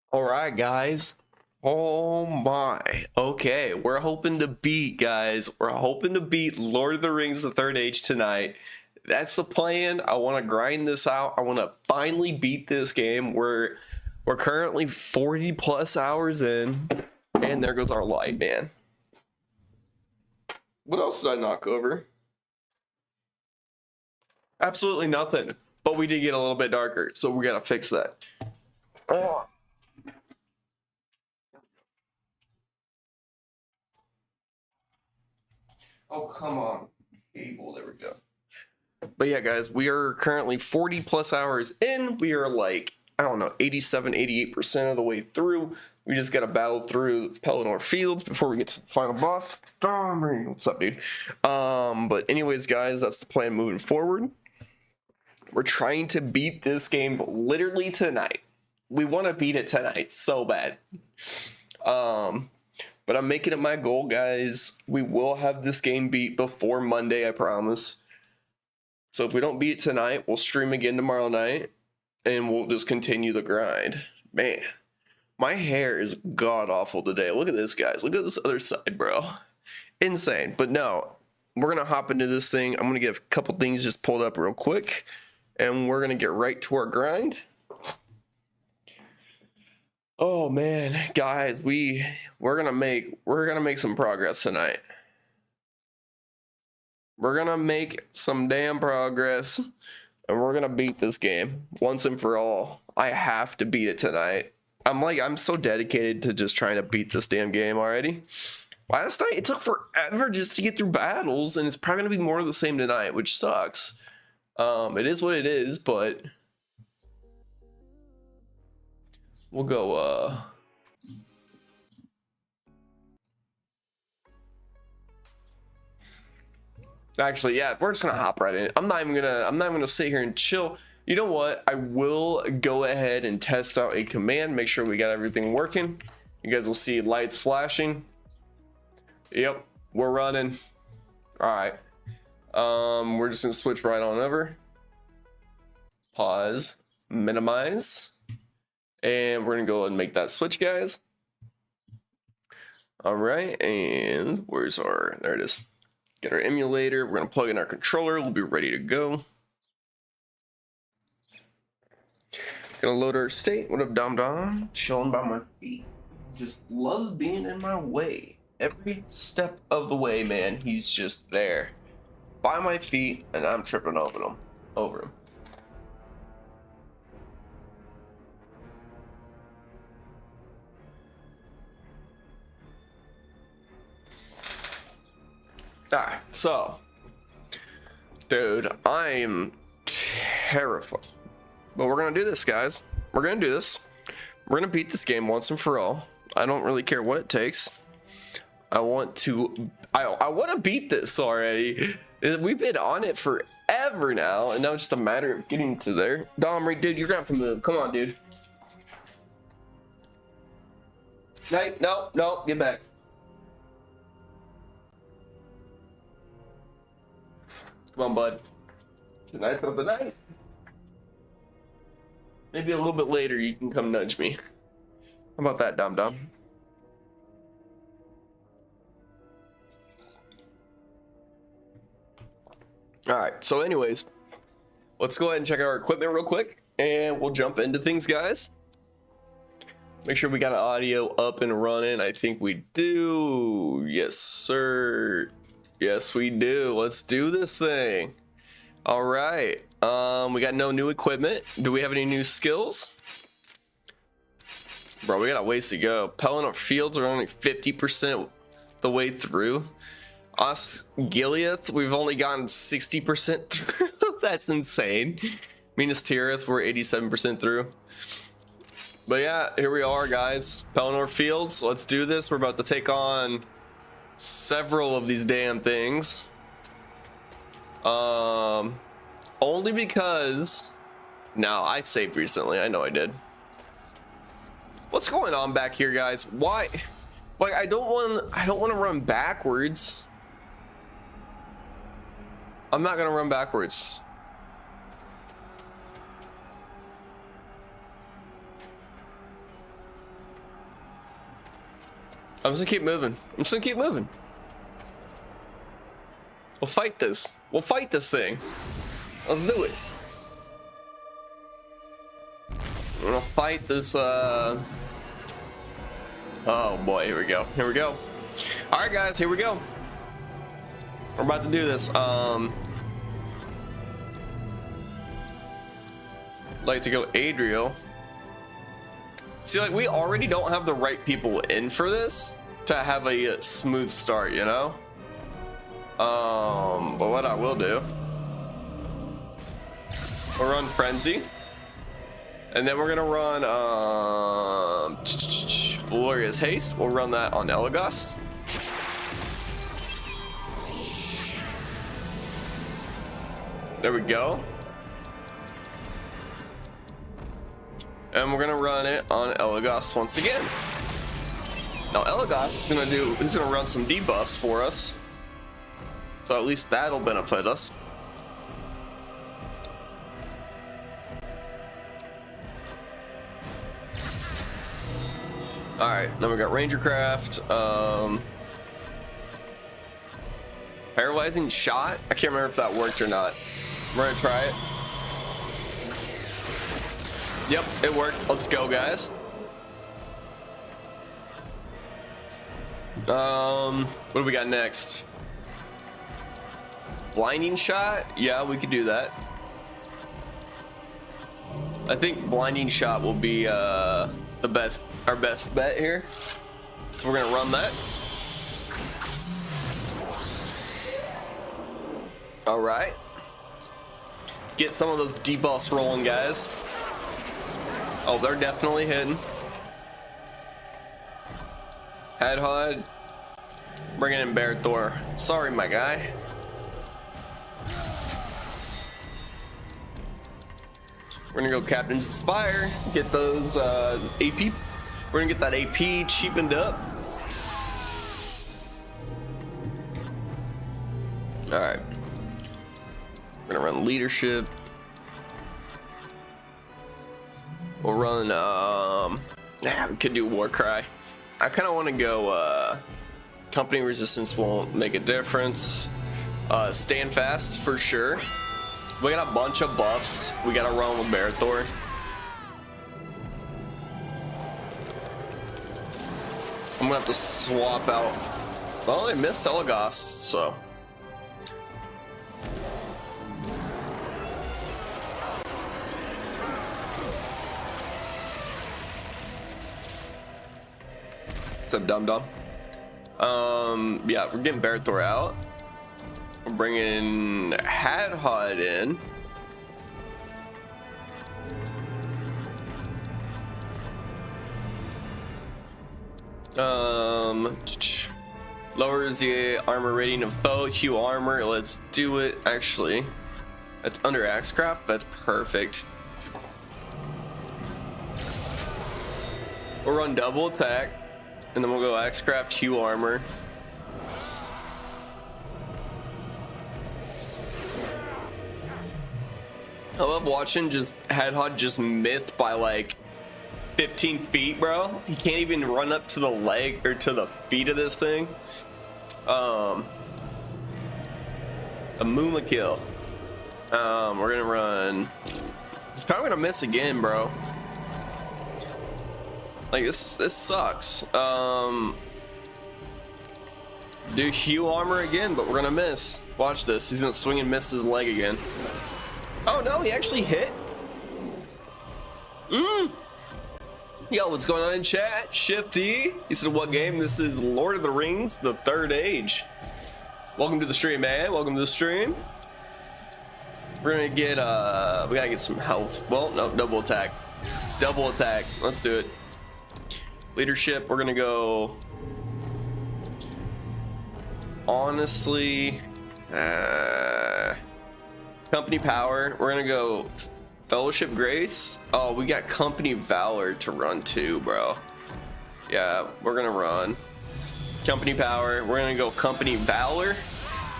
All right, guys. Oh my. Okay, we're hoping to beat, guys. We're hoping to beat Lord of the Rings: The Third Age tonight. That's the plan. I want to grind this out. I want to finally beat this game. We're currently 40 plus hours in, and there goes our light, man. What else did I knock over? Absolutely nothing. But we did get a little bit darker, so we gotta fix that. Oh. Oh, come on. Cable, there we go. But yeah, guys, we are currently 40 plus hours in. We are like, I don't know, 87, 88% of the way through. We just got to battle through Pelennor Fields before we get to the final boss. What's up, dude? But anyways, guys, that's the plan moving forward. We're trying to beat this game literally tonight. We want to beat it tonight so bad. But I'm making it my goal, guys. We will have this game beat before Monday, I promise. So if we don't beat it tonight, we'll stream again tomorrow night, and we'll just continue the grind. Man, my hair is god-awful today. Look at this, guys. Look at this other side, bro. Insane. But no, we're going to hop into this thing. I'm going to get a couple things just pulled up real quick, and we're going to get right to our grind. Oh man, guys, we're gonna make some progress tonight. We're gonna make some damn progress, and we're gonna beat this game once and for all. I have to beat it tonight. I'm so dedicated to just trying to beat this damn game already. Last night it took forever just to get through battles, and it's probably gonna be more of the same tonight, which sucks. It is what it is, but we'll go, actually, yeah, we're just gonna hop right in. I'm not even gonna sit here and chill. You know what? I will go ahead and test out a command, make sure we got everything working. You guys will see lights flashing. Yep, we're running. All right. We're just gonna switch right on over. Pause, minimize. And we're gonna go ahead and make that switch, guys. All right, and where's our, there it is. Get our emulator, we're gonna plug in our controller, we'll be ready to go. Gonna load our state. What up, Dom? Chilling by my feet. Just loves being in my way. Every step of the way, man, he's just there. By my feet, and I'm tripping over him. Alright, so, dude, I'm terrified. But we're gonna do this, guys. We're gonna do this. We're gonna beat this game once and for all. I don't really care what it takes. I want to beat this already. We've been on it forever now, and now it's just a matter of getting to there. Dom, dude, you're gonna have to move. Come on, dude. No, get back. Come on, bud. Tonight's not the night. Maybe a little bit later you can come nudge me. How about that, Dom? Alright, so anyways, let's go ahead and check out our equipment real quick, and we'll jump into things, guys. Make sure we got an audio up and running. I think we do. Yes, sir. Yes, we do. Let's do this thing. All right. We got no new equipment. Do we have any new skills? Bro, we got a ways to go. Pelennor Fields are only 50% the way through. Gileath, we've only gotten 60% through. That's insane. Minas Tirith, we're 87% through. But yeah, here we are, guys. Pelennor Fields, let's do this. We're about to take on several of these damn things. Only because... No, I saved recently. I know I did. What's going on back here, guys? Why? Like, I don't want to run backwards. I'm not gonna run backwards. I'm just gonna keep moving. I'm just gonna keep moving. We'll fight this. We'll fight this thing. Let's do it. We're gonna fight this, oh boy, here we go. Here we go. All right, guys, here we go. We're about to do this. Like to go Adriel. See, like, we already don't have the right people in for this to have a smooth start, you know? But what I will do, we'll run Frenzy. And then we're gonna run Glorious Haste. We'll run that on Elagos. There we go. And we're gonna run it on Elagos once again. Now Elagos is gonna run some debuffs for us. So at least that'll benefit us. All right, then we got Rangercraft, Paralyzing Shot. I can't remember if that worked or not. We're gonna try it. Yep, it worked. Let's go, guys. What do we got next? Blinding Shot? Yeah, we could do that. I think Blinding Shot will be our best bet here. So we're gonna run that. All right. Get some of those debuffs rolling, guys. Oh, they're definitely hitting. Hadhod, bringing in Berthor. Sorry, my guy. We're gonna go Captain's Inspire, get those AP. We're gonna get that AP cheapened up. All right. We're gonna run Leadership. We'll run, we could do Warcry. I kind of want to go, Company Resistance won't make a difference. Stand Fast for sure. We got a bunch of buffs. We gotta run with Berthor. I'm gonna have to swap out. Well, they missed Elagos, so. What's up, dum-dum? Yeah, we're getting Berthor out. We're bringing Hadhod in. Lowers the armor rating of foe, Q armor. Let's do it. Actually, that's under Axecraft. That's perfect. We'll run double attack. And then we'll go Axecraft, Q armor. I love watching Hadhod just missed by like 15 feet, bro. He can't even run up to the leg or to the feet of this thing. A Muma kill. We're gonna run. He's probably gonna miss again, bro. Like this sucks. Do heal armor again, but we're gonna miss. Watch this. He's gonna swing and miss his leg again. Oh no, he actually hit. Yo, what's going on in chat? Shifty. He said, what game? This is Lord of the Rings, the Third Age. Welcome to the stream, man. Welcome to the stream. We're gonna get we gotta get some health. Well, no, double attack. Double attack. Let's do it. Leadership, we're gonna go. Honestly, company power. We're gonna go Fellowship Grace. Oh, we got Company Valor to run too, bro. Yeah, we're gonna run Company Power. We're gonna go Company Valor,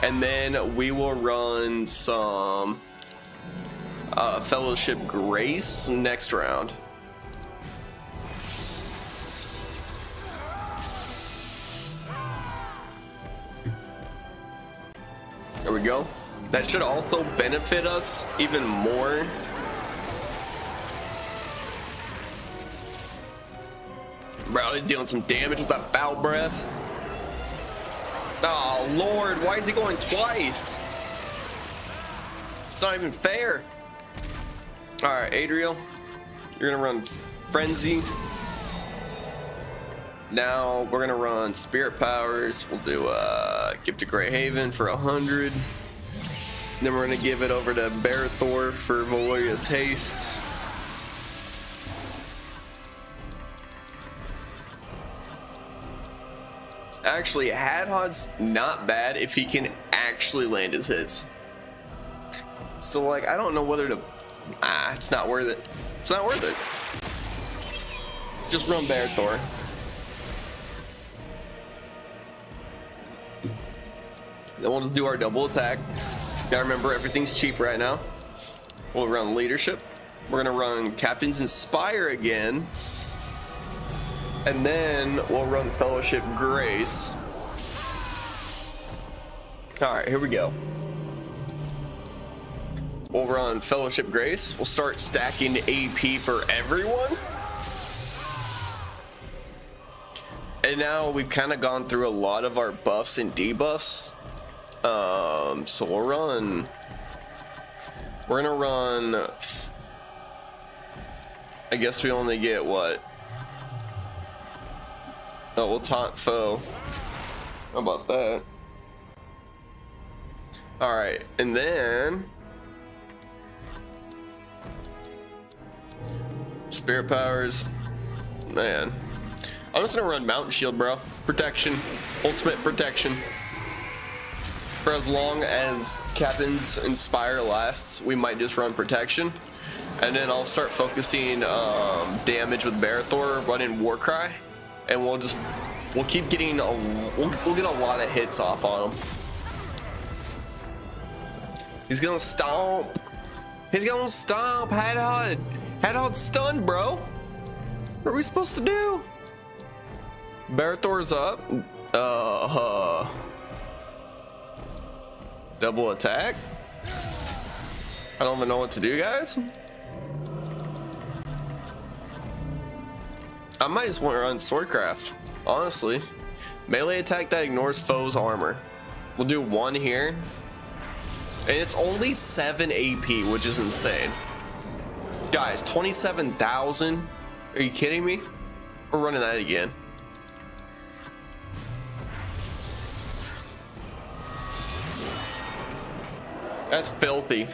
and then we will run some Fellowship Grace next round. There we go. That should also benefit us even more. Bro, he's dealing some damage with that foul breath. Oh, Lord, why is he going twice? It's not even fair. All right, Adriel, you're gonna run Frenzy. Now we're gonna run Spirit Powers. We'll do Gift of Grey Haven for 100. Then we're gonna give it over to Barathor for Valeria's Haste. Actually, Hadhod's not bad if he can actually land his hits. So like, I don't know whether to. It's not worth it. It's not worth it. Just run Barathor. Then we'll just do our double attack. Gotta remember, everything's cheap right now. We'll run Leadership. We're gonna run Captain's Inspire again. And then we'll run Fellowship Grace. Alright, here we go. We'll run Fellowship Grace. We'll start stacking AP for everyone. And now we've kind of gone through a lot of our buffs and debuffs. So we're gonna run, I guess we only get what? Oh, we'll taunt foe. How about that? Alright, and then Spirit Powers. Man, I'm just gonna run Mountain Shield, bro. Protection, ultimate protection. For as long as Captain's Inspire lasts, we might just run Protection. And then I'll start focusing damage with Barathor, running Warcry. And we'll keep getting we'll get a lot of hits off on him. He's gonna stomp. He's gonna stomp. Hadhod. Hadhod's stunned, bro. What are we supposed to do? Barathor's up. Double attack. I don't even know what to do, guys. I might just want to run Swordcraft, honestly. Melee attack that ignores foe's armor. We'll do one here. And it's only 7 AP, which is insane. Guys, 27,000? Are you kidding me? We're running that again. That's filthy.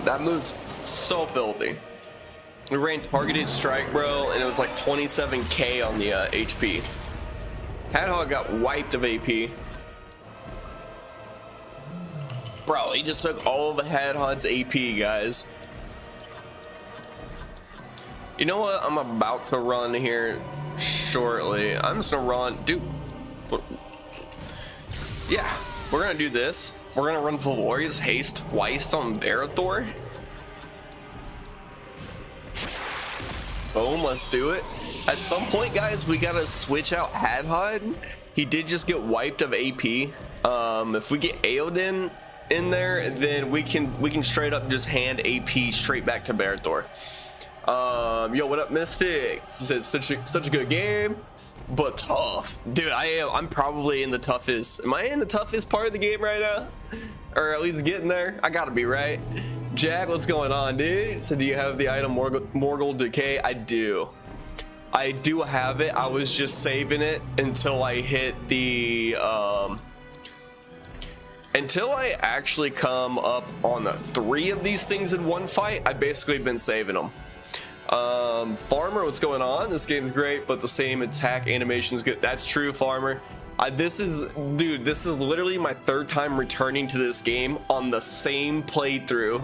That move's so filthy. We ran targeted strike, bro, and it was like 27k on the HP. Hadhog got wiped of AP. Bro, he just took all of the Hadhod's AP, guys. You know what I'm about to run here shortly? I'm just gonna run, dude. Yeah, we're gonna do this. We're gonna run Valoria's Haste twice on Barathor. Boom, let's do it. At some point, guys, we gotta switch out Hadhod. He did just get wiped of AP. If we get Aoden, in there, then we can straight up just hand AP straight back to Barathor. Yo, what up, Mystic? It's such a good game, but tough, dude. I'm probably in the toughest. Am I in the toughest part of the game right now, or at least getting there? I gotta be, right? Jack, what's going on, dude? So do you have the item Morgul Decay? I do have it. I was just saving it until I hit the until I actually come up on the 3 of these things in one fight. I've basically been saving them. Farmer, what's going on? This game's great, but the same attack animation is good. That's true, Farmer. This is literally my 3rd time returning to this game on the same playthrough.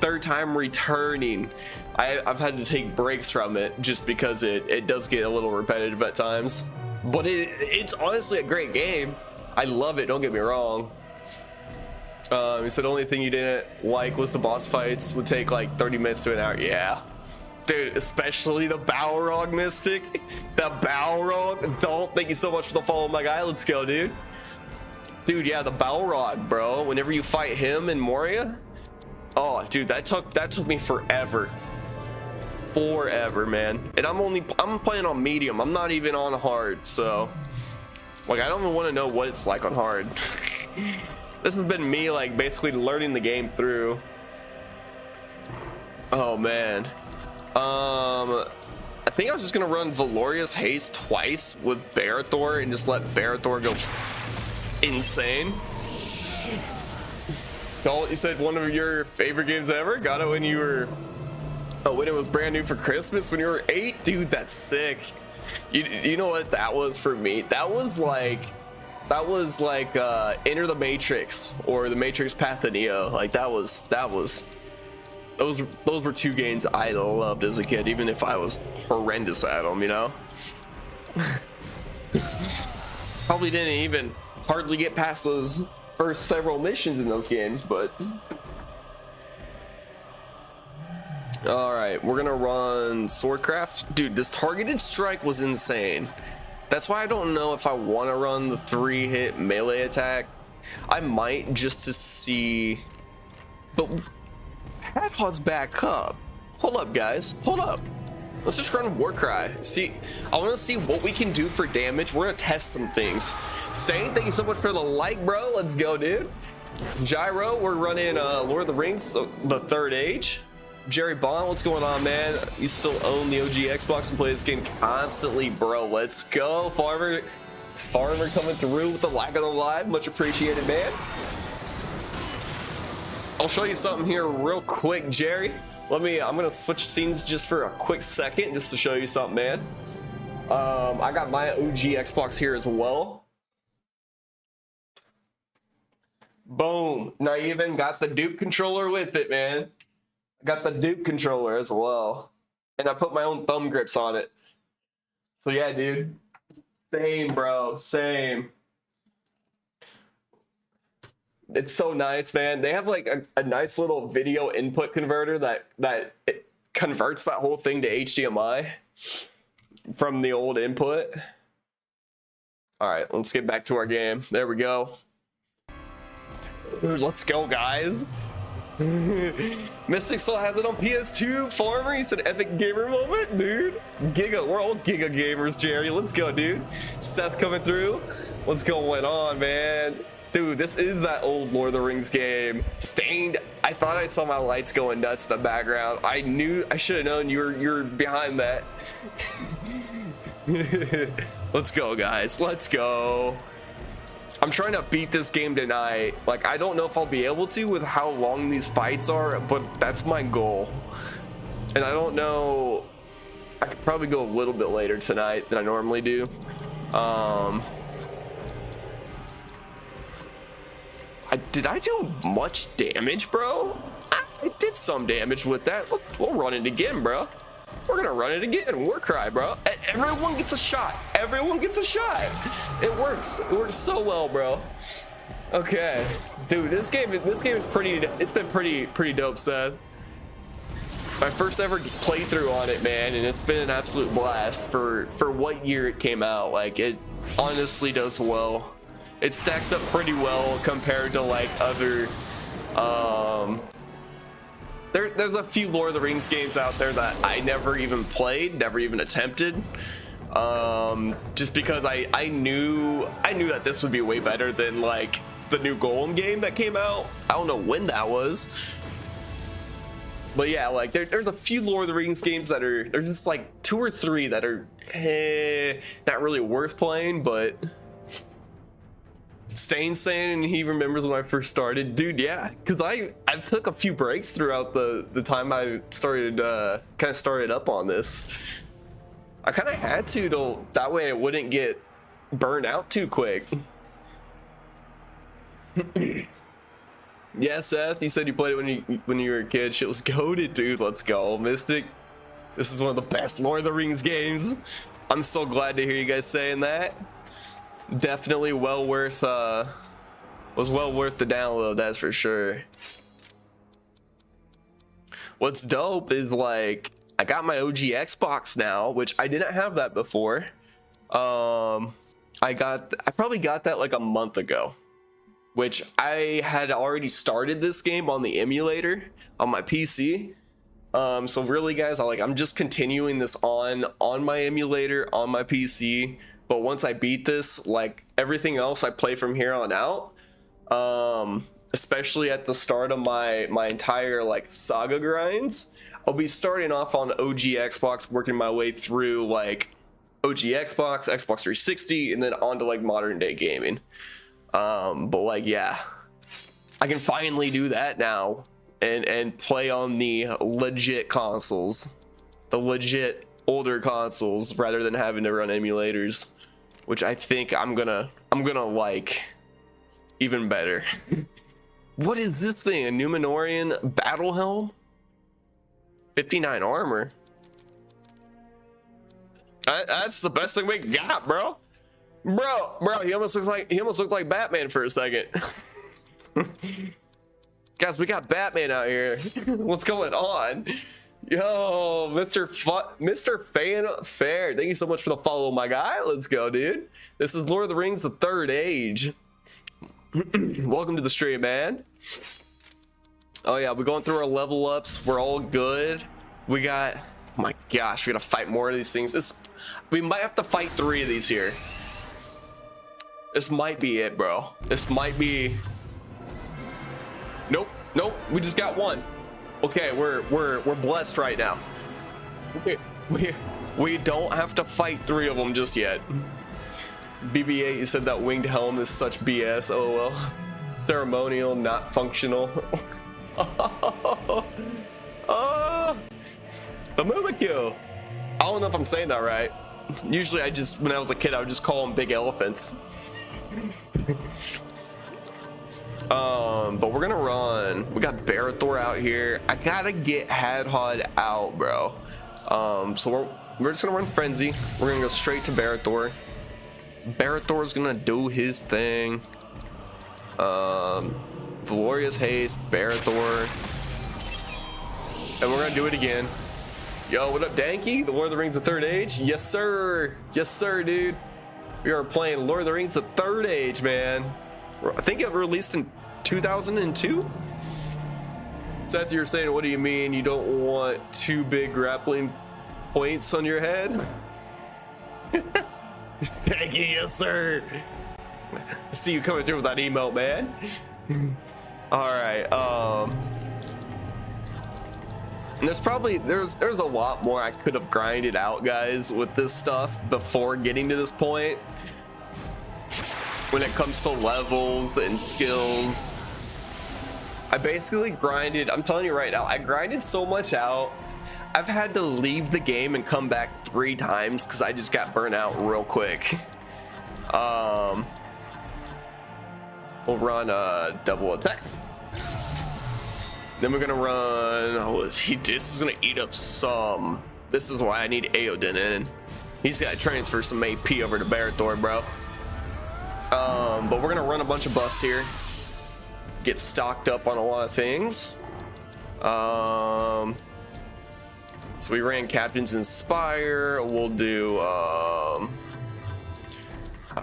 3rd time returning. I've had to take breaks from it just because it does get a little repetitive at times, but it's honestly a great game. I love it, don't get me wrong. He said the only thing you didn't like was the boss fights would take like 30 minutes to an hour. Yeah, dude, especially the Balrog Mystic. The Balrog. Thank you so much for the follow, my guy. Let's go, dude. Dude, yeah, the Balrog, bro. Whenever you fight him in Moria, oh, dude, that took me forever. Forever, man. And I'm playing on medium. I'm not even on hard, so like I don't even want to know what it's like on hard. This has been me like basically learning the game through. Oh man. I think I was just gonna run Valorious Haste twice with Barathor and just let Barathor go insane. Colt, you said one of your favorite games ever. Got it when you were, when it was brand new for Christmas when you were 8. Dude, that's sick. You know what that was for me? That was like Enter the Matrix or the Matrix Path to Neo. Like those were 2 games I loved as a kid, even if I was horrendous at them, you know. Probably didn't even hardly get past those first several missions in those games, but all right, we're gonna run Swordcraft. Dude, this targeted strike was insane. That's why I don't know if I want to run the 3-hit melee attack. I might, just to see. But Hadhod's back up. Hold up, guys. Hold up. Let's just run Warcry. See, I want to see what we can do for damage. We're gonna test some things. Stain, thank you so much for the like, bro. Let's go, dude. Gyro, we're running Lord of the Rings, so the 3rd Age. Jerry Bond, what's going on, man? You still own the OG Xbox and play this game constantly, bro. Let's go. Farmer coming through with the like of the live. Much appreciated, man. I'll show you something here real quick, Jerry. I'm gonna switch scenes just for a quick second just to show you something, man. I got my OG Xbox here as well. Boom. Now I even got the Duke controller with it, man. I got the Duke controller as well. And I put my own thumb grips on it. So yeah, dude. Same, bro. Same. It's so nice, man. They have like a nice little video input converter that it converts that whole thing to HDMI from the old input. All right, let's get back to our game. There we go. Let's go, guys. Mystic still has it on PS2. Farmer, you said epic gamer moment, dude. We're all Giga gamers, Jerry. Let's go, dude. Seth coming through. What's going on, man? Dude, this is that old Lord of the Rings game. Stained. I thought I saw my lights going nuts in the background. I should have known you're behind that. Let's go, guys. Let's go. I'm trying to beat this game tonight. Like, I don't know if I'll be able to with how long these fights are, but that's my goal. And I don't know. I could probably go a little bit later tonight than I normally do. Did I do much damage, bro? I did some damage with that. We'll run it again, bro. We're gonna run it again. Warcry, bro. Everyone gets a shot. Everyone gets a shot. It works. It works so well, bro. Okay, dude. This game is pretty. It's been pretty dope, Seth. My first ever playthrough on it, man, and it's been an absolute blast for what year it came out. Like, it honestly does well. It stacks up pretty well compared to like other There's a few Lord of the Rings games out there that I never even played, never even attempted. Just because I knew that this would be way better than like the new Golem game that came out. I don't know when that was. But yeah, like there's a few Lord of the Rings games that are, there's just like 2 or 3 that are not really worth playing, but Stain's saying, and he remembers when I first started. Dude, yeah, because I took a few breaks throughout the time I started kind of started up on this. I kind of had to that way I wouldn't get burned out too quick. Yeah, Seth, you said you played it when you were a kid. Shit was goated, dude. Let's go, Mystic. This is one of the best Lord of the Rings games. I'm so glad to hear you guys saying that. Definitely well worth was well worth the download, that's for sure. What's dope is like I got my OG Xbox now, which I didn't have that before. I probably got that like a month ago, which I had already started this game on the emulator on my PC. So really, guys, I'm just continuing this on my emulator on my PC. But once I beat this, like everything else I play from here on out, especially at the start of my entire like saga grinds, I'll be starting off on OG Xbox, working my way through like OG Xbox, Xbox 360, and then on to like modern day gaming. But like, yeah, I can finally do that now and play on the legit consoles, the legit older consoles, rather than having to run emulators, which I think I'm gonna like even better. What is this thing? A Numenorian battle helm? 59 armor. That's the best thing we got, bro. Bro, he almost looked like Batman for a second. Guys, we got Batman out here. What's going on? Yo, Mr. Fanfare, thank you so much for the follow, my guy. Let's go, dude. This is Lord of the Rings: The Third Age. Welcome to the stream, man. Oh yeah, we're going through our level ups. We're all good. We got, oh my gosh, we gotta fight more of these things. We might have to fight 3 of these here. This might be it, bro. This might be. Nope, we just got 1. Okay, we're blessed right now. We don't have to fight 3 of them just yet. BB8, you said that winged helm is such BS. LOL. Ceremonial, not functional. The Mimikyu. I don't know if I'm saying that right. Usually when I was a kid, I would just call them big elephants. But we're gonna run. We got Barathor out here. I gotta get Hadhod out, bro. So we're just gonna run Frenzy. We're gonna go straight to Barathor. Barathor's gonna do his thing. Glorious Haste, Barathor. And we're gonna do it again. Yo, what up, Danky? The Lord of the Rings: The Third Age? Yes, sir. Yes, sir, dude. We are playing Lord of the Rings: The Third Age, man. I think it released in 2002. Seth, you're saying, what do you mean you don't want 2 big grappling points on your head? Thank you, yes sir. I see you coming through with that emote, man. All right, and there's a lot more I could have grinded out, guys, with this stuff before getting to this point. When it comes to levels and skills, I basically grinded. I'm telling you right now, I grinded so much out. I've had to leave the game and come back 3 times because I just got burnt out real quick. We'll run a double attack. Then we're gonna run. Oh, this is gonna eat up some. This is why I need Aodin in. He's gotta transfer some AP over to Barathor, bro. But we're gonna run a bunch of buffs here. Get stocked up on a lot of things. So we ran Captain's Inspire. We'll do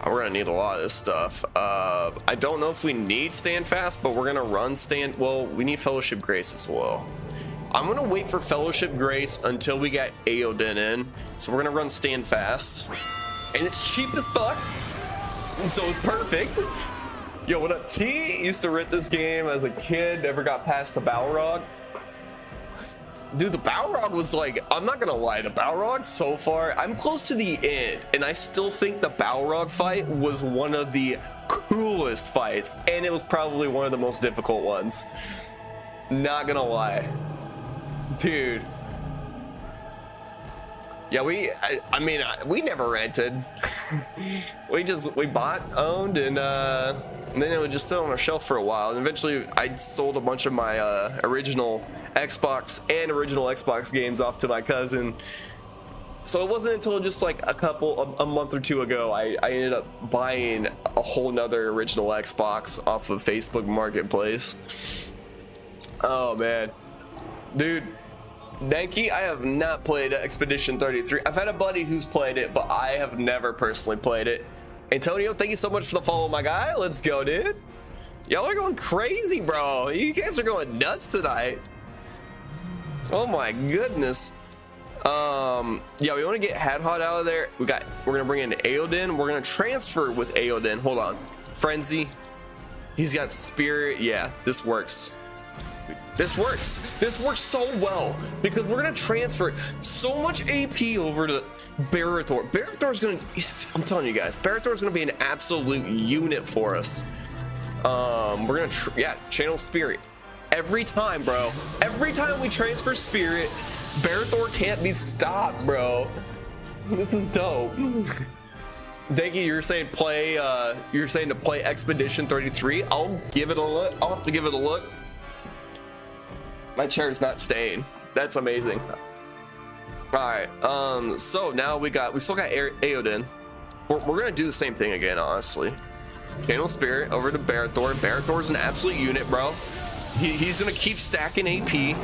we're gonna need a lot of this stuff. I don't know if we need stand fast, but we're gonna run stand. Well, we need fellowship grace as well. I'm gonna wait for fellowship grace until we get Aoden in. So we're gonna run stand fast, and it's cheap as fuck, and so it's perfect. Yo, what up, T? Used to rent this game as a kid. Never got past the Balrog. Dude, the Balrog was like, I'm not gonna lie, the Balrog so far, I'm close to the end, and I still think the Balrog fight was one of the coolest fights, and it was probably one of the most difficult ones. Not gonna lie. Dude. Yeah, we never rented. we bought, owned, and then it would just sit on a shelf for a while. And eventually I sold a bunch of my original Xbox and original Xbox games off to my cousin. So it wasn't until just like a month or two ago, I ended up buying a whole nother original Xbox off of Facebook Marketplace. Oh man, dude. Danky, I have not played Expedition 33. I've had a buddy who's played it, but I have never personally played it. Antonio, thank you so much for the follow, my guy. Let's go, dude. Y'all are going crazy, bro. You guys are going nuts tonight. Oh my goodness. Yeah, we want to get Hadhot out of there. We're gonna bring in Aoden. We're gonna transfer with Aoden. Hold on. Frenzy. He's got Spirit. Yeah, this works. This works so well because we're gonna transfer so much AP over to Barathor. Barathor's gonna, I'm telling you guys, Barathor's gonna be an absolute unit for us. We're gonna channel Spirit every time, bro. Every time we transfer Spirit, Barathor can't be stopped, bro. This is dope. Thank you. You're saying to play Expedition 33. I'll give it a look. I'll have to give it a look. My chair is not staying. That's amazing. All right. So now we still got Aoden. We're gonna do the same thing again, honestly. Channel Spirit over to Barathor. Barathor's an absolute unit, bro. He's gonna keep stacking AP,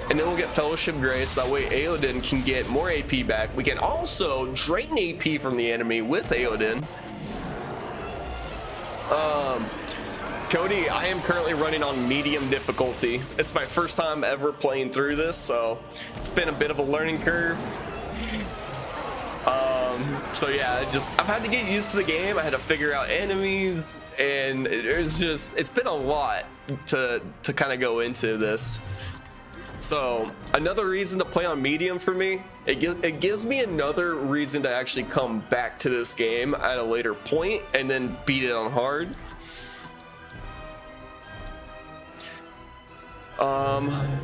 and then we'll get Fellowship Grace. That way Aoden can get more AP back. We can also drain AP from the enemy with Aoden. Cody, I am currently running on medium difficulty. It's my first time ever playing through this, so it's been a bit of a learning curve. So yeah, I've had to get used to the game. I had to figure out enemies, and it's been a lot to kind of go into this. So another reason to play on medium for me, it gives me another reason to actually come back to this game at a later point and then beat it on hard.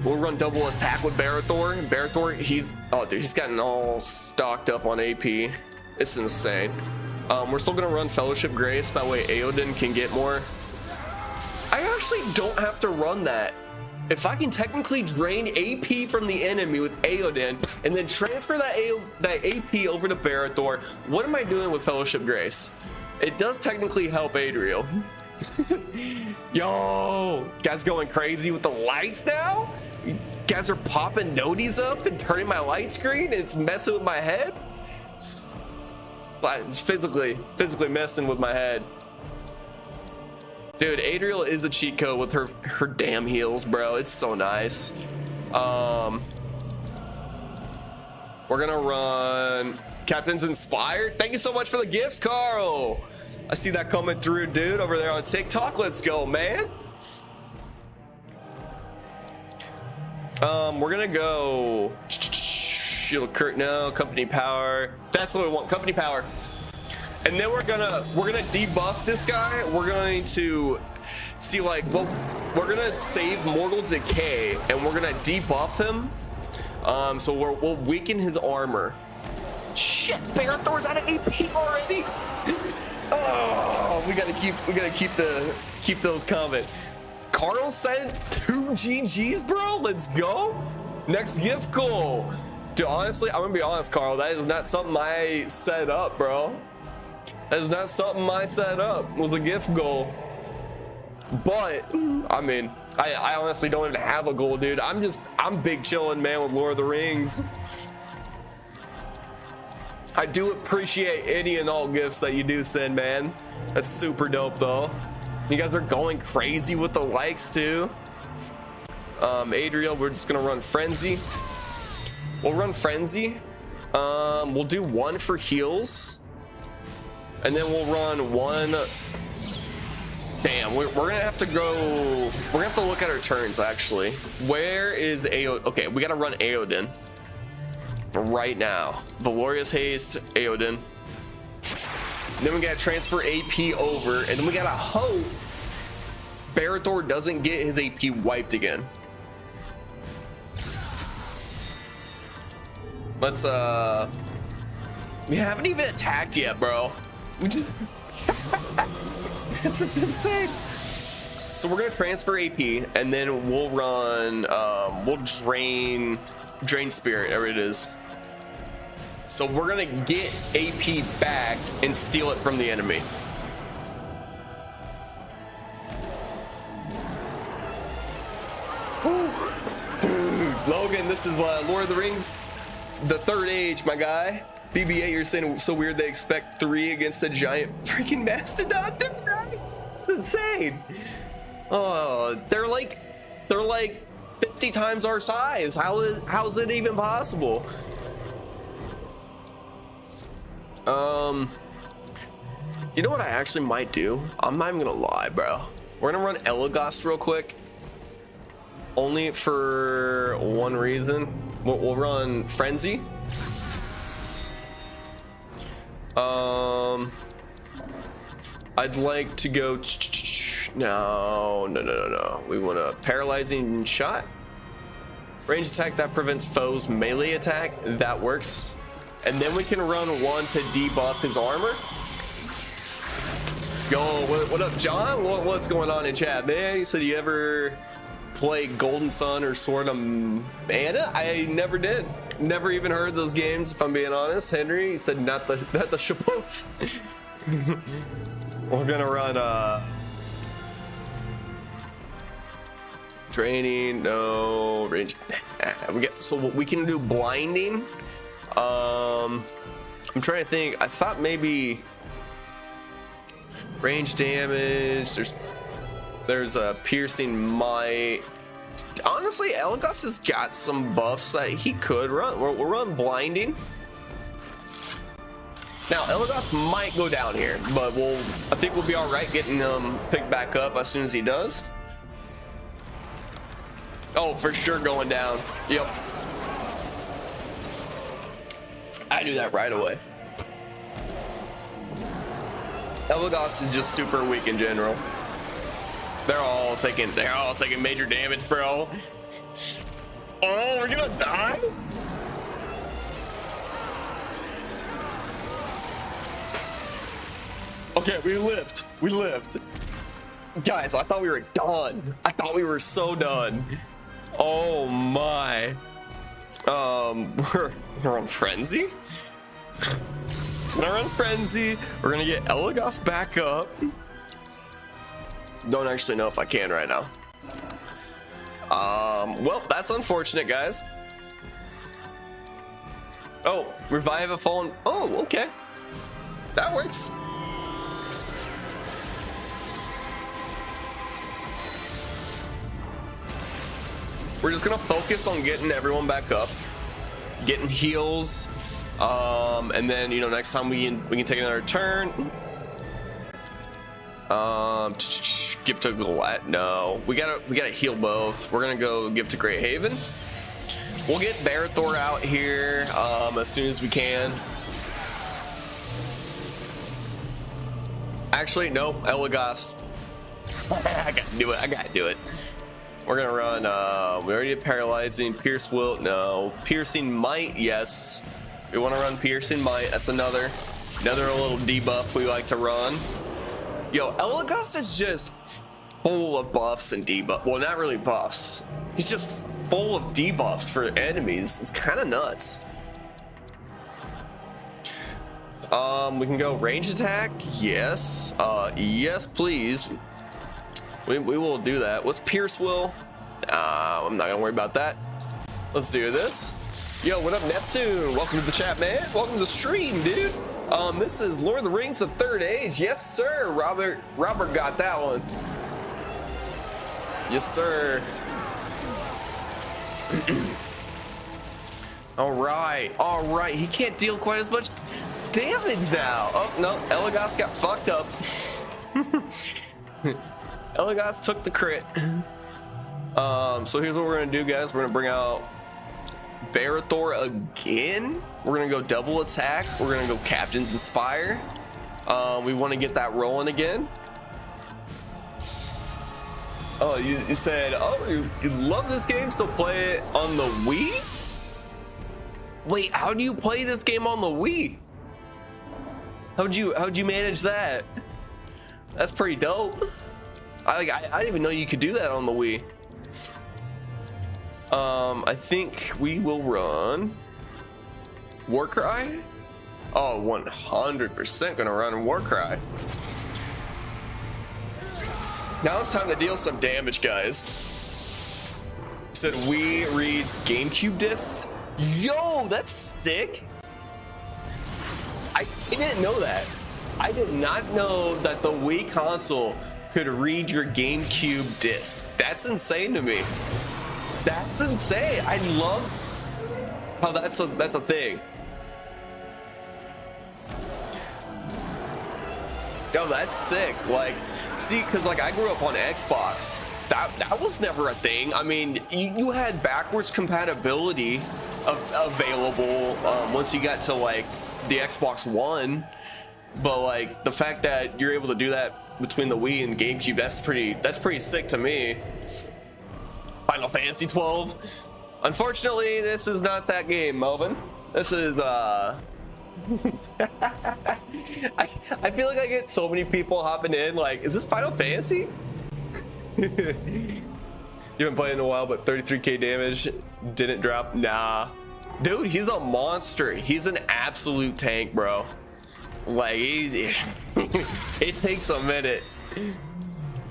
We'll run double attack with Barathor. Barathor, he's gotten all stocked up on AP. It's insane. We're still gonna run Fellowship Grace. That way Aoden can get more. I actually don't have to run that. If I can technically drain AP from the enemy with Aoden and then transfer that AP over to Barathor, what am I doing with Fellowship Grace? It does technically help Adriel. Yo, guys going crazy with the lights now? You guys are popping noties up and turning my light screen and it's messing with my head? It's physically messing with my head. Dude, Adriel is a cheat code with her damn heals, bro. It's so nice. We're gonna run Captain's Inspired. Thank you so much for the gifts, Carl. I see that coming through, dude, over there on TikTok. Let's go, man. We're gonna go Shield Kurt, no, Company Power. That's what we want, Company Power. And then we're gonna debuff this guy. We're going to see, like, well, we're gonna save Mortal Decay and we're gonna debuff him. So we'll weaken his armor. Shit, Barathor's out of AP already. Oh, we gotta keep those coming. Carl sent 2 GGs, bro. Let's go. Next gift goal. Dude, honestly, I'm gonna be honest, Carl. That is not something I set up, bro. That is not something I set up. Was the gift goal. But I mean, I honestly don't even have a goal, dude. I'm big chilling, man, with Lord of the Rings. I do appreciate any and all gifts that you do send, man. That's super dope, though. You guys are going crazy with the likes, too. Adriel, we're just gonna run Frenzy. We'll run Frenzy. We'll do one for heals. And then we'll run one... Damn, we're gonna have to go... We're gonna have to look at our turns, actually. Where is Aodin? Okay, we gotta run Aodin. Right now. Valorious Haste, Aodin. Then we gotta transfer AP over, and then we gotta hope Barathor doesn't get his AP wiped again. Let's we haven't even attacked yet, bro. We just it's insane. So we're gonna transfer AP, and then we'll run we'll drain Spirit, there it is. So we're gonna get AP back and steal it from the enemy. Whew. Dude, Logan, this is Lord of the Rings, the Third Age, my guy. BB8, you're saying it's so weird they expect 3 against a giant freaking mastodon. It's insane. Oh, they're like 50 times our size. How is it even possible? You know what I actually might do? I'm not even gonna lie, bro. We're gonna run Elagos real quick. Only for one reason. We'll run Frenzy. I'd like to go. No. We want a paralyzing shot. Range attack that prevents foes' melee attack. That works. And then we can run one to debuff his armor. Yo, what up, John? What's going on in chat, man? You said you ever play Golden Sun or Sword of Mana? I never did. Never even heard those games, if I'm being honest. Henry, he said not the Shapoof. We're gonna run draining, no range. So we can do blinding. I'm trying to think. I thought maybe range damage. There's a piercing might. Honestly, Elagos has got some buffs that he could run. We'll run blinding. Now Elagos might go down here, but I think we'll be all right getting him picked back up as soon as he does. Oh, for sure going down. Yep. I knew that right away. Elagos is just super weak in general. They're all taking major damage, bro. Oh, we're gonna die? Okay, we lived. Guys, I thought we were done. I thought we were so done. Oh my. We're on Frenzy. We're gonna run Frenzy. We're gonna get Elagos back up. Don't actually know if I can right now. Well, that's unfortunate, guys. Oh, revive a fallen. Oh, okay. That works. We're just gonna focus on getting everyone back up, getting heals, and then next time we can take another turn. Gift to Glat. No, we gotta heal both. We're gonna go give to Great Haven. We'll get Barathor out here as soon as we can. Actually, nope. Elagos. I gotta do it. We're gonna run. We already did paralyzing. Pierce will. No. Piercing might. Yes. We want to run piercing might. That's another little debuff we like to run. Yo, Elagos is just full of buffs and debuffs. Well, not really buffs. He's just full of debuffs for enemies. It's kind of nuts. We can go range attack. Yes. Yes, please. We will do that. What's Pierce will? I'm not gonna worry about that. Let's do this. Yo, what up, Neptune? Welcome to the chat, man. Welcome to the stream, dude. This is Lord of the Rings: The Third Age. Yes, sir. Robert got that one. Yes, sir. All right. He can't deal quite as much damage now. Oh no, Elagos got fucked up. Elagos took the crit. So here's what we're gonna do, guys. We're gonna bring out Barathor again. We're gonna go double attack. We're gonna go Captain's Inspire. We want to get that rolling again. Oh, you said, oh, you love this game, still play it on the Wii? Wait, how do you play this game on the Wii? How'd you manage that? That's pretty dope. I didn't even know you could do that on the Wii. I think we will run Warcry. Oh, 100% gonna run Warcry. Now it's time to deal some damage, guys. It said Wii reads GameCube discs. Yo, that's sick. I didn't know that. I did not know that the Wii console could read your GameCube disc. That's insane to me. That's insane. I love how that's a thing. Yo, that's sick. Like, see, because like I grew up on Xbox. That was never a thing. I mean, you had backwards compatibility available once you got to like the Xbox One, but like the fact that you're able to do that between the Wii and GameCube, that's pretty sick to me. Final Fantasy 12. Unfortunately, this is not that game, Melvin. This is I feel like I get so many people hopping in like, is this Final Fantasy? You haven't played in a while, but 33k damage didn't drop. Nah, dude, he's a monster. He's an absolute tank, bro. Like, it takes a minute.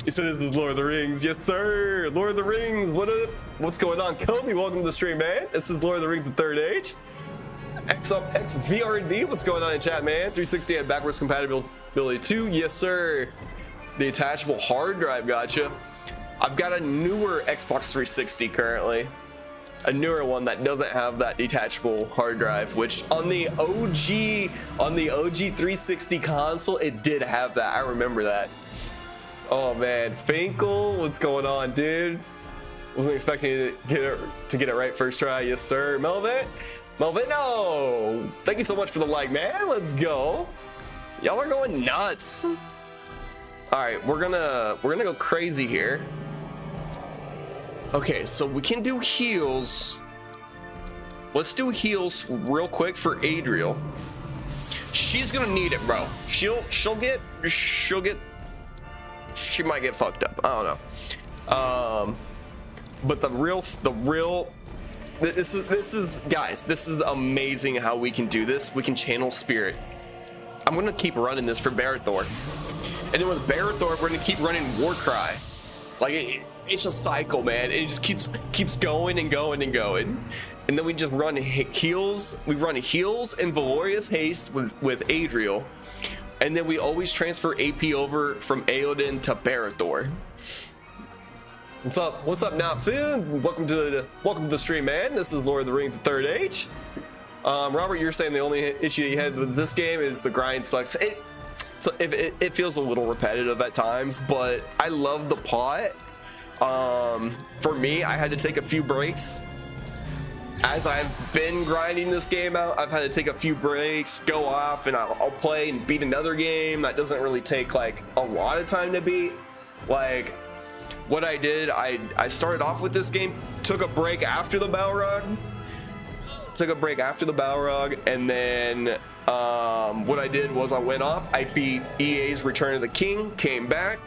He said this is Lord of the Rings. Yes, sir. Lord of the Rings. What up? What's going on? Kobe, welcome to the stream, man. This is Lord of the Rings: The Third Age. XVRD, what's going on in chat, man? 360 and backwards compatibility too. Yes, sir. The attachable hard drive, gotcha. I've got a newer Xbox 360 currently. A newer one that doesn't have that detachable hard drive, which on the OG 360 console, it did have that. I remember that. Oh man, Finkel, what's going on, dude? Wasn't expecting to get it right first try. Yes, sir. Melvino, thank you so much for the like, man. Let's go. Y'all are going nuts. All right, we're gonna go crazy here. Okay, so we can do heals. Let's do heals real quick for Adriel. She's gonna need it, bro. She might get fucked up. I don't know. But the real this is guys, this is amazing how we can do this. We can channel spirit. I'm gonna keep running this for Barathor, and then with Barathor we're gonna keep running Warcry. Like it's a cycle, man. It just keeps going and going and going, and then we just run heals. We run heals and Valorious Haste with Adriel, and then we always transfer AP over from Aoden to Barathor. What's up? What's up, Not Food? Welcome to the stream, man. This is Lord of the Rings: The Third Age. Robert, you're saying the only issue you had with this game is the grind sucks. It feels a little repetitive at times, but I love the plot. For me, I had to take a few breaks. As I've been grinding this game out, I've had to take a few breaks, go off, and I'll play and beat another game that doesn't really take like a lot of time to beat. Like what I did, I started off with this game, took a break after the Balrog, and then what I did was I went off, I beat EA's Return of the King, came back,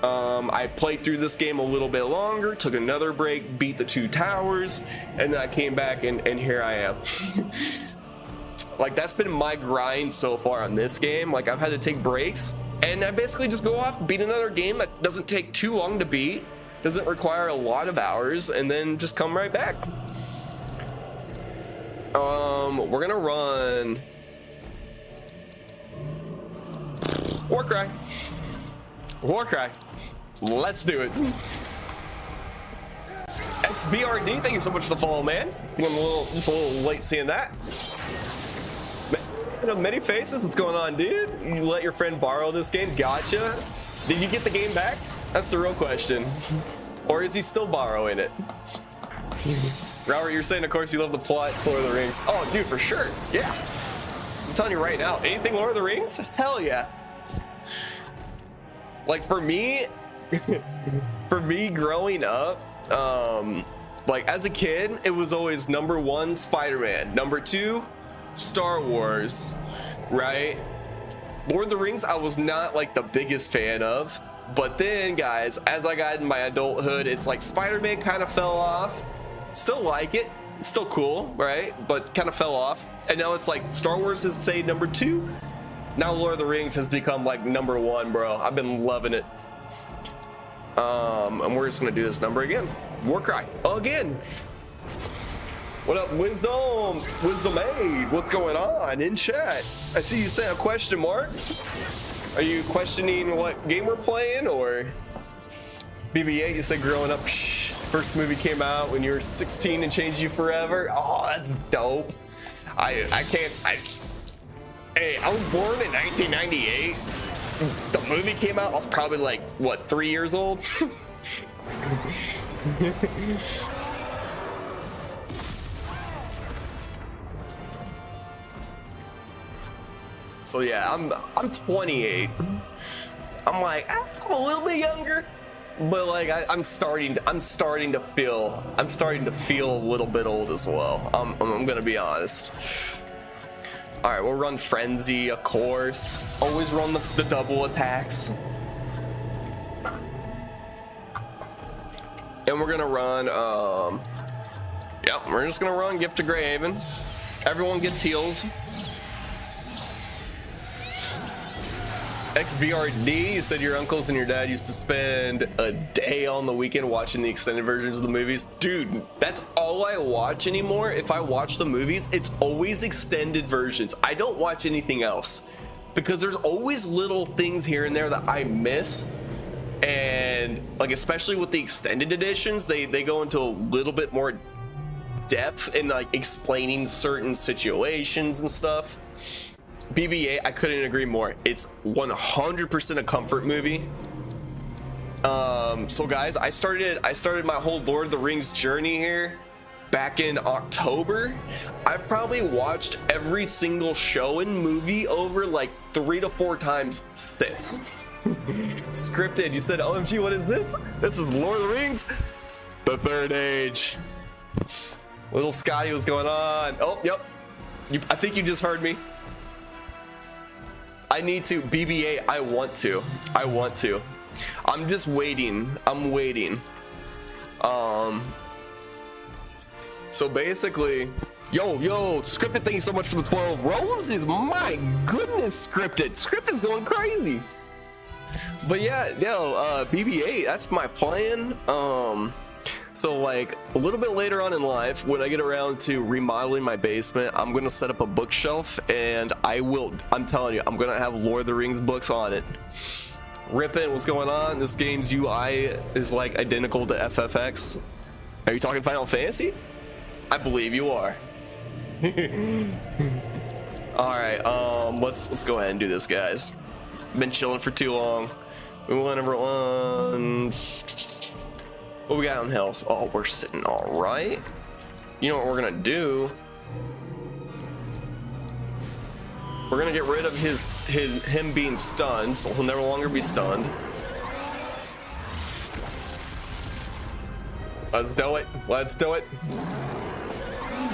I played through this game a little bit longer, took another break, beat the 2 towers, and then I came back and here I am. Like that's been my grind so far on this game. Like I've had to take breaks, and I basically just go off, beat another game that doesn't take too long to beat, doesn't require a lot of hours, and then just come right back. We're gonna run Warcry. Warcry. Let's do it. XBRD, thank you so much for the follow, man. I'm just a little late seeing that. Many faces, what's going on, dude? You let your friend borrow this game? Gotcha. Did you get the game back? That's the real question. Or is he still borrowing it? Robert, you're saying, of course, you love the plot, it's Lord of the Rings. Oh, dude, for sure. Yeah. I'm telling you right now, anything Lord of the Rings? Hell yeah. Like, for me, growing up, like, as a kid, it was always number 1, Spider-Man. Number 2, Star Wars, right? Lord of the Rings, I was not, like, the biggest fan of. But then, guys, as I got in my adulthood, it's like Spider-Man kind of fell off. Still like it, still cool, right? But kind of fell off. And now it's like Star Wars is, say, number 2. Now Lord of the Rings has become like number 1, bro. I've been loving it. And we're just gonna do this number again. Warcry again. What up, Wisdom? Wisdom Aid, what's going on in chat? I see you sent a question mark. Are you questioning what game we're playing, or BB-8? You said growing up, first movie came out when you were 16 and changed you forever. Oh, that's dope. Hey, I was born in 1998. The movie came out, I was probably like, what, 3 years old? So yeah, I'm 28. I'm like, I'm a little bit younger, but like I'm starting to feel a little bit old as well. I'm gonna be honest. All right, we'll run Frenzy, of course. Always run the double attacks. And we're gonna run, we're just gonna run Gift to Greyhaven. Everyone gets heals. XBRD, you said your uncles and your dad used to spend a day on the weekend watching the extended versions of the movies. Dude, that's all I watch anymore. If I watch the movies, it's always extended versions. I don't watch anything else because there's always little things here and there that I miss. And like, especially with the extended editions, they go into a little bit more depth in like explaining certain situations and stuff. BB-8, I couldn't agree more. It's 100% a comfort movie. So guys, I started my whole Lord of the Rings journey here back in October. I've probably watched every single show and movie over like 3 to 4 times since. Scripted, you said, OMG, what is this? This is Lord of the Rings, the Third Age. Little Scotty, what's going on? Oh, yep. I think you just heard me. I need to, BB-8, I want to. I'm just waiting. I'm waiting. So basically, yo, Scripted, thank you so much for the 12 roses. My goodness, Scripted's going crazy. But yeah, BB-8, that's my plan. So like a little bit later on in life, when I get around to remodeling my basement, I'm gonna set up a bookshelf, and I'm telling you, I'm gonna have Lord of the Rings books on it. Rippin', what's going on? This game's UI is like identical to FFX. Are you talking Final Fantasy? I believe you are. All right, let's go ahead and do this, guys. Been chilling for too long. We want number 1. What we got on health? Oh, we're sitting all right. You know what we're gonna do? We're gonna get rid of him being stunned, so he'll no longer be stunned. Let's do it. Let's do it.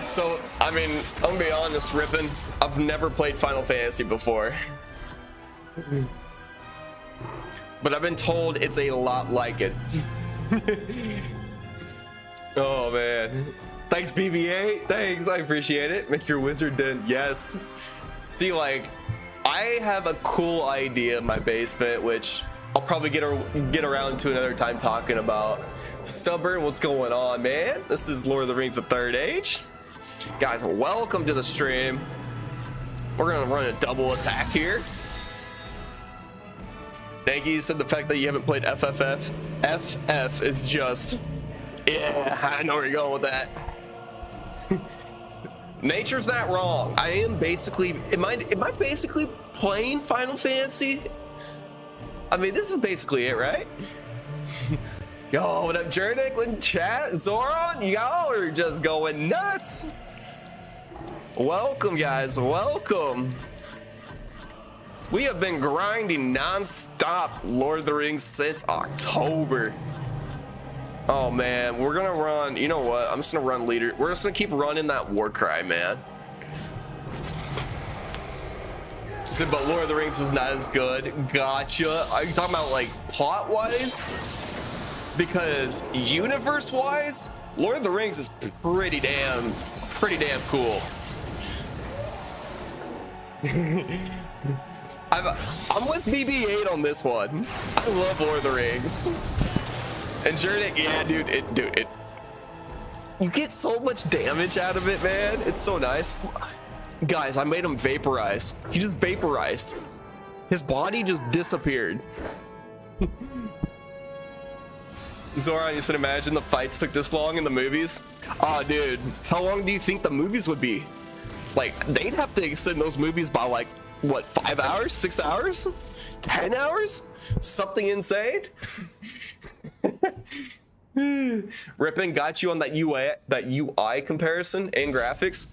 So, I mean, I'm gonna be honest, Rippin', I've never played Final Fantasy before. But I've been told it's a lot like it. Oh man, thanks BB-8, thanks, I appreciate it. Make your wizard den. Yes. See, like, I have a cool idea in my basement, which I'll probably get around to another time talking about. Stubborn, what's going on, man? This is Lord of the Rings: The Third Age. Guys, welcome to the stream. We're gonna run a double attack here. Thank you. Said the fact that you haven't played FFF. FF is just, yeah, I know where you're going with that. Nature's not wrong. I am basically, am I basically playing Final Fantasy? I mean, this is basically it, right? Yo, what up, Jernick in chat? Zoran, y'all are just going nuts. Welcome, guys, welcome. We have been grinding non-stop Lord of the Rings since October. Oh man, we're gonna run, you know what? I'm just gonna run leader. We're just gonna keep running that war cry, man. But Lord of the Rings is not as good. Gotcha. Are you talking about like plot-wise? Because universe-wise, Lord of the Rings is pretty damn cool. I'm with BB-8 on this one. I love Lord of the Rings. And Jernick, yeah, dude, you get so much damage out of it, man. It's so nice. Guys, I made him vaporize. He just vaporized. His body just disappeared. Zora, you said imagine the fights took this long in the movies. Oh, dude, how long do you think the movies would be? Like, they'd have to extend those movies by like, what, 5 hours, 6 hours, 10 hours? Something insane. Rippin got you on that UI comparison and graphics.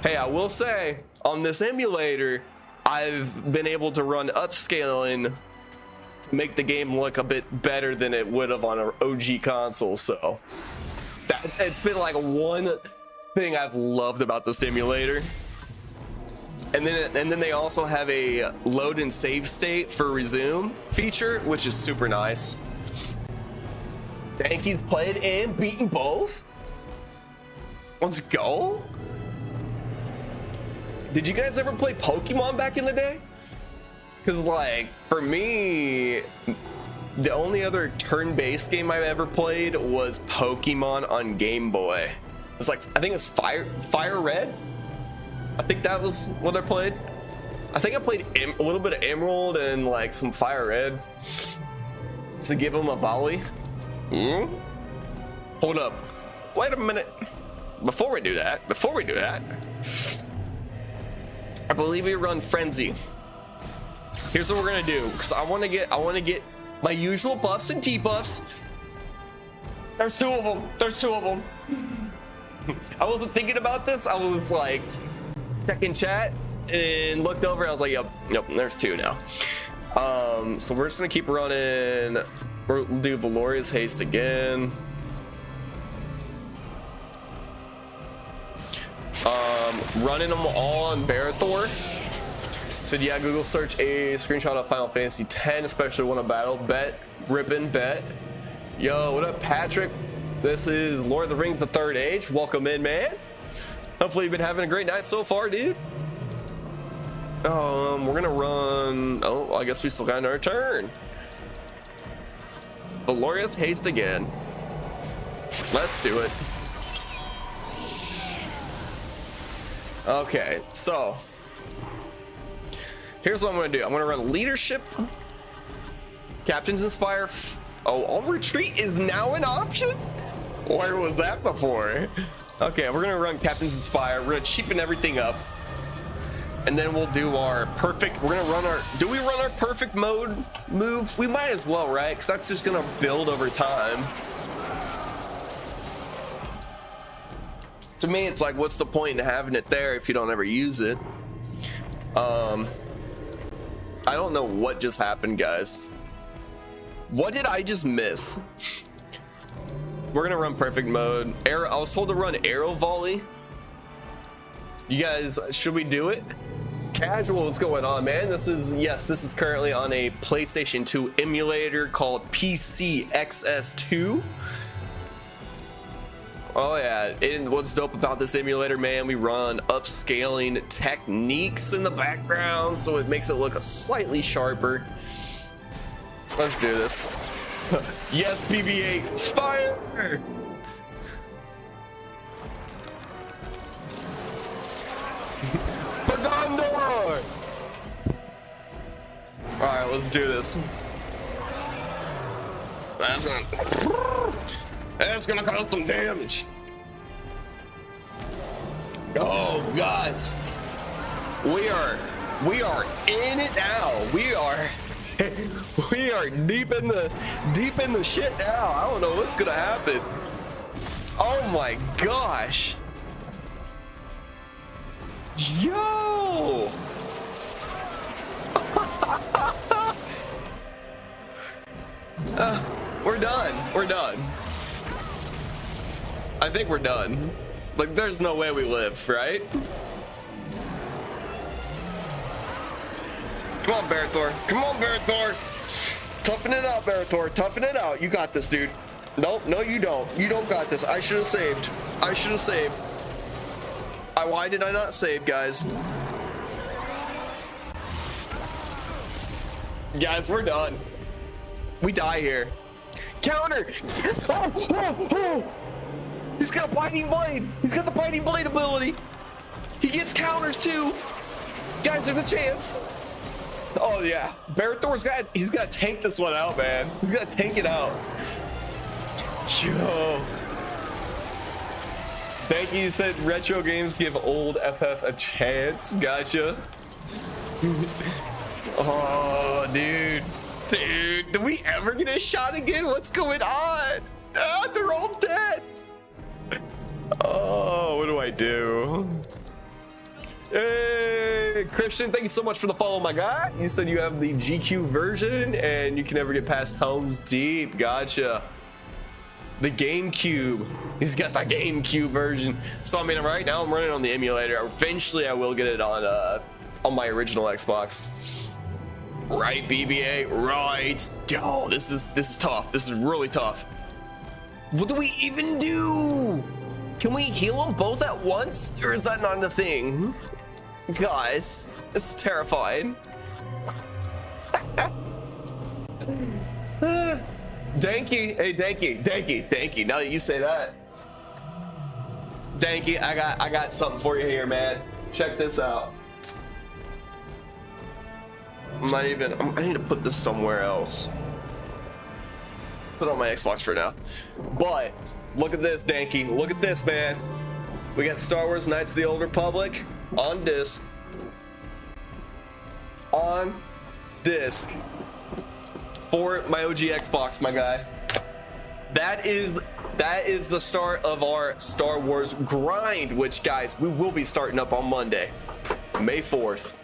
Hey, I will say on this emulator, I've been able to run upscaling to make the game look a bit better than it would have on an OG console. So it's been like one thing I've loved about the simulator. And then they also have a load and save state for resume feature, which is super nice. Danky's played and beaten both. Let's go. Did you guys ever play Pokemon back in the day? Because like for me, the only other turn-based game I've ever played was Pokemon on Game Boy. It's like, I think it was Fire Red. I think that was what I played. I think I played a little bit of Emerald and like some Fire Red to give him a volley. Hold up. Wait a minute. Before we do that, I believe we run Frenzy. Here's what we're gonna do, because I want to get my usual buffs and debuffs. There's two of them. I wasn't thinking about this. I was like checking chat and looked over. I was like, yep, there's two now. So we're just gonna keep running. We'll do Valoria's Haste again. Running them all on Barathor. Said, yeah, Google search a screenshot of Final Fantasy X, especially one of battle. Bet, Ribbon, bet. Yo, what up, Patrick? This is Lord of the Rings, the Third Age. Welcome in, man. Hopefully you've been having a great night so far, dude. We're gonna run, oh, I guess we still got another turn. Valoria's Haste again. Let's do it. Okay, so here's what I'm gonna do. I'm gonna run Leadership, Captain's Inspire. Oh, all retreat is now an option? Where was that before? Okay, we're gonna run Captain's Inspire. We're gonna cheapen everything up. And then we'll do our perfect, we're gonna run our, do we run our perfect mode move? We might as well, right? Because that's just gonna build over time. To me, it's like, what's the point in having it there if you don't ever use it? I don't know what just happened, guys. What did I just miss? We're gonna run perfect mode. Arrow, I was told to run arrow volley. You guys, should we do it? Casual, what's going on, man? This is currently on a PlayStation 2 emulator called PCXS2. Oh yeah, and what's dope about this emulator, man, we run upscaling techniques in the background, so it makes it look slightly sharper. Let's do this. Yes, BB-8, fire! Fernando! Alright, let's do this. That's gonna cause some damage. Oh God. We are in it now. We are deep in the shit now. I don't know what's gonna happen. Oh my gosh. Yo. We're done. I think we're done. Like, there's no way we live, right? Come on, Barathor. Come on, Barathor. Toughen it out, Barathor. Toughen it out. You got this, dude. Nope, no, you don't. You don't got this. I should have saved. Why did I not save, guys? Guys, we're done. We die here. Counter! Oh. He's got a biting blade. He's got the biting blade ability. He gets counters too. Guys, there's a chance. Oh yeah, he's got to tank this one out, man. He's got to tank it out. Yo. Thank you. Said retro games give old FF a chance. Gotcha. Oh, dude. Dude, do we ever get a shot again? What's going on? Ah, they're all dead. Oh, what do I do? Hey, Christian, thank you so much for the follow, my guy. You said you have the GQ version and you can never get past Helm's Deep. Gotcha. The GameCube. He's got the GameCube version. So I mean, right now I'm running on the emulator. Eventually, I will get it on my original Xbox. Right, BBA. Right. Yo, this is tough. This is really tough. What do we even do? Can we heal them both at once, or is that not a thing? Guys, this is terrifying. Danky, hey Danky. Now that you say that, Danky, I got something for you here, man. Check this out. I need to put this somewhere else. Put it on my Xbox for now. But look at this, Danky. Look at this, man. We got Star Wars Knights of the Old Republic on disc. On disc. For my OG Xbox, my guy. That is the start of our Star Wars grind, which, guys, we will be starting up on Monday, May 4th.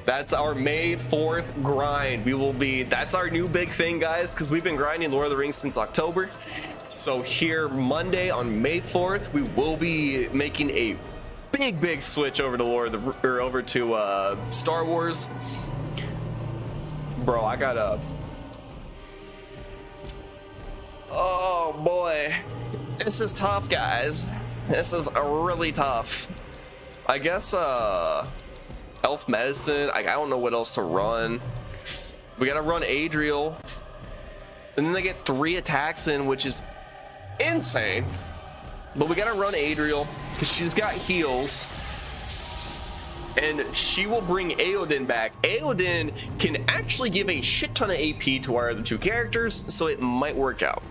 That's our May 4th grind. That's our new big thing, guys, because we've been grinding Lord of the Rings since October. So here Monday on May 4th, we will be making a big switch over to Star Wars. Bro, I gotta. Oh boy, this is tough, guys. This is really tough. I guess Elf Medicine. I don't know what else to run. We gotta run Adriel, and then they get 3 attacks in, which is insane. But we gotta run Adriel because she's got heals, and she will bring Aodin back. Aodin can actually give a shit ton of AP to our other 2 characters, so it might work out.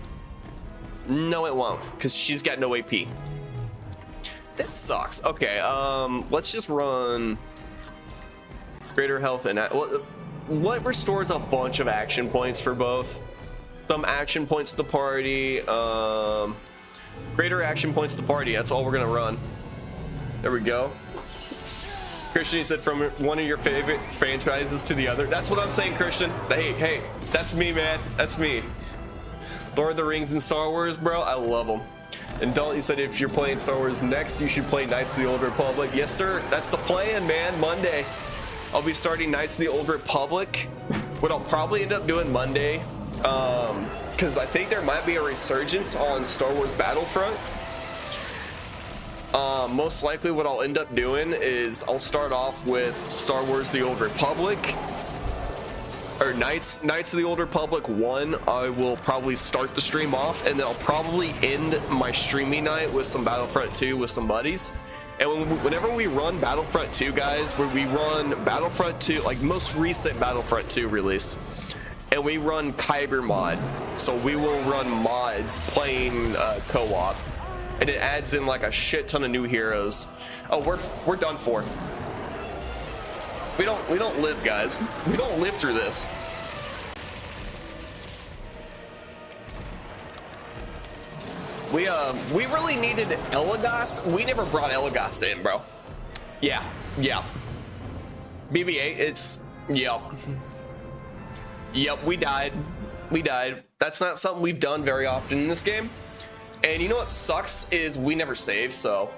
No, it won't, because she's got no AP. This sucks. Okay, let's just run greater health and what restores a bunch of action points for both. Some action points to the party. Greater action points to the party. That's all we're gonna run. There we go. Christian, you said from one of your favorite franchises to the other. That's what I'm saying, Christian. Hey, that's me, man. That's me. Lord of the Rings and Star Wars, bro. I love them. And Dalton, you said if you're playing Star Wars next, you should play Knights of the Old Republic. Yes, sir. That's the plan, man. Monday, I'll be starting Knights of the Old Republic. What I'll probably end up doing Monday, because I think there might be a resurgence on Star Wars Battlefront. Most likely what I'll end up doing is I'll start off with Star Wars The Old Republic, or Knights of the Old Republic 1, I will probably start the stream off, and then I'll probably end my streaming night with some Battlefront 2 with some buddies. And whenever we run Battlefront 2, guys, where we run Battlefront 2, like most recent Battlefront 2 release, and we run Kyber mod, so we will run mods playing co-op, and it adds in like a shit ton of new heroes. Oh, we're done for. We don't live, guys. We don't live through this. We really needed Elagast. We never brought Elagast in, bro. Yeah. BB-8, it's yep, we died. That's not something we've done very often in this game. And you know what sucks is we never save, so.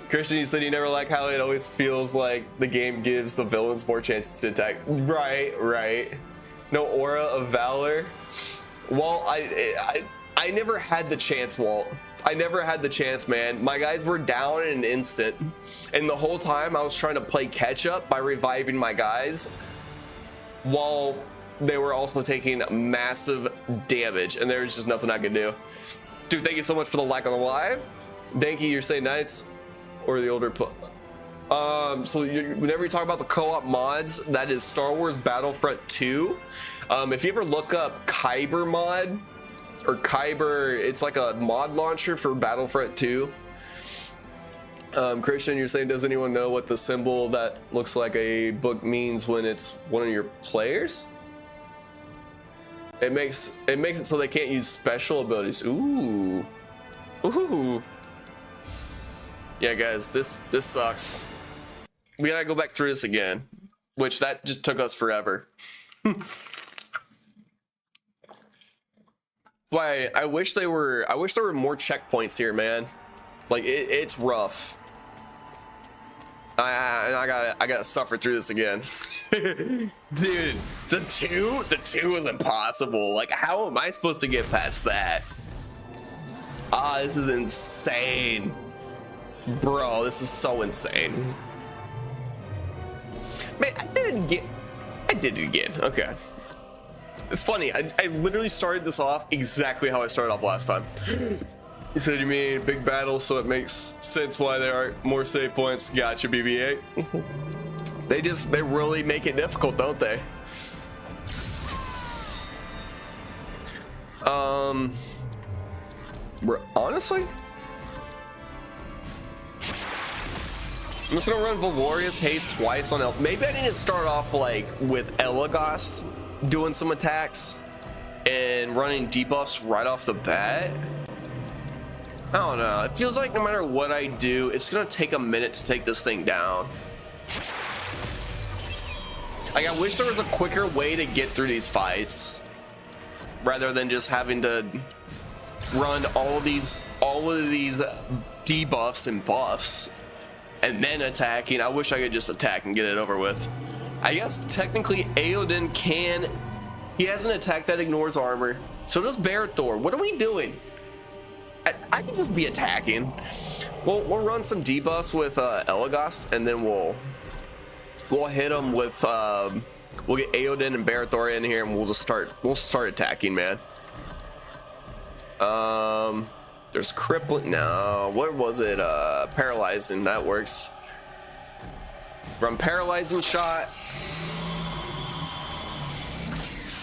Christian, you said you never like how it always feels like the game gives the villains more chances to attack. Right. No aura of valor. Walt, I never had the chance, Walt. I never had the chance, man. My guys were down in an instant, and the whole time I was trying to play catch up by reviving my guys while they were also taking massive damage, and there was just nothing I could do. Dude, thank you so much for the like on the live. Thank you. You're saying Knights or the older so whenever you talk about the co-op mods, that is Star Wars Battlefront 2. If you ever look up Kyber mod or Kyber, it's like a mod launcher for Battlefront 2. Christian, you're saying, does anyone know what the symbol that looks like a book means when it's one of your players? It makes it so they can't use special abilities. Ooh. Yeah, guys, this sucks. We gotta go back through this again, which that just took us forever. Why I wish there were more checkpoints here, man. Like it's rough. I gotta suffer through this again. Dude, the two was impossible. Like, how am I supposed to get past that? This is insane. Bro, this is so insane. Man, I did it again. Okay. It's funny, I literally started this off exactly how I started off last time. You said you mean big battle, so it makes sense why there aren't more save points. Gotcha, BB-8. They really make it difficult, don't they? Honestly, I'm just gonna run Valorious Haste twice on El. Maybe I need to start off like with Elagast doing some attacks and running debuffs right off the bat. I don't know. It feels like no matter what I do, it's gonna take a minute to take this thing down. Like, I wish there was a quicker way to get through these fights rather than just having to run all of these debuffs and buffs and then attacking. I wish I could just attack and get it over with. I guess technically Aoden can. He has an attack that ignores armor. So does Barathor. What are we doing? I can just be attacking. We'll run some debuffs with Elagast, and then we'll hit them with we'll get Aoden and Barathor in here, and we'll start attacking, man. There's crippling. No, what was it? Paralyzing. That works. Run paralyzing shot.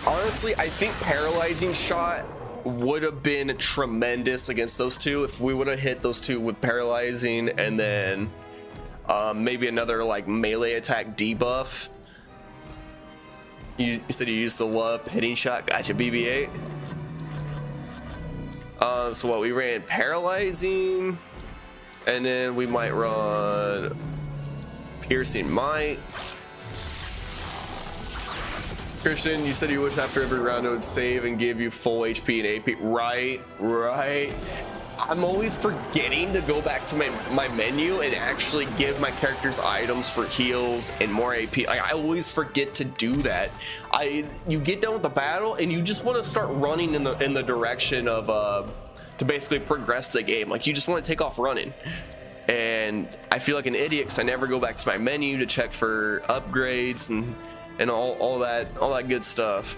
Honestly, I think paralyzing shot would have been tremendous against those two if we would have hit those two with paralyzing and then maybe another like melee attack debuff. You said you used to love hitting shot. Gotcha, BB-8. So what, we ran paralyzing, and then we might run piercing might. Christian, you said you wish after every round it would save and give you full HP and AP. Right. I'm always forgetting to go back to my menu and actually give my characters items for heals and more AP. I always forget to do that. You get done with the battle and you just want to start running in the direction of to basically progress the game. Like, you just want to take off running. and I feel like an idiot because I never go back to my menu to check for upgrades and all that good stuff.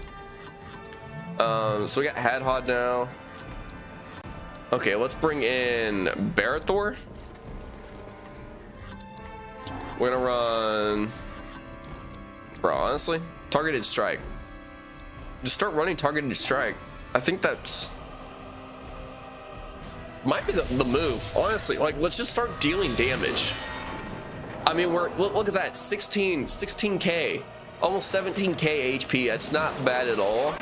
So we got Hadhod now. Okay, let's bring in Barathor. We're gonna run, bro, honestly, targeted strike. Just start running targeted strike. I think that's might be the move, honestly. Like, let's just start dealing damage. I mean, look at that, 16k, almost 17k HP. That's not bad at all.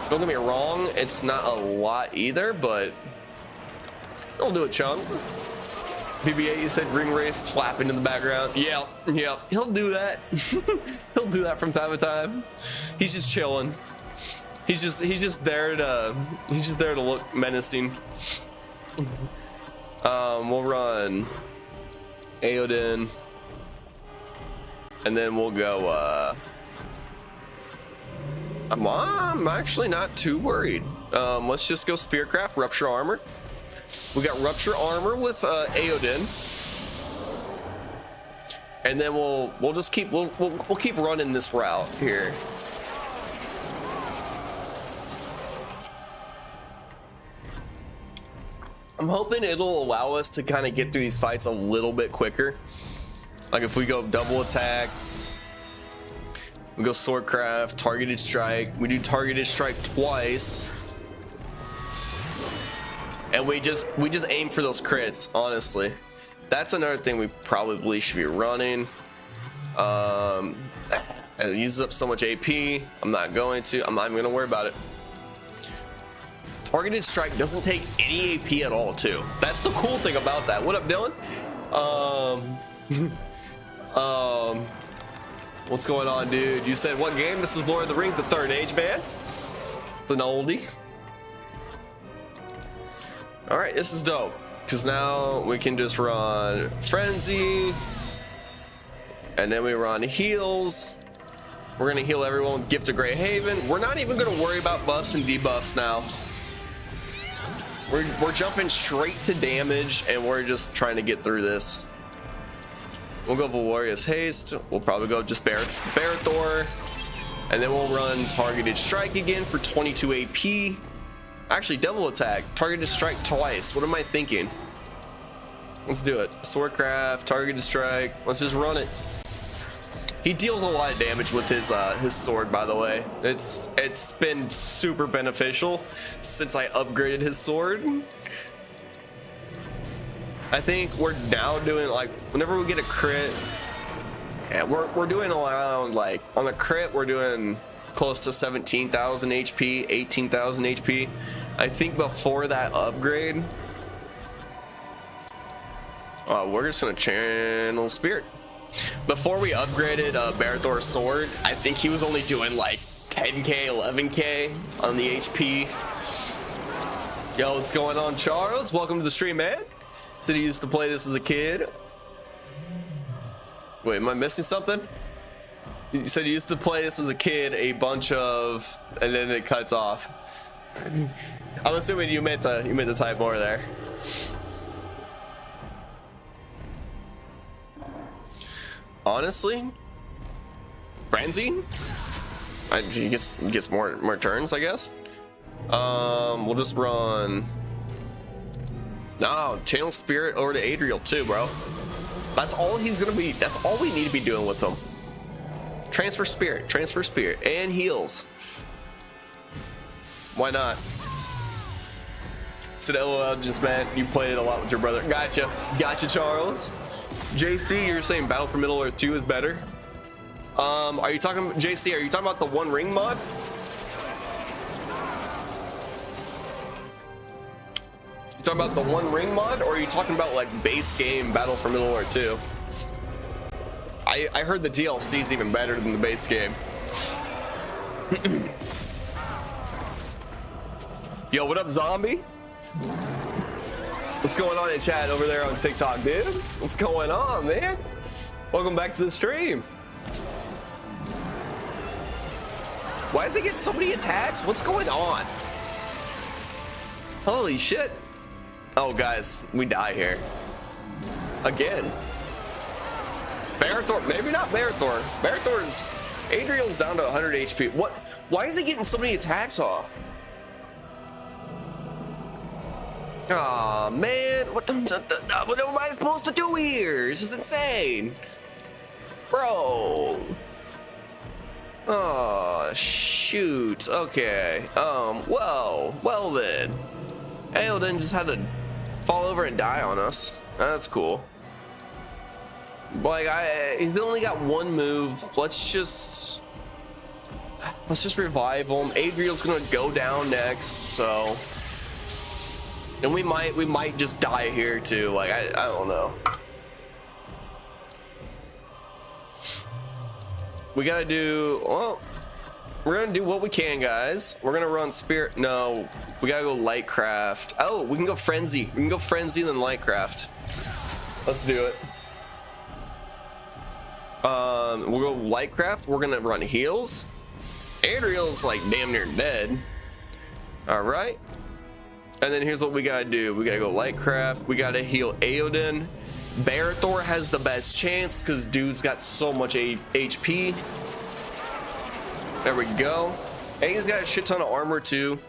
Don't get me wrong, it's not a lot either, but it'll do a chunk. BB-8, you said Ring Wraith flapping in the background. Yeah, he'll do that. He'll do that from time to time. He's just chilling. He's just there to look menacing. We'll run Aodin, and then we'll go. I'm actually not too worried. Let's just go Spearcraft, Rupture Armor. We got Rupture Armor with Aodin, and then we'll just keep we'll keep running this route here. I'm hoping it'll allow us to kind of get through these fights a little bit quicker. Like if we go double attack, we go Swordcraft, targeted strike, we do targeted strike twice, and we just aim for those crits. Honestly, that's another thing we probably should be running. It uses up so much AP. I'm not even gonna worry about it. Targeted strike doesn't take any AP at all too. That's the cool thing about that. What up, Dylan? What's going on, dude? You said what game? This is Lord of the Rings, the Third Age, man. It's an oldie. All right, this is dope because now we can just run Frenzy, and then we run heals. We're gonna heal everyone with Gift of Grey Haven. We're not even gonna worry about buffs and debuffs now. We're jumping straight to damage, and we're just trying to get through this. We'll go Valorious Haste. We'll probably go just Barathor, and then we'll run Targeted Strike again for 22 AP. Actually, double attack, Targeted Strike twice. What am I thinking? Let's do it. Swordcraft, Targeted Strike. Let's just run it. He deals a lot of damage with his sword, by the way. It's been super beneficial since I upgraded his sword. I think we're now doing, like, whenever we get a crit, yeah, we're doing around, like, on a crit we're doing close to 17,000 HP, 18,000 HP. I think before that upgrade, we're just gonna channel Spirit. Before we upgraded Barathor's sword, I think he was only doing like 10k, 11k on the HP. Yo, what's going on, Charles? Welcome to the stream, man. Said he used to play this as a kid. Wait, am I missing something? You said you used to play this as a kid, a bunch of, and then it cuts off. I'm assuming you meant to type more there. Honestly, Frenzy, he gets more turns, I guess. We'll just run. No, channel Spirit over to Adriel too, bro. That's all he's gonna be. That's all we need to be doing with him. Transfer Spirit, and heals. Why not? Said LOL Legends, man. You played it a lot with your brother. Gotcha, Charles. JC, you're saying Battle for Middle Earth 2 is better? Are you talking, JC, are you talking about the One Ring mod? You talking about the One Ring mod, or are you talking about like base game Battle for Middle Earth 2? I heard the DLC is even better than the base game. Yo, what up, zombie? What's going on in chat over there on TikTok, dude? What's going on, man? Welcome back to the stream. Why does it get so many attacks? What's going on? Holy shit. Oh, guys, we die here. again. Barathor, maybe not Barathor. Barathor's Adriel's down to 100 HP. What? Why is he getting so many attacks off? Aw, man, what am I supposed to do here? This is insane, bro. Oh shoot. Okay. Well then. Aeldon just had to fall over and die on us. That's cool. Like he's only got one move. Let's just revive him. Adriel's gonna go down next, so. And we might just die here too. Like I don't know. We gotta do, well, we're gonna do what we can, guys. We're gonna run Spirit. No, we gotta go Lightcraft. Oh, we can go Frenzy. We can go Frenzy and then Lightcraft. Let's do it. We'll go Lightcraft. We're gonna run heals. Adriel's like damn near dead. All right. And then here's what we gotta do. We gotta go Lightcraft. We gotta heal Aeodin. Barathor has the best chance because dude's got so much HP. There we go. And he's got a shit ton of armor too.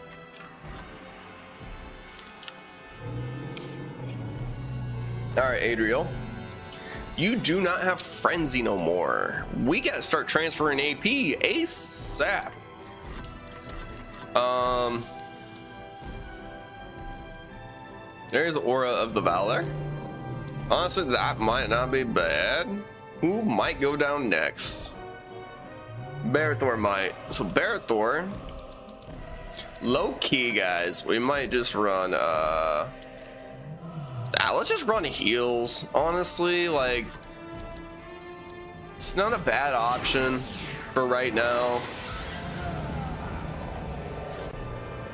All right, Adriel. You do not have Frenzy no more. We gotta start transferring AP ASAP. There's Aura of the Valor. Honestly, that might not be bad. Who might go down next? Barathor might. So Barathor, low key, guys, we might just run let's just run heals. Honestly, like it's not a bad option for right now.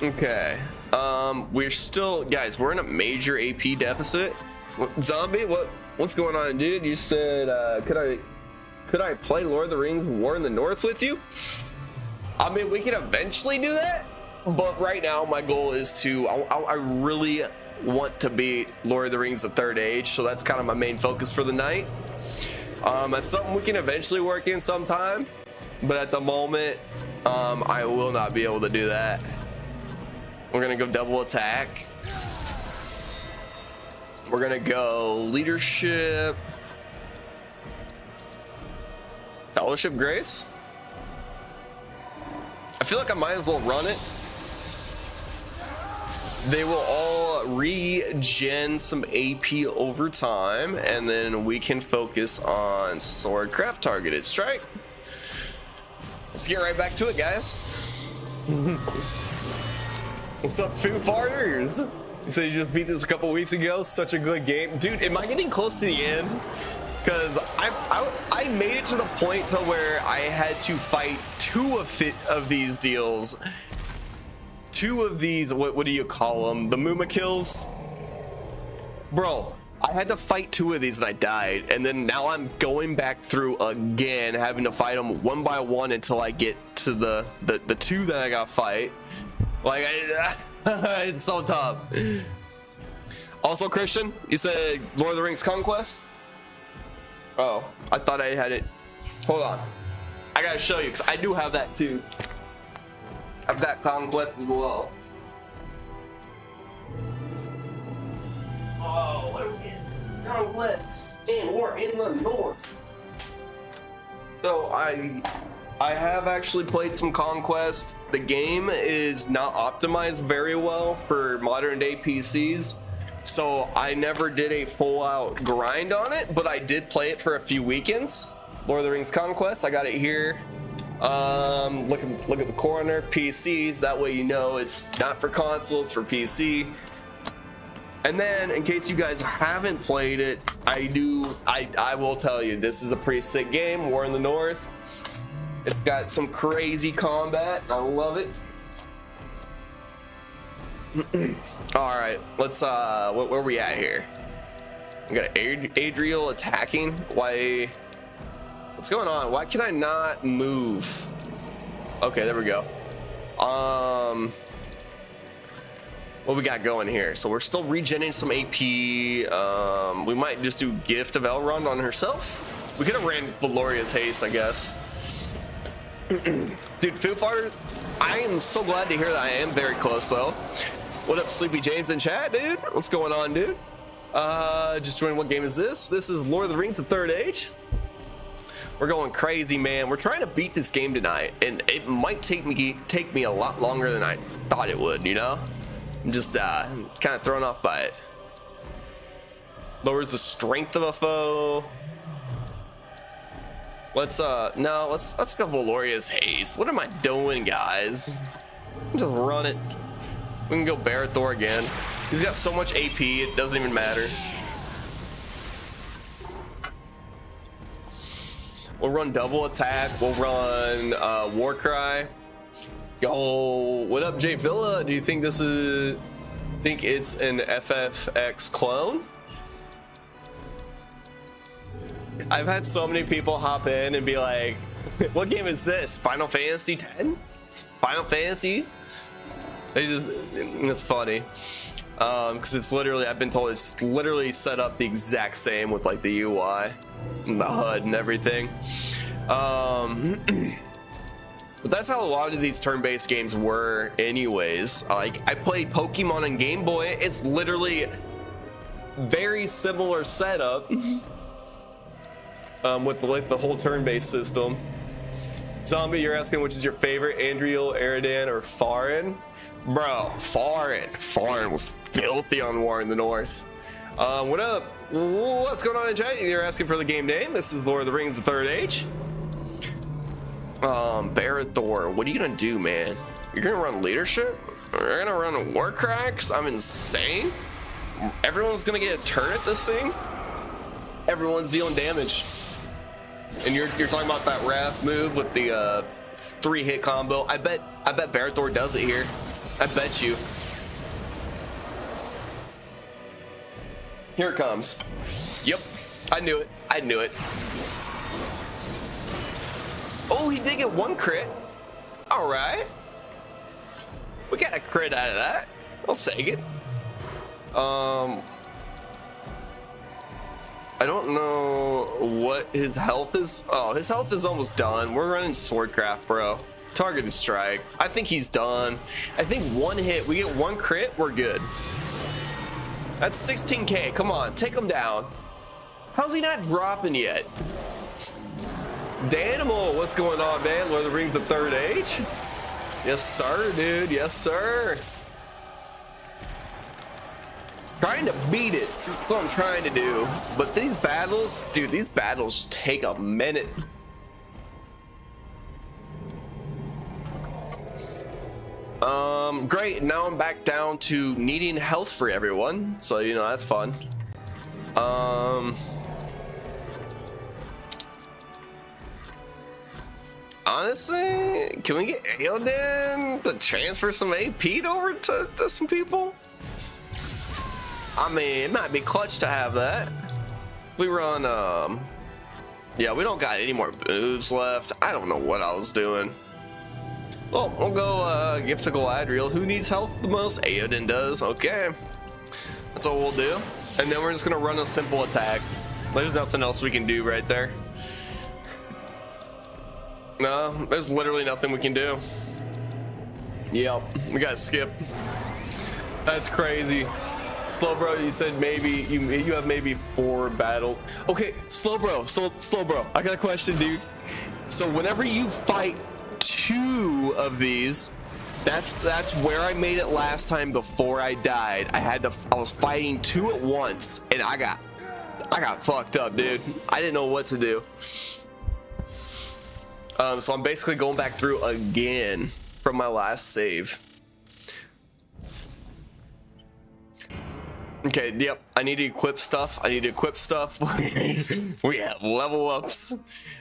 Okay. We're still, guys, we're in a major AP deficit. Zombie, what's going on, dude? You said could I play Lord of the Rings War in the North with you? I mean, we can eventually do that, but right now my goal is to I really want to beat Lord of the Rings: The Third Age, so that's kind of my main focus for the night. That's something we can eventually work in sometime, but at the moment I will not be able to do that. We're gonna go double attack. We're gonna go leadership, fellowship, grace. I feel like I might as well run it. They will all regen some AP over time, and then we can focus on swordcraft targeted strike. Let's get right back to it, guys. What's up, Foo Farters? So you just beat this a couple weeks ago. Such a good game, dude. Am I getting close to the end? Because I made it to the point to where I had to fight two of these deals. Two of these, what do you call them? The Muma kills, bro. I had to fight two of these and I died, and then now I'm going back through again, having to fight them one by one until I get to the two that I got to fight. Like it's so tough. Also, Christian, you said Lord of the Rings Conquest. Oh, I thought I had it. Hold on, I gotta show you because I do have that too. I've got Conquest as well. Oh, look at Conquest and War in the North. So I have actually played some Conquest. The game is not optimized very well for modern day PCs, so I never did a full out grind on it, but I did play it for a few weekends. Lord of the Rings Conquest, I got it here. Look at the corner, PCs, that way you know it's not for console, it's for PC. And then in case you guys haven't played it, I will tell you, this is a pretty sick game, War in the North. It's got some crazy combat. I love it. All right, let's where are we at here? We got Adriel attacking. Why? What's going on? Why can I not move? Okay, there we go. what we got going here. So we're still regenerating some AP. We might just do Gift of Elrond on herself. We could have ran Valoria's Haste, I guess. Dude, Foo Fighters, I am so glad to hear that. I am very close though. What up, Sleepy James in chat, dude? What's going on, dude? Just joining. What game is this? This is Lord of the Rings: The Third Age. We're going crazy, man. We're trying to beat this game tonight, and it might take me a lot longer than I thought it would, you know? I'm just kind of thrown off by it. Lowers the strength of a foe. Let's go Valoria's Haste. What am I doing, guys? Just run it. We can go Barad-thor again. He's got so much AP, it doesn't even matter. We'll run double attack. We'll run Warcry. Yo, what up, Jay Villa? Do you think this is? Think it's an FFX clone? I've had so many people hop in and be like, "What game is this? Final Fantasy X? Final Fantasy?" It's funny, because it's literally, I've been told it's literally set up the exact same with like the UI and the HUD and everything. But that's how a lot of these turn-based games were anyways. Like, I played Pokemon on Game Boy. It's literally very similar setup with like the whole turn-based system. Zombie, you're asking which is your favorite, Andriel, Eridan, or Farin? Bro, Farin was filthy on War in the North. What up? What's going on in chat? You're asking for the game name. This is Lord of the Rings: The Third Age. Barad-thor, what are you gonna do, man? You're gonna run leadership? You're gonna run Warcry? 'Cause I'm insane? Everyone's gonna get a turn at this thing? Everyone's dealing damage. And you're talking about that Wrath move with the 3-hit combo. I bet Barad-thor does it here. I bet you. Here it comes. Yep, I knew it. Oh, he did get one crit. All right. We got a crit out of that. I'll take it. I don't know what his health is. Oh, his health is almost done. We're running Swordcraft, bro. Targeted strike. I think he's done. I think one hit, we get one crit, we're good. That's 16K. Come on, take him down. How's he not dropping yet? Danimal, what's going on, man? Lord of the Rings: The Third Age? Yes, sir, dude. Yes, sir. Trying to beat it. That's what I'm trying to do. But these battles, dude, these battles take a minute. Great. Now I'm back down to needing health for everyone. So, you know, that's fun. Honestly, can we get Aeoden to transfer some AP over to some people? I mean, it might be clutch to have that. We run, yeah, we don't got any more moves left. I don't know what I was doing. Well, we'll go, Gift to Galadriel. Who needs health the most? Aeoden does. Okay. That's what we'll do. And then we're just gonna run a simple attack. There's nothing else we can do right there. No, there's literally nothing we can do. Yep, we gotta skip. That's crazy. Slow bro, you said maybe you have maybe 4 battle. Okay, slow bro, I got a question, dude. So whenever you fight 2 of these, that's where I made it last time before I died. I was fighting 2 at once, and I got fucked up, dude. I didn't know what to do. So I'm basically going back through again from my last save. Okay, yep, I need to equip stuff. We have level ups.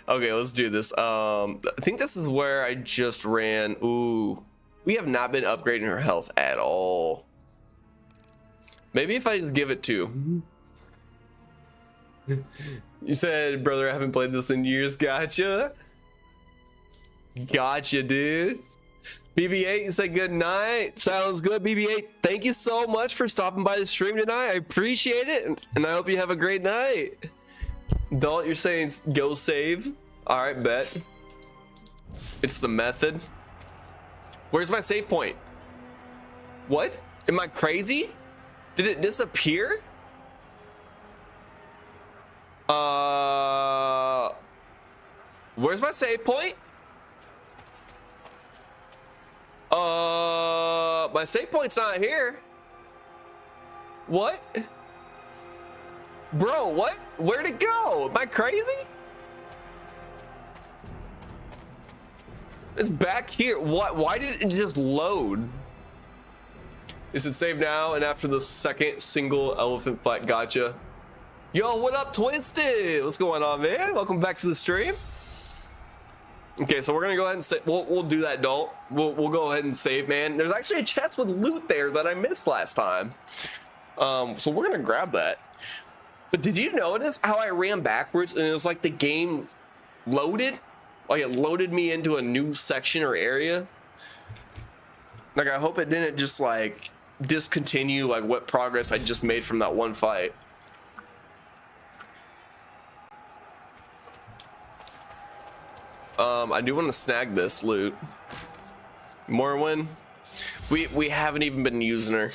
Okay, let's do this. I think this is where I just ran. Ooh, we have not been upgrading her health at all. Maybe if I just give it 2. You said, brother, I haven't played this in years. Gotcha, dude. BB8, say good night. Sounds good, BB8. Thank you so much for stopping by the stream tonight. I appreciate it, and I hope you have a great night. Dalt, you're saying go save. All right, bet. It's the method. Where's my save point? What? Am I crazy? Did it disappear? Where's my save point? My save point's not here. What? Bro, what? Where'd it go? Am I crazy? It's back here. What? Why did it just load? Is it saved now and after the second single elephant fight? Gotcha. Yo, what up, Twinsted? What's going on, man? Welcome back to the stream. Okay, so we're gonna go ahead and save. We'll do that, don't. We'll go ahead and save, man. There's actually a chest with loot there that I missed last time. So we're gonna grab that. But did you notice how I ran backwards and it was like the game loaded? Like it loaded me into a new section or area. Like I hope it didn't just like discontinue like what progress I just made from that one fight. I do want to snag this loot. Morwin, we haven't even been using her.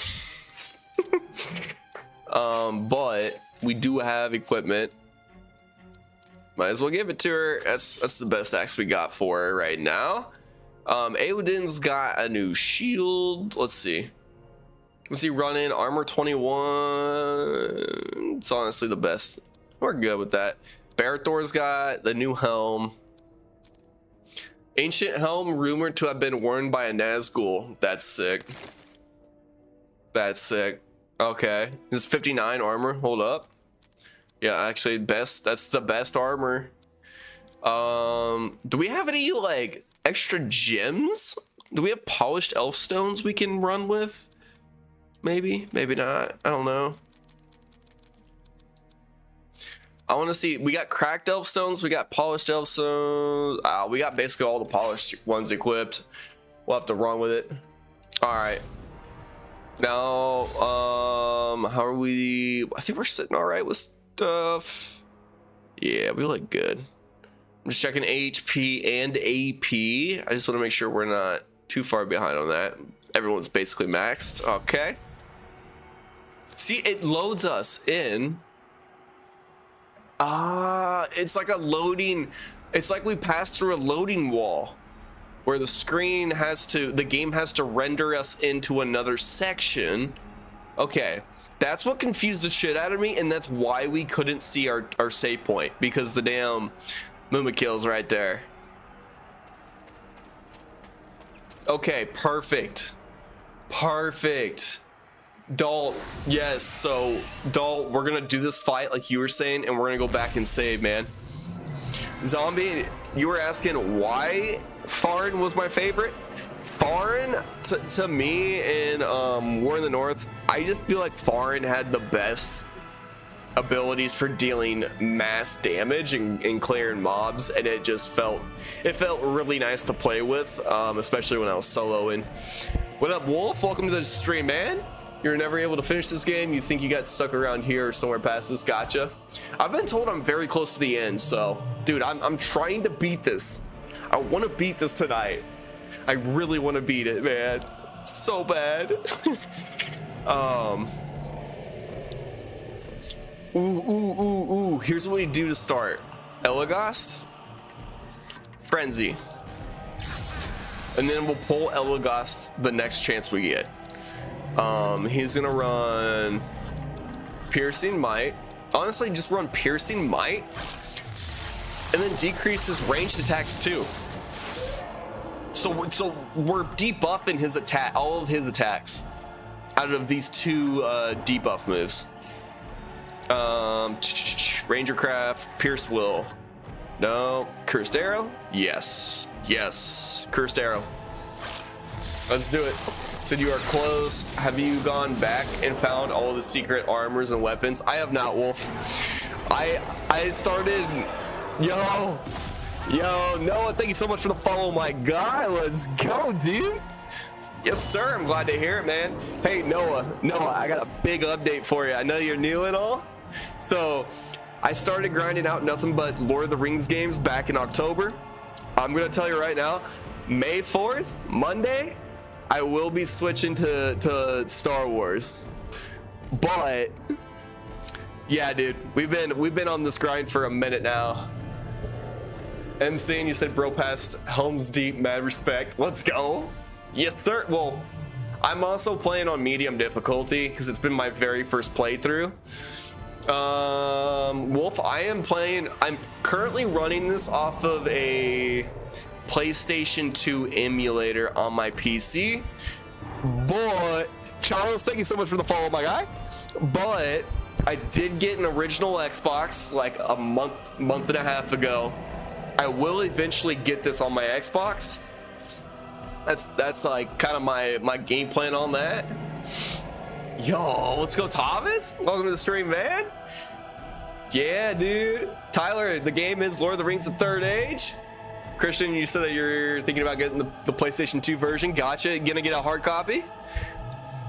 But we do have equipment. Might as well give it to her. That's the best axe we got for her right now. Aodin's got a new shield. Let's see. What's he running? Armor 21. It's honestly the best. We're good with that. Barathor's got the new helm. Ancient helm rumored to have been worn by a Nazgul. That's sick. That's sick. Okay. It's 59 armor. Hold up. Yeah, actually best. That's the best armor. Do we have any like extra gems? Do we have polished elf stones we can run with? Maybe, maybe not. I don't know. I want to see. We got cracked elf stones. We got polished elf stones. We got basically all the polished ones equipped. We'll have to run with it. All right. Now, how are we? I think we're sitting all right with stuff. Yeah, we look good. I'm just checking HP and AP. I just want to make sure we're not too far behind on that. Everyone's basically maxed. Okay. See, it loads us in. It's like a loading. It's like we passed through a loading wall where the game has to render us into another section. Okay, that's what confused the shit out of me, and that's why we couldn't see our save point, because the damn Mumakill's right there. Okay, perfect. Perfect. Dalt, yes, so Dalt, we're gonna do this fight like you were saying, and we're gonna go back and save, man. Zombie, you were asking why Farin was my favorite. Farin, to me in War in the North, I just feel like Farin had the best abilities for dealing mass damage and clearing mobs, and it felt really nice to play with, especially when I was soloing. What up, Wolf? Welcome to the stream, man. You're never able to finish this game. You think you got stuck around here or somewhere past this. Gotcha. I've been told I'm very close to the end, so dude, I'm trying to beat this. I want to beat this tonight. I really want to beat it, man. So bad. Ooh. Here's what we do to start. Elagast, Frenzy, and then we'll pull Elagast the next chance we get. He's gonna run Piercing Might. Honestly, just run Piercing Might, and then decrease his ranged attacks too. So we're debuffing his attack, all of his attacks, out of these two debuff moves. Rangercraft, Pierce Will. No, Cursed Arrow. Yes, Cursed Arrow. Let's do it. Said you are close. Have you gone back and found all the secret armors and weapons? I have not, Wolf. I started, yo, Yo, Noah, thank you so much for the follow, my guy. Let's go, dude. Yes, sir. I'm glad to hear it, man. Hey, Noah, I got a big update for you. I know you're new and all. So I started grinding out nothing but Lord of the Rings games back in October. I'm going to tell you right now, May 4th, Monday, I will be switching to Star Wars. But yeah, dude, we've been on this grind for a minute now. MC, you said bro past Helm's Deep, mad respect. Let's go. Yes, sir. Well, I'm also playing on medium difficulty because it's been my very first playthrough. Wolf, I'm currently running this off of a PlayStation 2 emulator on my PC. But Charles, thank you so much for the follow, my guy. But I did get an original Xbox like a month and a half ago. I will eventually get this on my Xbox. That's like kind of my game plan on that. Yo, let's go, Thomas. Welcome to the stream, man. Yeah, dude. Tyler, the game is Lord of the Rings: The Third Age. Christian, you said that you're thinking about getting the PlayStation 2 version. Gotcha. Gonna get a hard copy.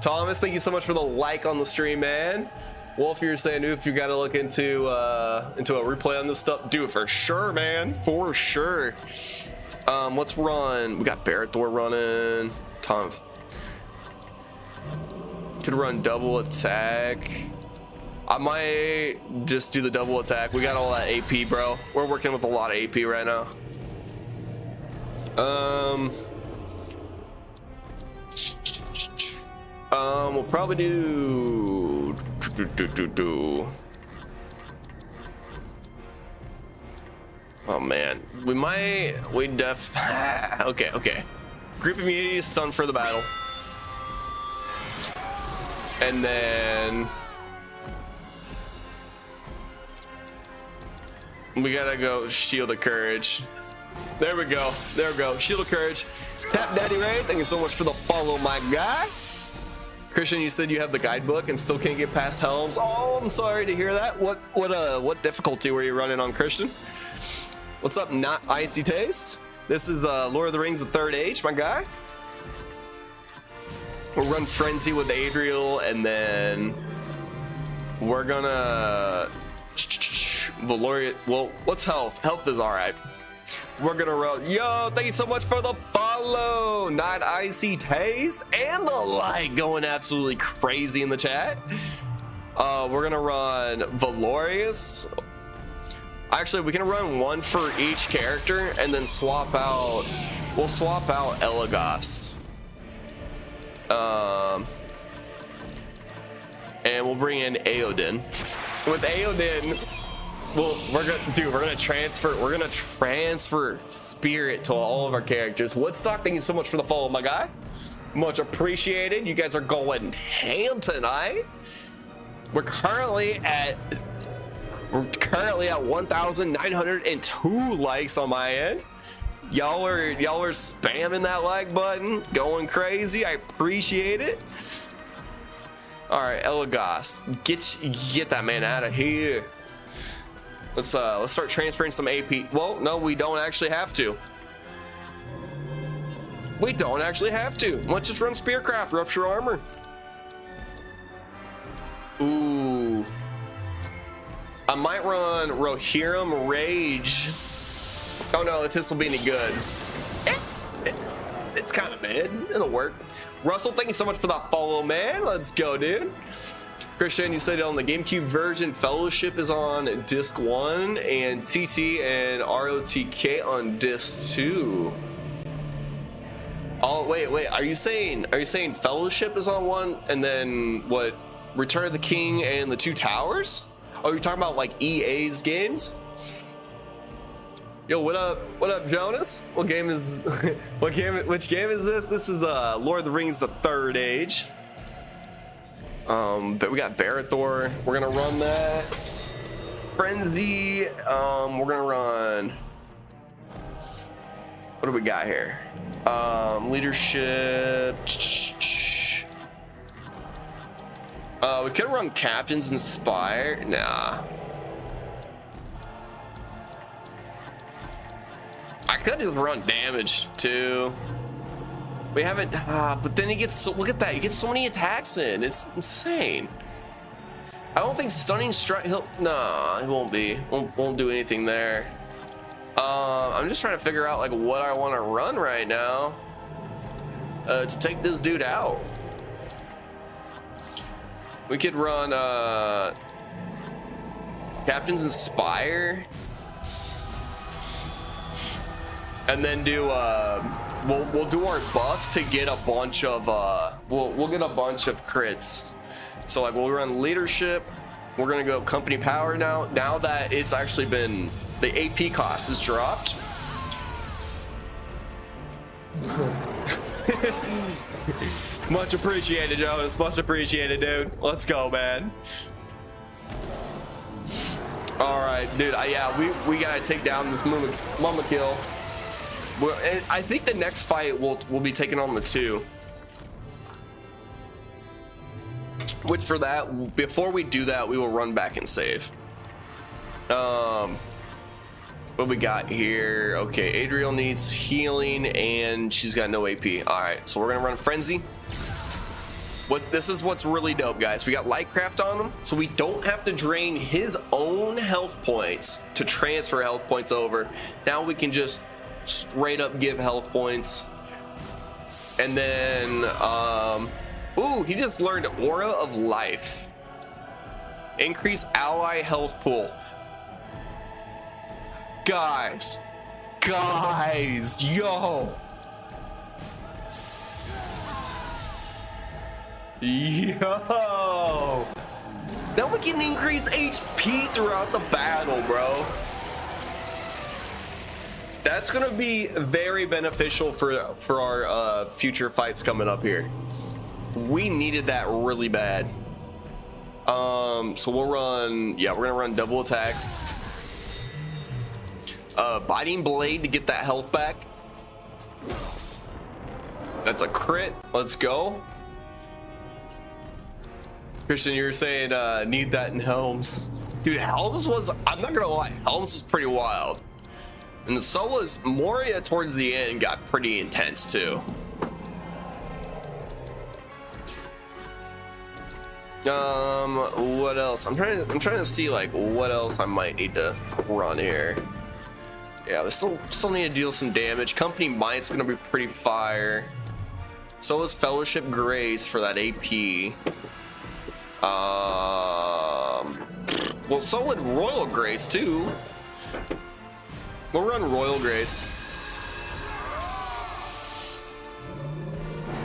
Thomas, thank you so much for the like on the stream, man. Wolf, you're saying if you got to look into a replay on this stuff, do it for sure, man. For sure. Let's run. We got Barrett-Thor running. Tom could run double attack. I might just do the double attack. We got all that AP, bro. We're working with a lot of AP right now. We'll probably do. Oh man, okay. Group immunity is stunned for the battle. And then we gotta go Shield of Courage. There we go. Shield of Courage. Tap Daddy Ray, thank you so much for the follow, my guy. Christian, you said you have the guidebook and still can't get past Helms. Oh, I'm sorry to hear that. What difficulty were you running on, Christian? What's up, not Icy Taste? This is Lord of the Rings: The Third Age, my guy. We'll run Frenzy with Adriel, and then we're gonna Valoria. Well, what's health? Health is all right. We're gonna run. Yo, thank you so much for the follow. Not Icy Taste and the like going absolutely crazy in the chat. We're gonna run Valorious. Actually, we can run one for each character and then swap out. We'll swap out Elagast. And we'll bring in Aodin. With Aodin, we're gonna transfer spirit to all of our characters. Woodstock, thank you so much for the follow, my guy. Much appreciated. You guys are going ham tonight. We're currently at 1,902 likes on my end. Y'all are spamming that like button, going crazy. I appreciate it. All right, Elagast, get that man out of here. Let's start transferring some AP. Well, no, we don't actually have to. Let's just run Spearcraft, Rupture Armor. Ooh. I might run Rohirrim Rage. Oh no, if this will be any good. It's kind of mid. It'll work. Russell, thank you so much for that follow, man. Let's go, dude. Christian, you said on the GameCube version, Fellowship is on disc 1 and TT and ROTK on disc 2. Oh, wait. Are you saying Fellowship is on 1 and then what? Return of the King and the Two Towers? Oh, you're talking about like EA's games? Yo, what up, Jonas? Which game is this? This is Lord of the Rings: The Third Age. But we got Barrett-Thor. We're gonna run that. Frenzy. We're gonna run. What do we got here? Leadership. We could run Captain's Inspire. Nah. gotta do run damage too. We haven't, but then he gets so, look at that, he gets so many attacks in. It's insane. I don't think stunning strike, nah, it won't be, won't do anything there. I'm just trying to figure out like what I want to run right now to take this dude out. We could run Captain's Inspire, and then do we'll do our buff to get a bunch of we'll get a bunch of crits. So like we'll run leadership. We're gonna go company power now that it's actually been, the AP cost is dropped. Much appreciated, Jonas. Much appreciated, dude. Let's go, man. All right, dude. Yeah, we gotta take down this mama kill. I think the next fight we'll be taking on the 2. Which for that, before we do that, we will run back and save. What we got here? Okay, Adriel needs healing and she's got no AP. All right, so we're gonna run Frenzy. This is what's really dope, guys. We got Lightcraft on him, so we don't have to drain his own health points to transfer health points over. Now we can just straight up give health points. And then, ooh, he just learned Aura of Life. Increase ally health pool. Guys, yo. Now we can increase HP throughout the battle, bro. That's gonna be very beneficial for our future fights coming up here. We needed that really bad. So we'll run, yeah, we're gonna run double attack. Biting Blade to get that health back. That's a crit. Let's go. Christian, you were saying need that in Helms. Dude, Helms was, I'm not gonna lie, Helms was pretty wild. And so was Moria towards the end, got pretty intense too. What else? I'm trying to see like what else I might need to run here. Yeah, we still need to deal some damage. Company Might's gonna be pretty fire. So is Fellowship Grace for that AP. Well, so would Royal Grace too. We'll run Royal Grace.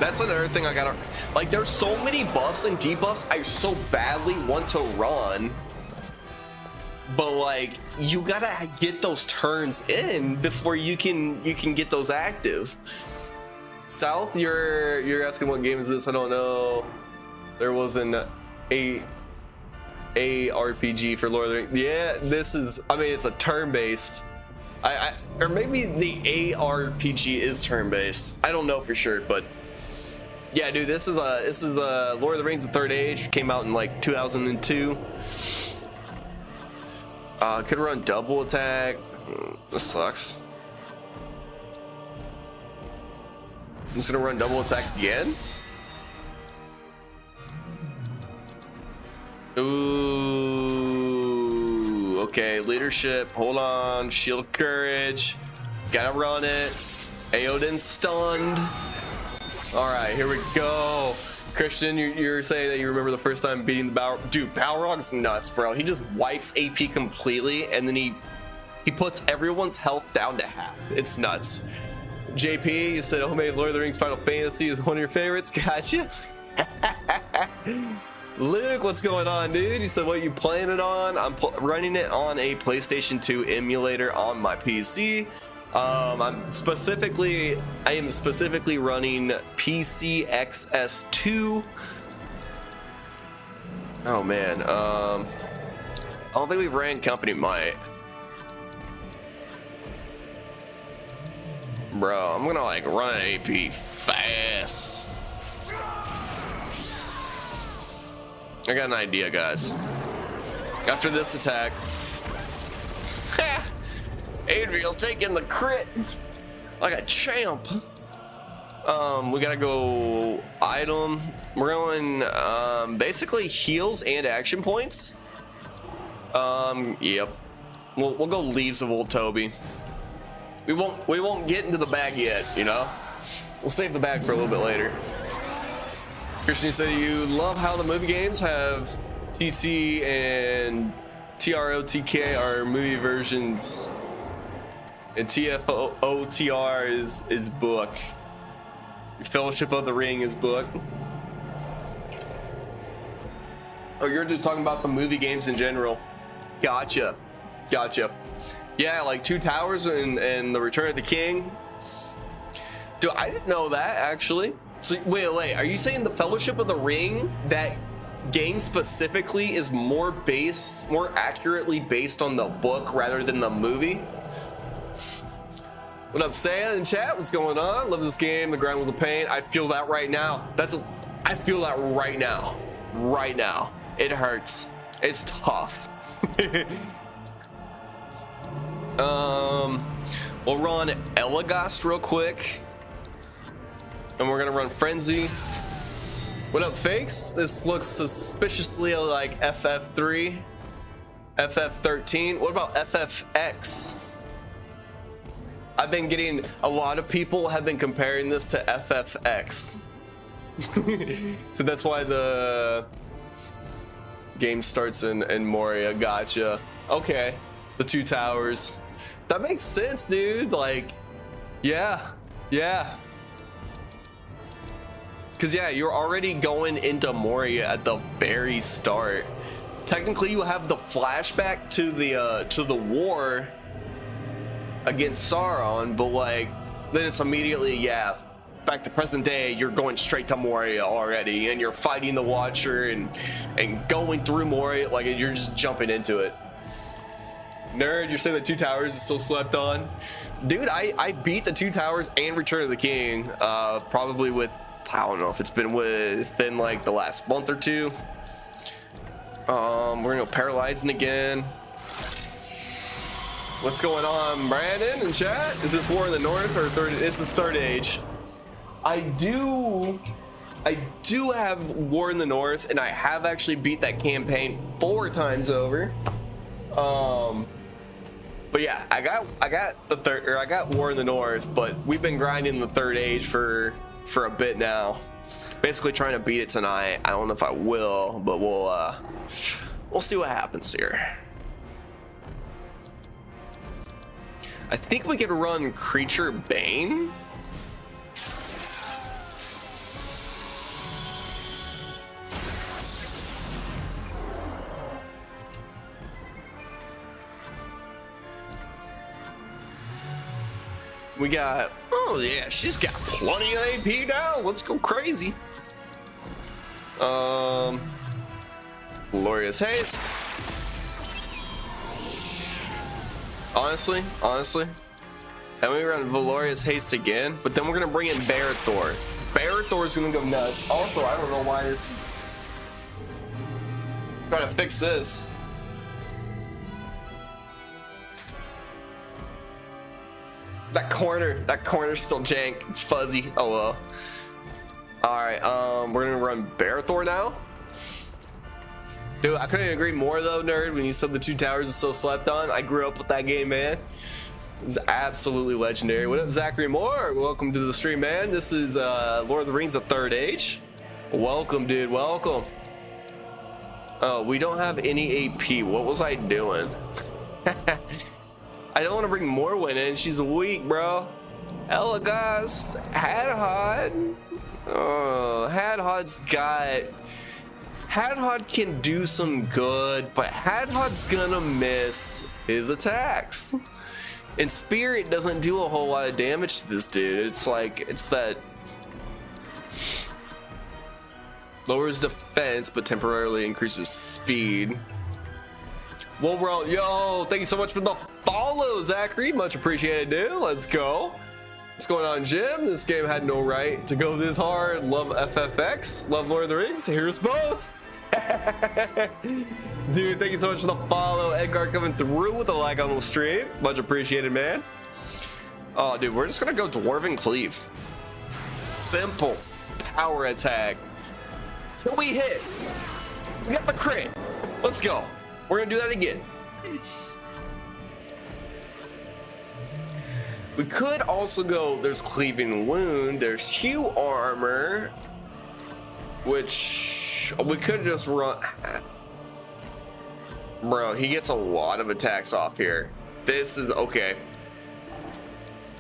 That's another thing I gotta, like, there's so many buffs and debuffs I so badly want to run, but like you gotta get those turns in before you can get those active. South, you're asking what game is this? I don't know. There was an a RPG for Lord of the Rings. Yeah, this is, I mean, it's a turn-based. Or maybe the ARPG is turn-based. I don't know for sure, but yeah, dude, this is Lord of the Rings: The Third Age. Came out in like 2002. Could run double attack. This sucks. I'm just gonna run double attack again. Ooh, okay, leadership, hold on, shield courage, gotta run it. Aoden's stunned. All right, here we go. Christian, you're saying that you remember the first time beating the Balrog. Dude, Balrog's nuts, bro. He just wipes AP completely, and then he puts everyone's health down to half. It's nuts. JP, you said homemade Lord of the Rings Final Fantasy is one of your favorites. Gotcha. Luke, what's going on, dude? You said what you playing it on? I'm running it on a PlayStation 2 emulator on my PC. I am specifically running PCXS2. Oh man, I don't think we ran Company Might. Bro, I'm gonna like run an AP fast. I got an idea, guys. After this attack, Adriel's taking the crit. like a champ. We gotta go item. We're going basically heals and action points. Yep. We'll go Leaves of Old Toby. We won't get into the bag yet, you know. We'll save the bag for a little bit later. Christian, you said you love how the movie games have TT and TROTK are movie versions, and TFOTR is book. Fellowship of the Ring is book. Oh, you're just talking about the movie games in general. Gotcha. Yeah, like Two Towers and the Return of the King. Dude, I didn't know that actually. So wait, are you saying the Fellowship of the Ring, that game specifically, is more accurately based on the book rather than the movie? What up, Sam in chat? What's going on? Love this game. The grind was a pain. I feel that right now. I feel that right now. Right now. It hurts. It's tough. We'll run Elagast real quick. And we're gonna run Frenzy. What up, fakes? This looks suspiciously like FF3. FF13. What about FFX? I've been getting, a lot of people have been comparing this to FFX. So that's why the game starts in Moria. Gotcha. Okay. The Two Towers. That makes sense, dude. Like, yeah. Because yeah, you're already going into Moria at the very start. Technically, you have the flashback to the war against Sauron, but like then it's immediately, yeah, back to present day. You're going straight to Moria already, and you're fighting the Watcher and going through Moria. Like, you're just jumping into it. Nerd, you're saying that Two Towers is still slept on? Dude, I beat the Two Towers and Return of the King probably with, I don't know if it's been within like the last month or two. We're gonna go Paralyzing again. What's going on, Brandon in chat? Is this War in the North or third? This is Third Age. I do have War in the North, and I have actually beat that campaign 4 times over. But yeah, I got War in the North, but we've been grinding the Third Age for a bit now. Basically trying to beat it tonight. I don't know if I will, but we'll see what happens here. I think we could run Creature Bane. We got, oh yeah, she's got plenty of AP now. Let's go crazy. Glorious Haste. Honestly, and we run Valorious Haste again, but then we're gonna bring in Barathor. Barathor's gonna go nuts. Also, I don't know why this is trying to fix this. That corner's still jank. It's fuzzy. Oh well. All right, we're gonna run Barathor now. Dude, I couldn't agree more though, nerd, when you said the Two Towers is so slept on. I grew up with that game, man. It was absolutely legendary. What up, Zachary Moore? Welcome to the stream, man. This is Lord of the Rings: The Third Age. Welcome, dude. Welcome. Oh, we don't have any AP. What was I doing? I don't want to bring Morwen in. She's weak, bro. Elagast, Hadhod. Oh, Hadhod can do some good, but Hadhod's gonna miss his attacks. And Spirit doesn't do a whole lot of damage to this dude. It's like, it's that lowers defense, but temporarily increases speed. Well, bro, yo, thank you so much for the follow, Zachary. Much appreciated, dude. Let's go. What's going on, Jim? This game had no right to go this hard. Love FFX. Love Lord of the Rings. Here's both. Dude, thank you so much for the follow. Edgar coming through with a like on the stream. Much appreciated, man. Oh, dude, we're just gonna go Dwarven Cleave. Simple power attack. Can we hit? We got the crit. Let's go. We're gonna do that again. We could also go, there's Cleaving Wound, there's Hue Armor, which we could just run. Bro, he gets a lot of attacks off here. This is okay.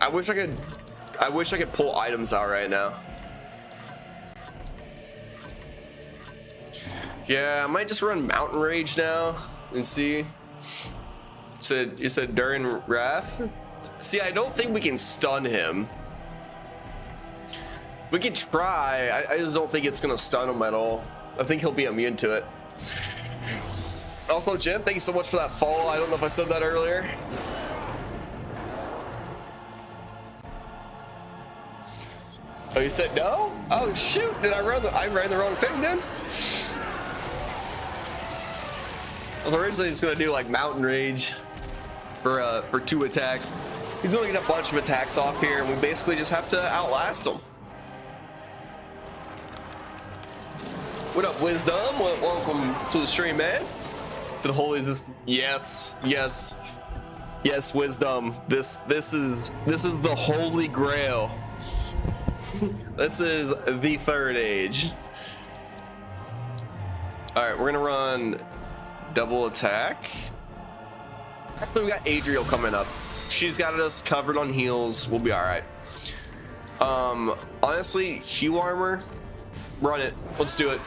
I wish I could pull items out right now. Yeah, I might just run Mountain Rage now and see. You said during Wrath? See, I don't think we can stun him. We can try. I just don't think it's gonna stun him at all. I think he'll be immune to it. Also, Jim, thank you so much for that follow. I don't know if I said that earlier. Oh, you said no? Oh shoot! Did I ran the wrong thing then? I was originally just gonna do like Mountain Rage for 2 attacks. He's gonna get a bunch of attacks off here, and we basically just have to outlast him. What up, Wisdom? Welcome to the stream, man. To the holy yes, Wisdom. This is the holy grail. This is the 3rd age. All right, we're gonna run double attack. Actually, we got Adriel coming up. She's got us covered on heals. We'll be all right. Honestly, Hue Armor, run it. Let's do it.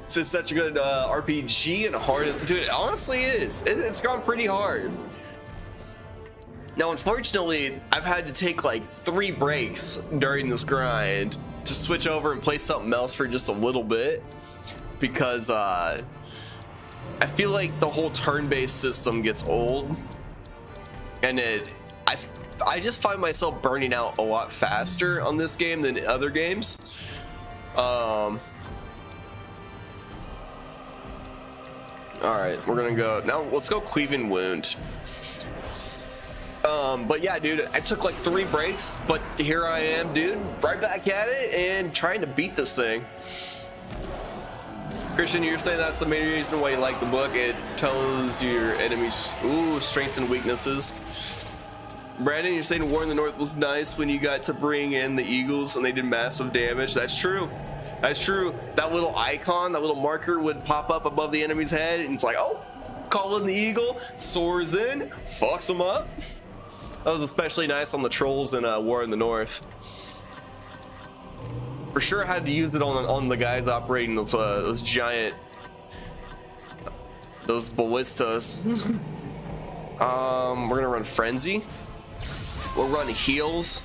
It's such a good RPG and hard. Dude, honestly, it is. It's gone pretty hard. Now, unfortunately, I've had to take like 3 breaks during this grind to switch over and play something else for just a little bit, because I feel like the whole turn-based system gets old, and I just find myself burning out a lot faster on this game than other games. All right, we're gonna go now. Let's go Cleaving Wound. But yeah, dude, I took like 3 breaks, but here I am, dude, right back at it and trying to beat this thing. Christian, you're saying that's the main reason why you like the book. It tells your enemies strengths and weaknesses. Brandon, you're saying War in the North was nice when you got to bring in the Eagles and they did massive damage. That's true. That's true. That little icon, that little marker would pop up above the enemy's head, and it's like, oh, call in the Eagle, soars in, fucks them up. That was especially nice on the trolls in War in the North. For sure, I had to use it on the guys operating those giant, those ballistas. We're gonna run Frenzy. We'll run Heals.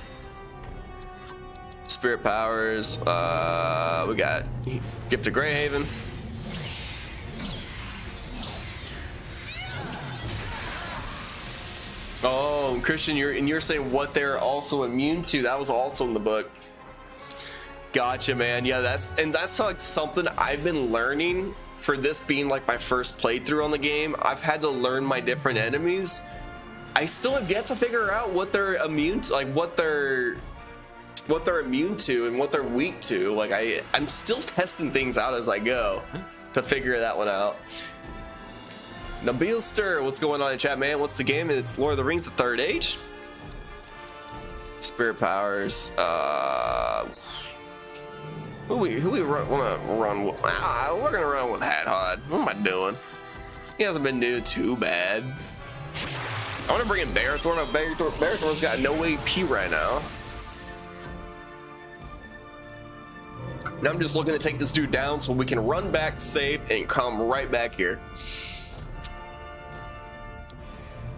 Spirit Powers. We got Gift of Greyhaven. Oh, Christian, you're saying what they're also immune to. That was also in the book. Gotcha, man. Yeah, that's like something I've been learning for this being like my first playthrough on the game. I've had to learn my different enemies. I still have yet to figure out what they're immune to, like what they're immune to and what they're weak to. Like I'm still testing things out as I go to figure that one out. Nabil Stir, what's going on in chat, man? What's the game? It's Lord of the Rings, the 3rd age. Spirit Powers. Who we wanna run with? We're gonna run with Hat Hod. What am I doing? He hasn't been doing too bad. I want to bring in Barathorn. Barathorn's got no AP right now. Now I'm just looking to take this dude down so we can run back safe and come right back here.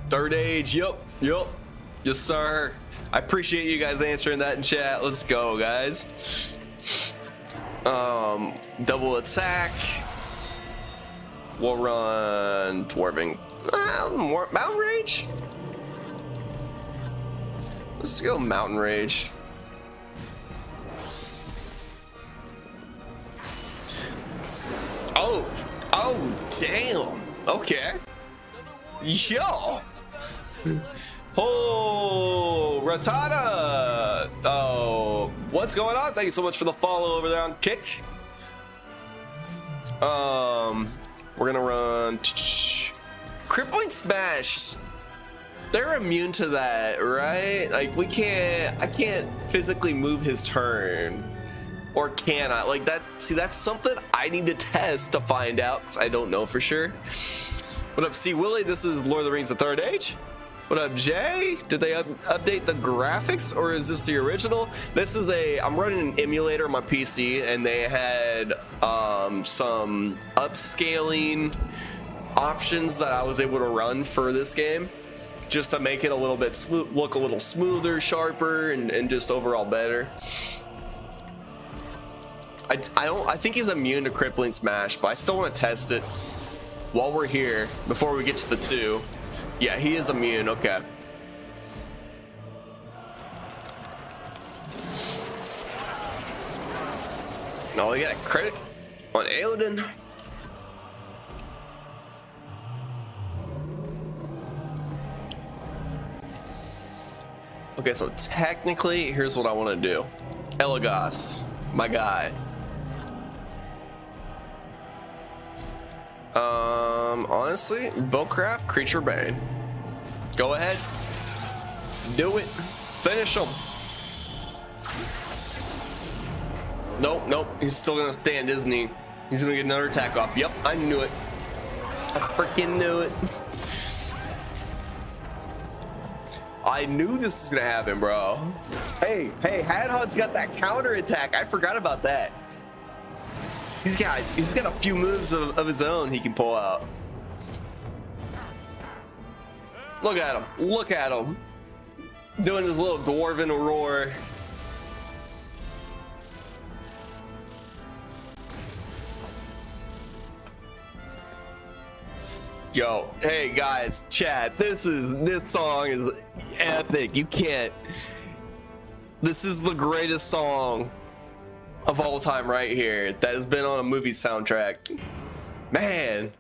3rd age, yup, yes sir. I appreciate you guys answering that in chat. Let's go, guys. Double attack. We'll run Dwarven. Mountain Rage. Let's go Mountain Rage. Oh, damn. Okay. Yo. Oh, Ratada. Oh, what's going on? Thank you so much for the follow over there on Kick. We're gonna run crippling smash. They're immune to that, right? Like I can't physically move his turn, or can I? Like that. See, that's something I need to test to find out, because I don't know for sure. What up, C Willie? This is Lord of the Rings: The Third Age. What up, Jay? Did they update the graphics, or is this the original? This is I'm running an emulator on my PC, and they had some upscaling options that I was able to run for this game, just to make it a little bit look a little smoother, sharper, and just overall better. I think he's immune to crippling smash, but I still want to test it while we're here before we get to the 2. Yeah, he is immune. Okay. No, we got a credit on Aoden. Okay, so technically, here's what I want to do. Elagos, my guy. Honestly, Bowcraft, Creature Bane. Go ahead. Do it. Finish him. Nope, nope. He's still gonna stand, isn't he? He's gonna get another attack off. Yep, I knew it. I freaking knew it. I knew this was gonna happen, bro. Hey, Hadhod's got that counter attack. I forgot about that. He's got a few moves of his own he can pull out. Look at him. Look at him. Doing his little dwarven roar. Yo, hey guys, chat, this song is epic. You can't. This is the greatest song of all time right here that has been on a movie soundtrack. Man.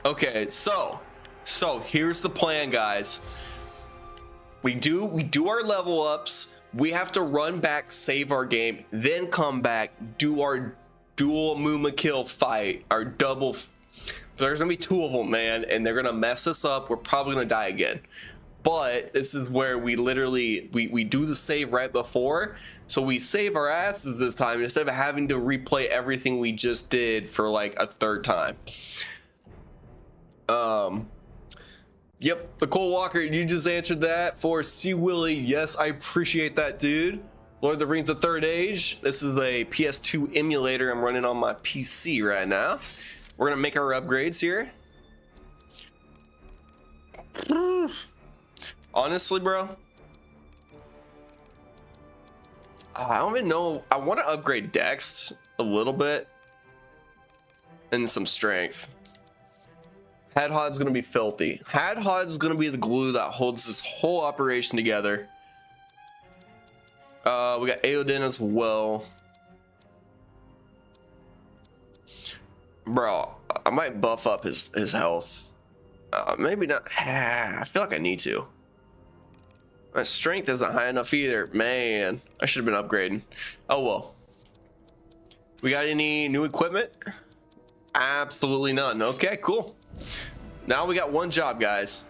Okay, so here's the plan, guys. We do our level ups. We have to run back, save our game, then come back, do our dual Muma kill fight, our double. There's gonna be 2 of them, man, and they're gonna mess us up. We're probably gonna die again. But this is where we literally we do the save right before, so we save our asses this time instead of having to replay everything we just did for like a 3rd time. Yep, the Cole Walker, you just answered that for C Willie. Yes, I appreciate that, dude. Lord of the Rings: The Third Age. This is a PS2 emulator I'm running on my PC right now. We're gonna make our upgrades here. Honestly, bro, I don't even know. I want to upgrade Dex a little bit and some strength. Hadhod's gonna be filthy. Hadhod's gonna be the glue that holds this whole operation together. We got Aoden as well. Bro, I might buff up his health. Maybe not. I feel like I need to. My strength isn't high enough either. Man, I should have been upgrading. Oh well. We got any new equipment? Absolutely none. Okay, cool. Now we got one job, guys.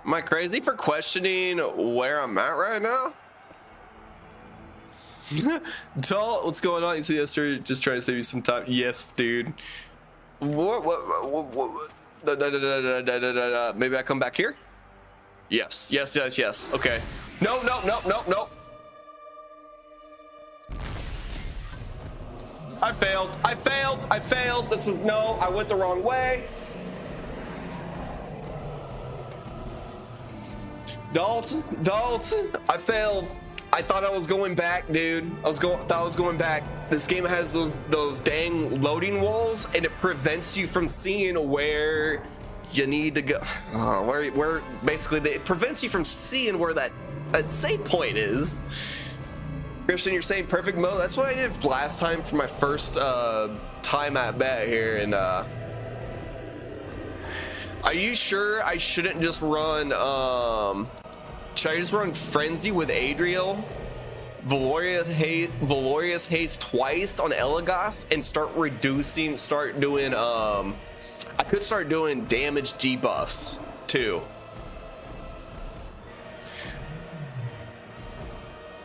Am I crazy for questioning where I'm at right now? Tell what's going on? You see us just trying to save you some time. Yes, dude. What? Maybe I come back here? Yes. Okay. No. I failed. This is no, I went the wrong way. Dalton, I failed. I thought I was going back, dude. I thought I was going back. This game has those dang loading walls, and it prevents you from seeing where you need to go. Where basically it prevents you from seeing where that save point is. Christian, you're saying perfect mode? That's what I did last time for my first time at bat here. And are you sure I shouldn't just run should I just run Frenzy with Adriel, Valorious Haste twice on Elagos, and start doing I could start doing damage debuffs too.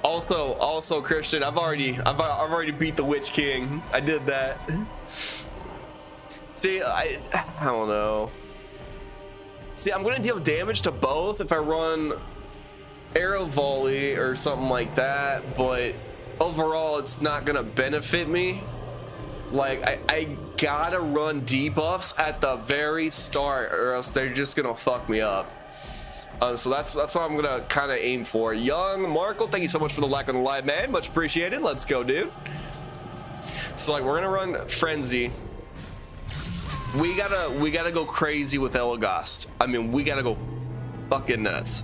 Also, Christian, I've already beat the Witch King. I did that. See, I don't know. See, I'm gonna deal damage to both if I run Arrow Volley or something like that, but overall, it's not gonna benefit me. Like, I gotta run debuffs at the very start, or else they're just gonna fuck me up. So that's what I'm gonna kind of aim for. Young Markle, thank you so much for the like on the live, man. Much appreciated. Let's go, dude. So like, we're gonna run Frenzy. We gotta go crazy with Elagos. I mean, we gotta go fucking nuts.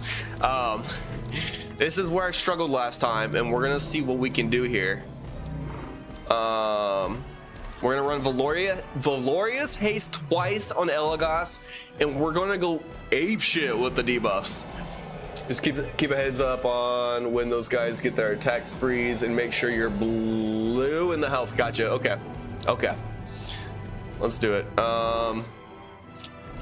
This is where I struggled last time, and we're gonna see what we can do here. We're gonna run Valorious Haste twice on Elagos, and we're gonna go ape shit with the debuffs. Just keep a heads up on when those guys get their attack sprees, and make sure you're blue in the health. Gotcha. Okay. Let's do it.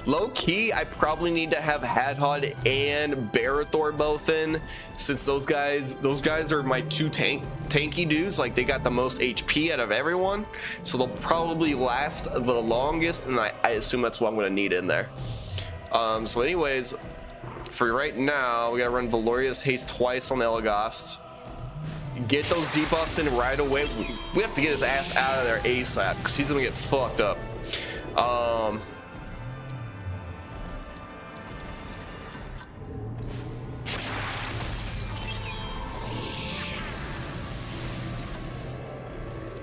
Low key, I probably need to have Hadhod and Barathor both in, since those guys are my two tanky dudes. Like, they got the most HP out of everyone, so they'll probably last the longest, and I assume that's what I'm gonna need in there. So anyways, for right now, we gotta run Valorious Haste twice on Elagos. Get those debuffs in right away. We have to get his ass out of there ASAP, because he's gonna get fucked up.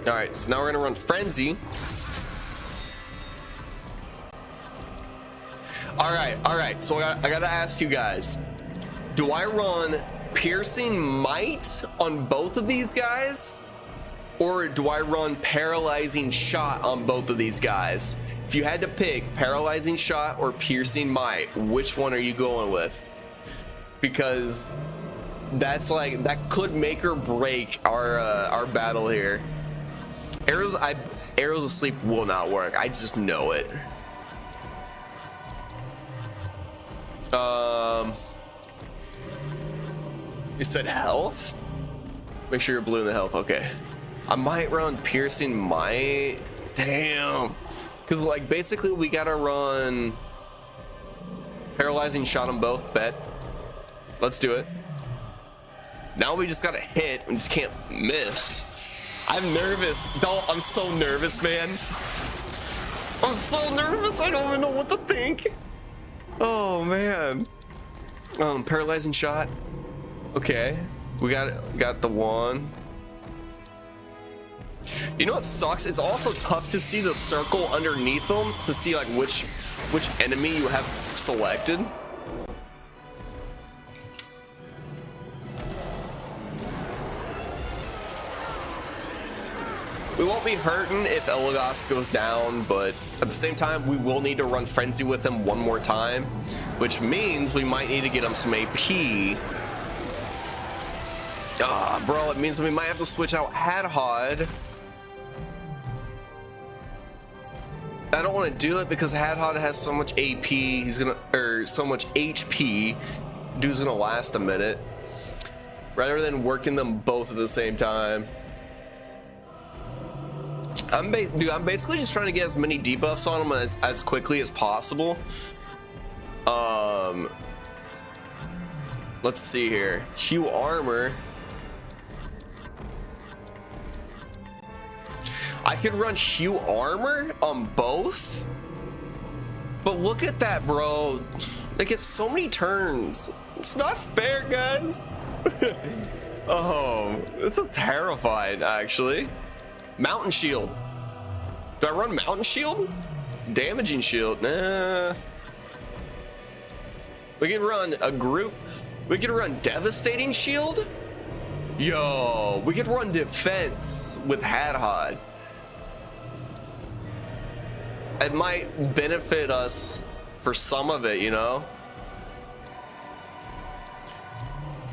All right, so now we're gonna run Frenzy. All right. So I gotta ask you guys: do I run Piercing Might on both of these guys, or do I run Paralyzing Shot on both of these guys? If you had to pick Paralyzing Shot or Piercing Might, which one are you going with? Because that's like, that could make or break our battle here. Arrows of Sleep will not work. I just know it. You said health? Make sure you're blue in the health. Okay. I might run Piercing Might. Damn. Because like, basically we gotta run Paralyzing Shot on both. Bet. Let's do it. Now we just gotta hit and just can't miss. I'm nervous. I'm so nervous, man. I'm so nervous. I don't even know what to think. Oh man. Paralyzing Shot. Okay. We got the one. You know what sucks? It's also tough to see the circle underneath them to see like which enemy you have selected. We won't be hurting if Elagos goes down, but at the same time, we will need to run Frenzy with him one more time, which means we might need to get him some AP. Bro, it means we might have to switch out Hadhod. I don't want to do it because Hadhod has so much AP, so much HP, dude's gonna last a minute, rather than working them both at the same time. Dude, I'm basically just trying to get as many debuffs on him as quickly as possible. Let's see here. Hue Armor. I could run Hue Armor on both, but look at that, bro. They get so many turns. It's not fair, guys. Oh, this is terrifying, actually. Mountain Shield. Do I run Mountain Shield? Damaging Shield? Nah. We can run a group. We can run Devastating Shield. Yo, we could run defense with Hadhod. It might benefit us for some of it, you know?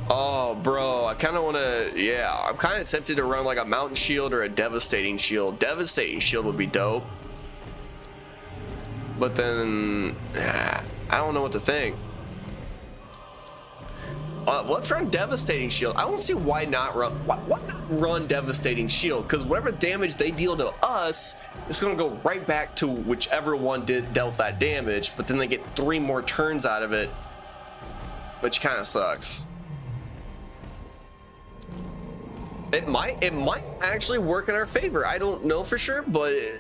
Oh, bro, I kind of want to, yeah, I'm kind of tempted to run like a mountain shield or a devastating shield. Devastating shield would be dope. But then, I don't know what to think. Let's run devastating shield. I don't see why not run. Why not run devastating shield? Because whatever damage they deal to us, it's gonna go right back to whichever one dealt that damage. But then they get 3 more turns out of it, which kind of sucks. It might actually work in our favor. I don't know for sure, but it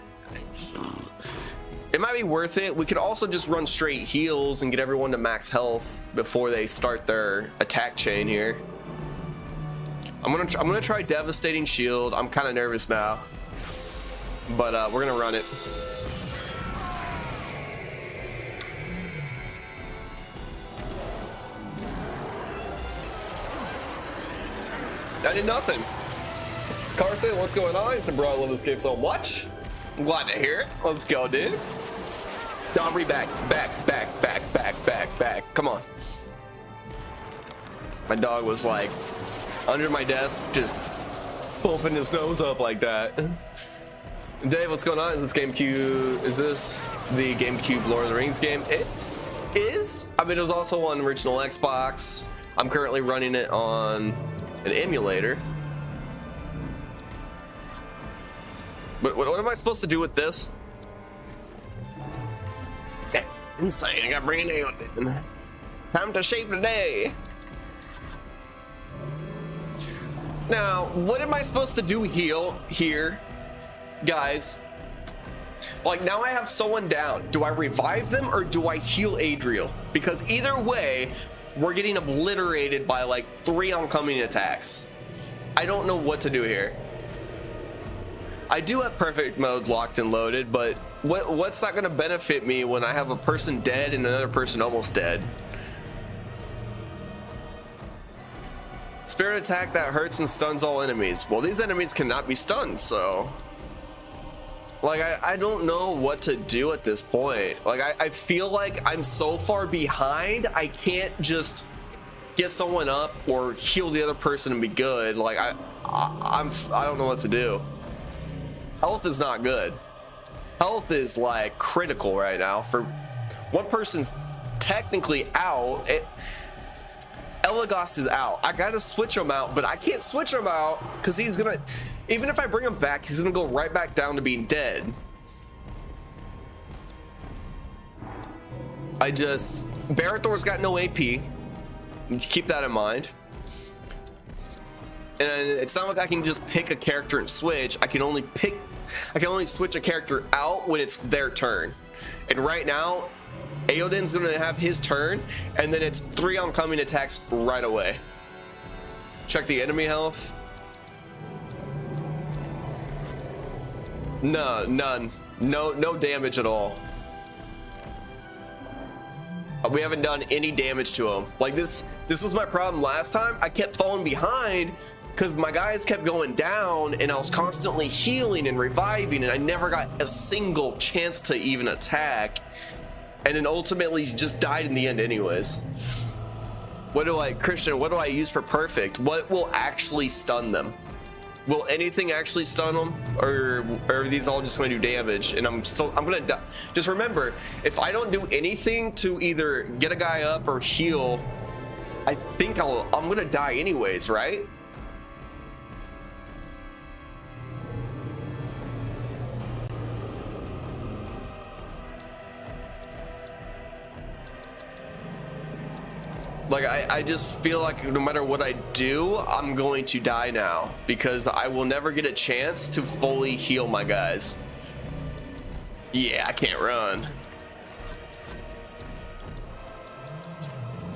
might be worth it. We could also just run straight heals and get everyone to max health before they start their attack chain here. I'm gonna try devastating shield. I'm kind of nervous now, but we're gonna run it. I did nothing. Carson, what's going on? I said, bro, I love this game so much. I'm glad to hear it. Let's go, dude. Domri, back. Come on. My dog was like under my desk, just bumping his nose up like that. Dave, what's going on? Is this GameCube? Is this the GameCube Lord of the Rings game? It is. I mean, it was also on original Xbox. I'm currently running it on an emulator. But what am I supposed to do with this? Insane, I got brand new. Time to shave today. Now, what am I supposed to do here, guys? Like, now I have someone down. Do I revive them or do I heal Adriel? Because either way, we're getting obliterated by like 3 oncoming attacks. I don't know what to do here. I do have perfect mode locked and loaded, but what's that going to benefit me when I have a person dead and another person almost dead? Spirit attack that hurts and stuns all enemies. Well, these enemies cannot be stunned, so like I don't know what to do at this point. Like I feel like I'm so far behind, I can't just get someone up or heal the other person and be good. Like I don't know what to do. Health is not good. Health is like critical right now. For one person's technically out. Elagast is out. I gotta switch him out, but I can't switch him out because he's gonna, even if I bring him back, he's gonna go right back down to being dead. Barathor's got no AP. Keep that in mind. And it's not like I can just pick a character and switch. I can only switch a character out when it's their turn. And right now, Aodin's gonna have his turn, and then it's 3 oncoming attacks right away. Check the enemy health. No, none. No damage at all. We haven't done any damage to him. Like this was my problem last time. I kept falling behind because my guys kept going down and I was constantly healing and reviving and I never got a single chance to even attack. And then ultimately just died in the end anyways. Christian, what do I use for perfect? What will actually stun them? Will anything actually stun them? Or are these all just gonna do damage? And I'm gonna die. Just remember, if I don't do anything to either get a guy up or heal, I think I'm gonna die anyways, right? Like I just feel like no matter what I do, I'm going to die now because I will never get a chance to fully heal my guys. Yeah, I can't run.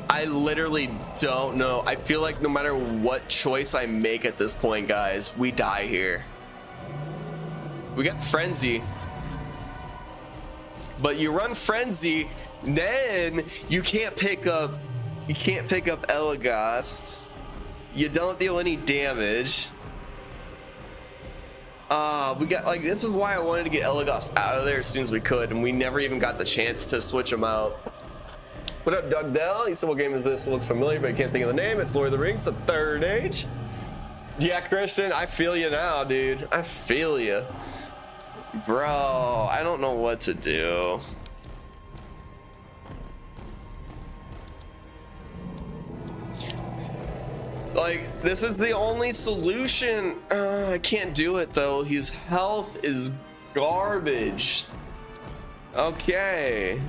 I literally don't know. I feel like no matter what choice I make at this point, guys, we die here. We got Frenzy. But you run Frenzy, then you can't pick up Elagast. You don't deal any damage. We got, like, this is why I wanted to get Elagos out of there as soon as we could, and we never even got the chance to switch him out. What up, Doug Dell? He said, what game is this? It looks familiar, but I can't think of the name. It's Lord of the Rings, the Third Age. Yeah, Christian, I feel you now, dude. I feel you. Bro, I don't know what to do. Like, this is the only solution. I can't do it though. His health is garbage. Okay.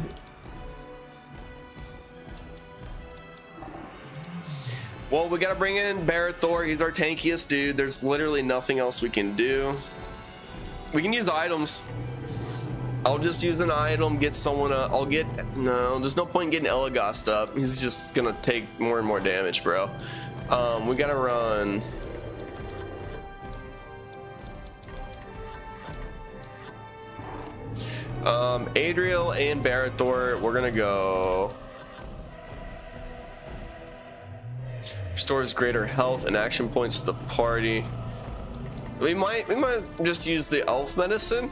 Well, we gotta bring in Barathor. He's our tankiest dude. There's literally nothing else we can do. We can use items. I'll just use an item, get someone, I'll get, no, there's no point in getting Elagos up. He's just gonna take more and more damage, bro. We gotta run. Adriel and Barathor, we're gonna go. Restores greater health and action points to the party. We might just use the elf medicine.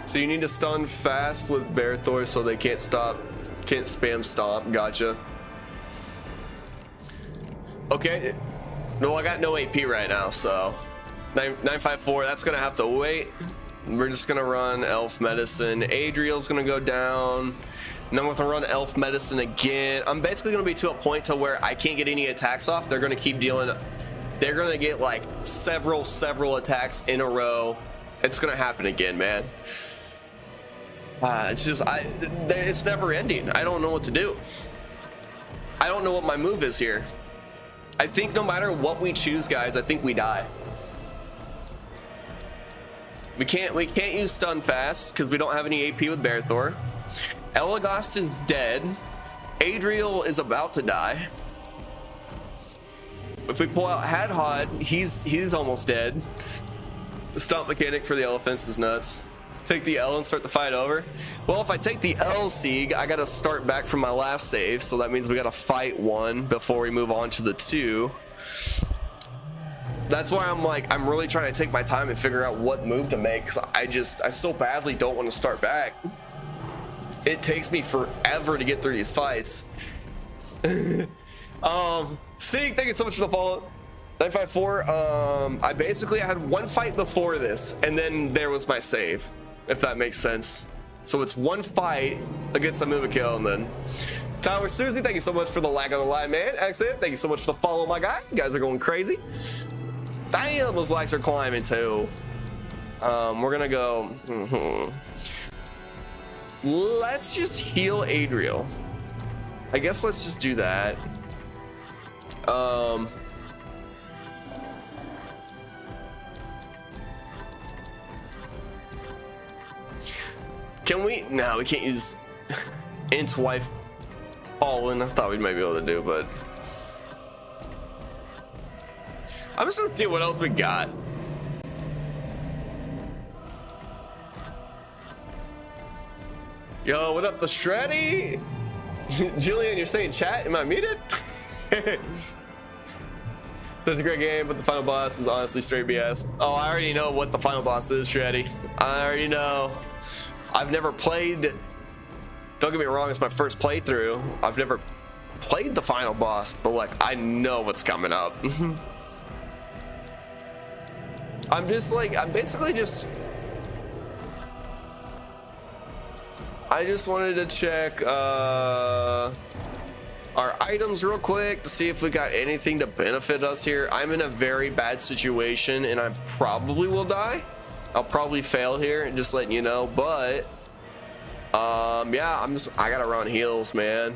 So you need to stun fast with Barathor so they can't spam stomp. Gotcha. Okay. No, I got no AP right now, so 954. That's gonna have to wait. We're just gonna run elf medicine. Adriel's gonna go down. And then we're gonna run elf medicine again. I'm basically gonna be to a point to where I can't get any attacks off. They're gonna keep dealing. They're gonna get like several attacks in a row. It's gonna happen again, man. It's just it's never ending. I don't know what to do. I don't know what my move is here. I think no matter what we choose, guys, I think we die. We can't use stun fast because we don't have any AP with Barathor. Elagos is dead. Adriel is about to die. If we pull out Hadhod, he's almost dead. The stomp mechanic for the elephants is nuts. Take the L and start the fight over. Well, if I take the L, Sieg, I gotta start back from my last save, so that means we gotta fight one before we move on to the two. That's why I'm really trying to take my time and figure out what move to make, because I so badly don't want to start back. It takes me forever to get through these fights. Sieg, thank you so much for the follow. 954. I had one fight before this, and then there was my save, if that makes sense. So it's one fight against the Mumikil, and then Tyler Susie, thank you so much for the lag on the line, man. Excellent. Thank you so much for the follow, my guy. You guys are going crazy. Damn, those likes are climbing too. We're gonna go. Let's just heal Adriel. I guess let's just do that. Can we? No, we can't use Int's wife all in. I thought we might be able to do, but I'm just gonna see what else we got. Yo, what up, the Shreddy? Julian, you're saying chat? Am I muted? Such a great game, but the final boss is honestly straight BS. Oh, I already know what the final boss is, Shreddy. I already know. I've never played. Don't get me wrong, it's my first playthrough. I've never played the final boss, but like I know what's coming up. I'm basically just. I just wanted to check our items real quick to see if we got anything to benefit us here. I'm in a very bad situation and I probably will die. I'll probably fail here, just letting you know, but yeah, I gotta run heals, man.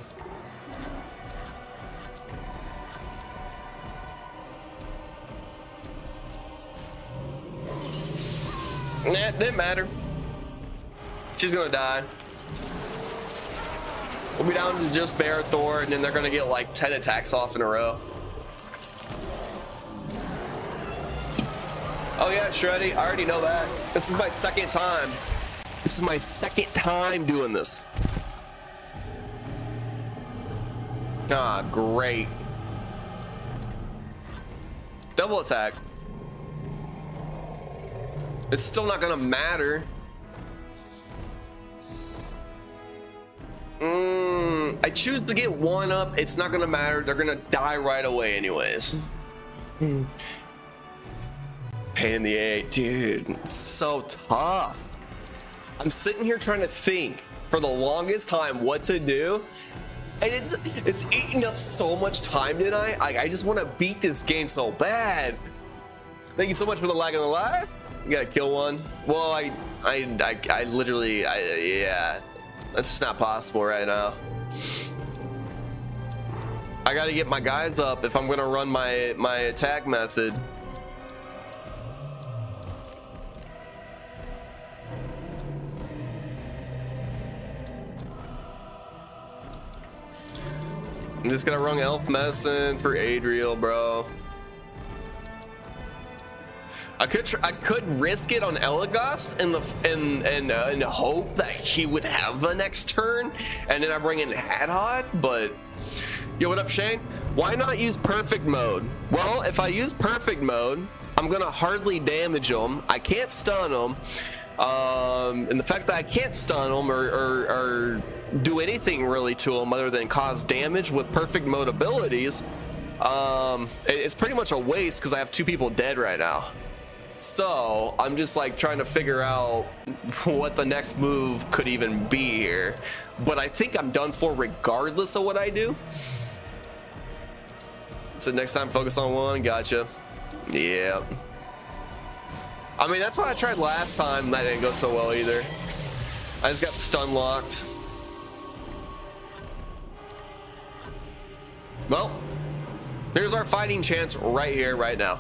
Nah, didn't matter. She's gonna die. We'll be down to just Barathor, and then they're gonna get like 10 attacks off in a row. Oh yeah, Shreddy, I already know that. This is my second time. This is my second time doing this. Ah, great. double attack. It's still not gonna matter. I choose to get one up. It's not gonna matter. They're gonna die right away anyways. Pain in the egg, dude. It's so tough. I'm sitting here trying to think for the longest time what to do, and it's eating up so much time tonight. I just want to beat this game so bad. Thank you so much for the lag on the live. You gotta kill one. Well, I literally, yeah, that's just not possible right now. I gotta get my guys up if I'm gonna run my attack method. I'm just gonna run elf medicine for Adriel, bro. I could risk it on Elagast and hope that he would have the next turn, and then I bring in Hadhod. But yo, what up, Shane? Why not use perfect mode? Well, if I use perfect mode, I'm gonna hardly damage him. I can't stun him, and the fact that I can't stun him or do anything really to him other than cause damage with perfect mode abilities, it's pretty much a waste because I have 2 people dead right now. So I'm just like trying to figure out what the next move could even be here, but I think I'm done for regardless of what I do. So next time focus on one. Gotcha. Yeah, I mean that's what I tried last time. That didn't go so well either. I just got stun locked. Well, here's our fighting chance right here, right now.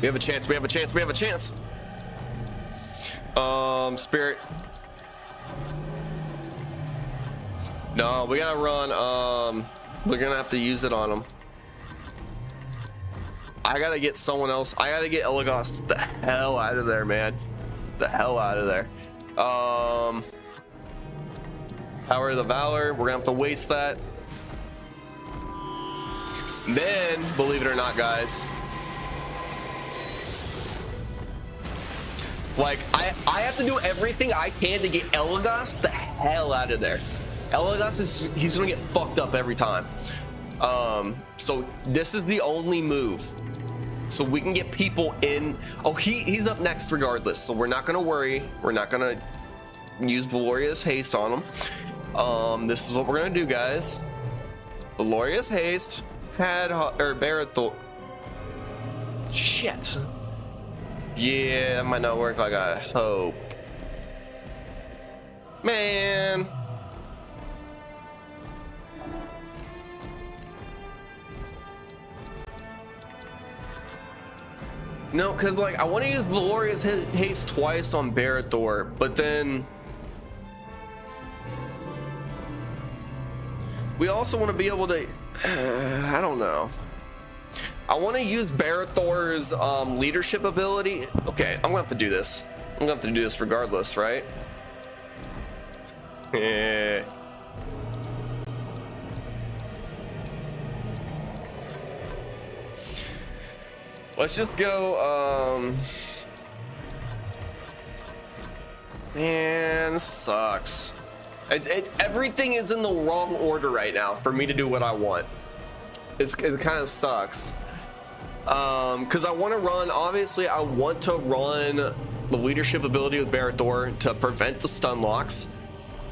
We have a chance, we have a chance, we have a chance. Spirit. No, we gotta run. We're gonna have to use it on him. I gotta get someone else. I gotta get Elagast the hell out of there, man. The hell out of there. Power of the Valor. We're gonna have to waste that. Then, believe it or not, guys, like I have to do everything I can to get Elagast the hell out of there. Elagast he's gonna get fucked up every time. So this is the only move, so we can get people in. Oh, he's up next regardless, so we're not gonna worry. We're not gonna use Valoria's Haste on him. This is what we're gonna do, guys. Valoria's Haste had or Barathor. Shit. Yeah, that might not work like I hope. Man. No, because like I want to use Valoria's Haste twice on Barathor, but then we also want to be able to I don't know. I want to use Barathor's leadership ability. Okay, I'm gonna have to do this. I'm gonna have to do this regardless, right? Yeah. Let's just go. Man, this sucks. Everything is in the wrong order right now for me to do what I want. It kind of sucks. Because I want to run, obviously I want to run the leadership ability with Barathor to prevent the stun locks.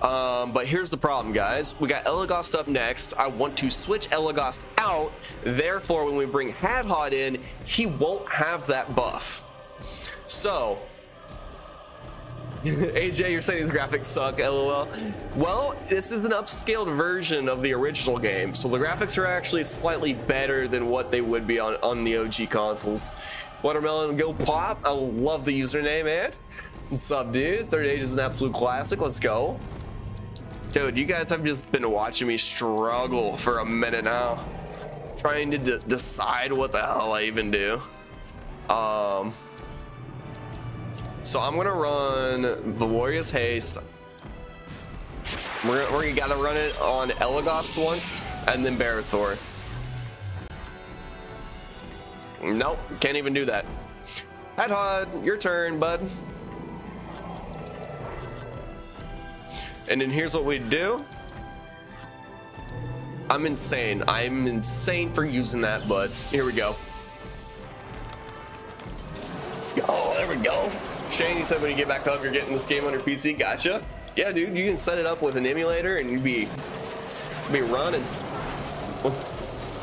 But here's the problem, guys. We got Elagast up next. I want to switch Elagast out. Therefore, when we bring Hadhod in, he won't have that buff. So, AJ, you're saying these graphics suck, LOL. Well, this is an upscaled version of the original game, so the graphics are actually slightly better than what they would be on the OG consoles. Watermelon Go Pop, I love the username, man. What's up, dude? Third Age is an absolute classic. Let's go. Dude, you guys have just been watching me struggle for a minute now, trying to decide what the hell I even do. So I'm gonna run Valoria's Haste. We're gotta run it on Elagast once, and then Barathor. Nope, can't even do that. Hadhod, your turn, bud. And then here's what we do. I'm insane for using that, but here we go. Oh, there we go. Shane, you said when you get back up, you're getting this game on your PC. Gotcha. Yeah, dude, you can set it up with an emulator and you'd be running.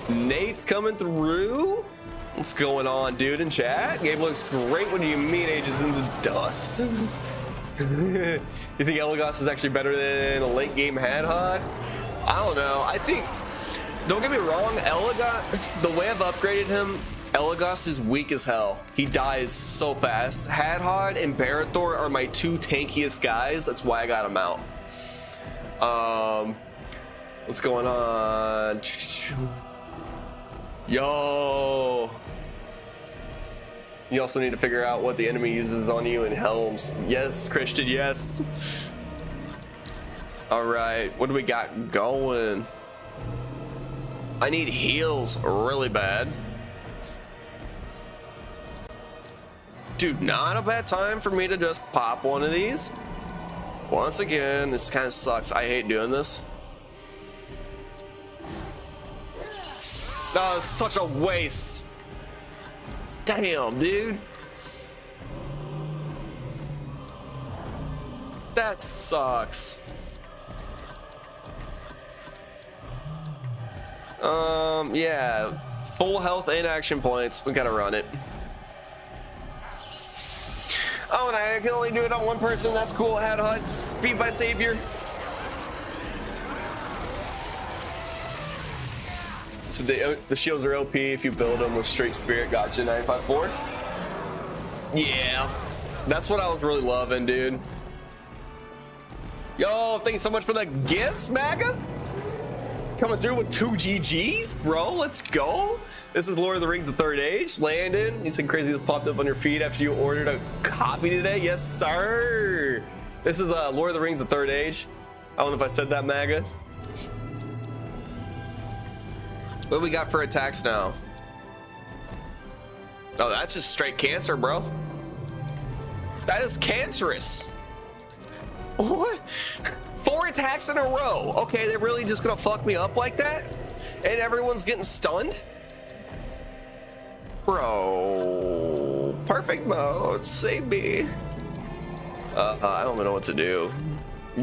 Nate's coming through. What's going on, dude, in chat? Game looks great. What do you mean ages into dust? You think Elagast is actually better than a late game Hadhod? I don't know. I think, don't get me wrong, Elagast, the way I've upgraded him, Elagast is weak as hell. He dies so fast. Hadhod and Barathor are my two tankiest guys. That's why I got him out. What's going on? Yo. You also need to figure out what the enemy uses on you in Helms. Yes, Christian, yes. All right, what do we got going? I need heals really bad. Dude, not a bad time for me to just pop one of these. Once again, this kind of sucks. I hate doing this. Oh, it's such a waste. Damn, dude. That sucks. Yeah. Full health and action points. We gotta run it. Oh, and I can only do it on one person. That's cool. Hadhod, speed by savior. So the shields are OP if you build them with straight spirit. Gotcha, 954. Yeah, that's what I was really loving, dude. Yo, thank you so much for the gifts, MAGA. Coming through with 2 GGs, bro. Let's go. This is Lord of the Rings: The Third Age. Landon, you said crazy just popped up on your feed after you ordered a copy today. Yes, sir. This is Lord of the Rings: The Third Age. I don't know if I said that, MAGA. What do we got for attacks now? Oh, that's just straight cancer, bro. That is cancerous. What? 4 attacks in a row. Okay, they're really just gonna fuck me up like that? And everyone's getting stunned? Bro. Perfect mode. Save me. I don't know what to do.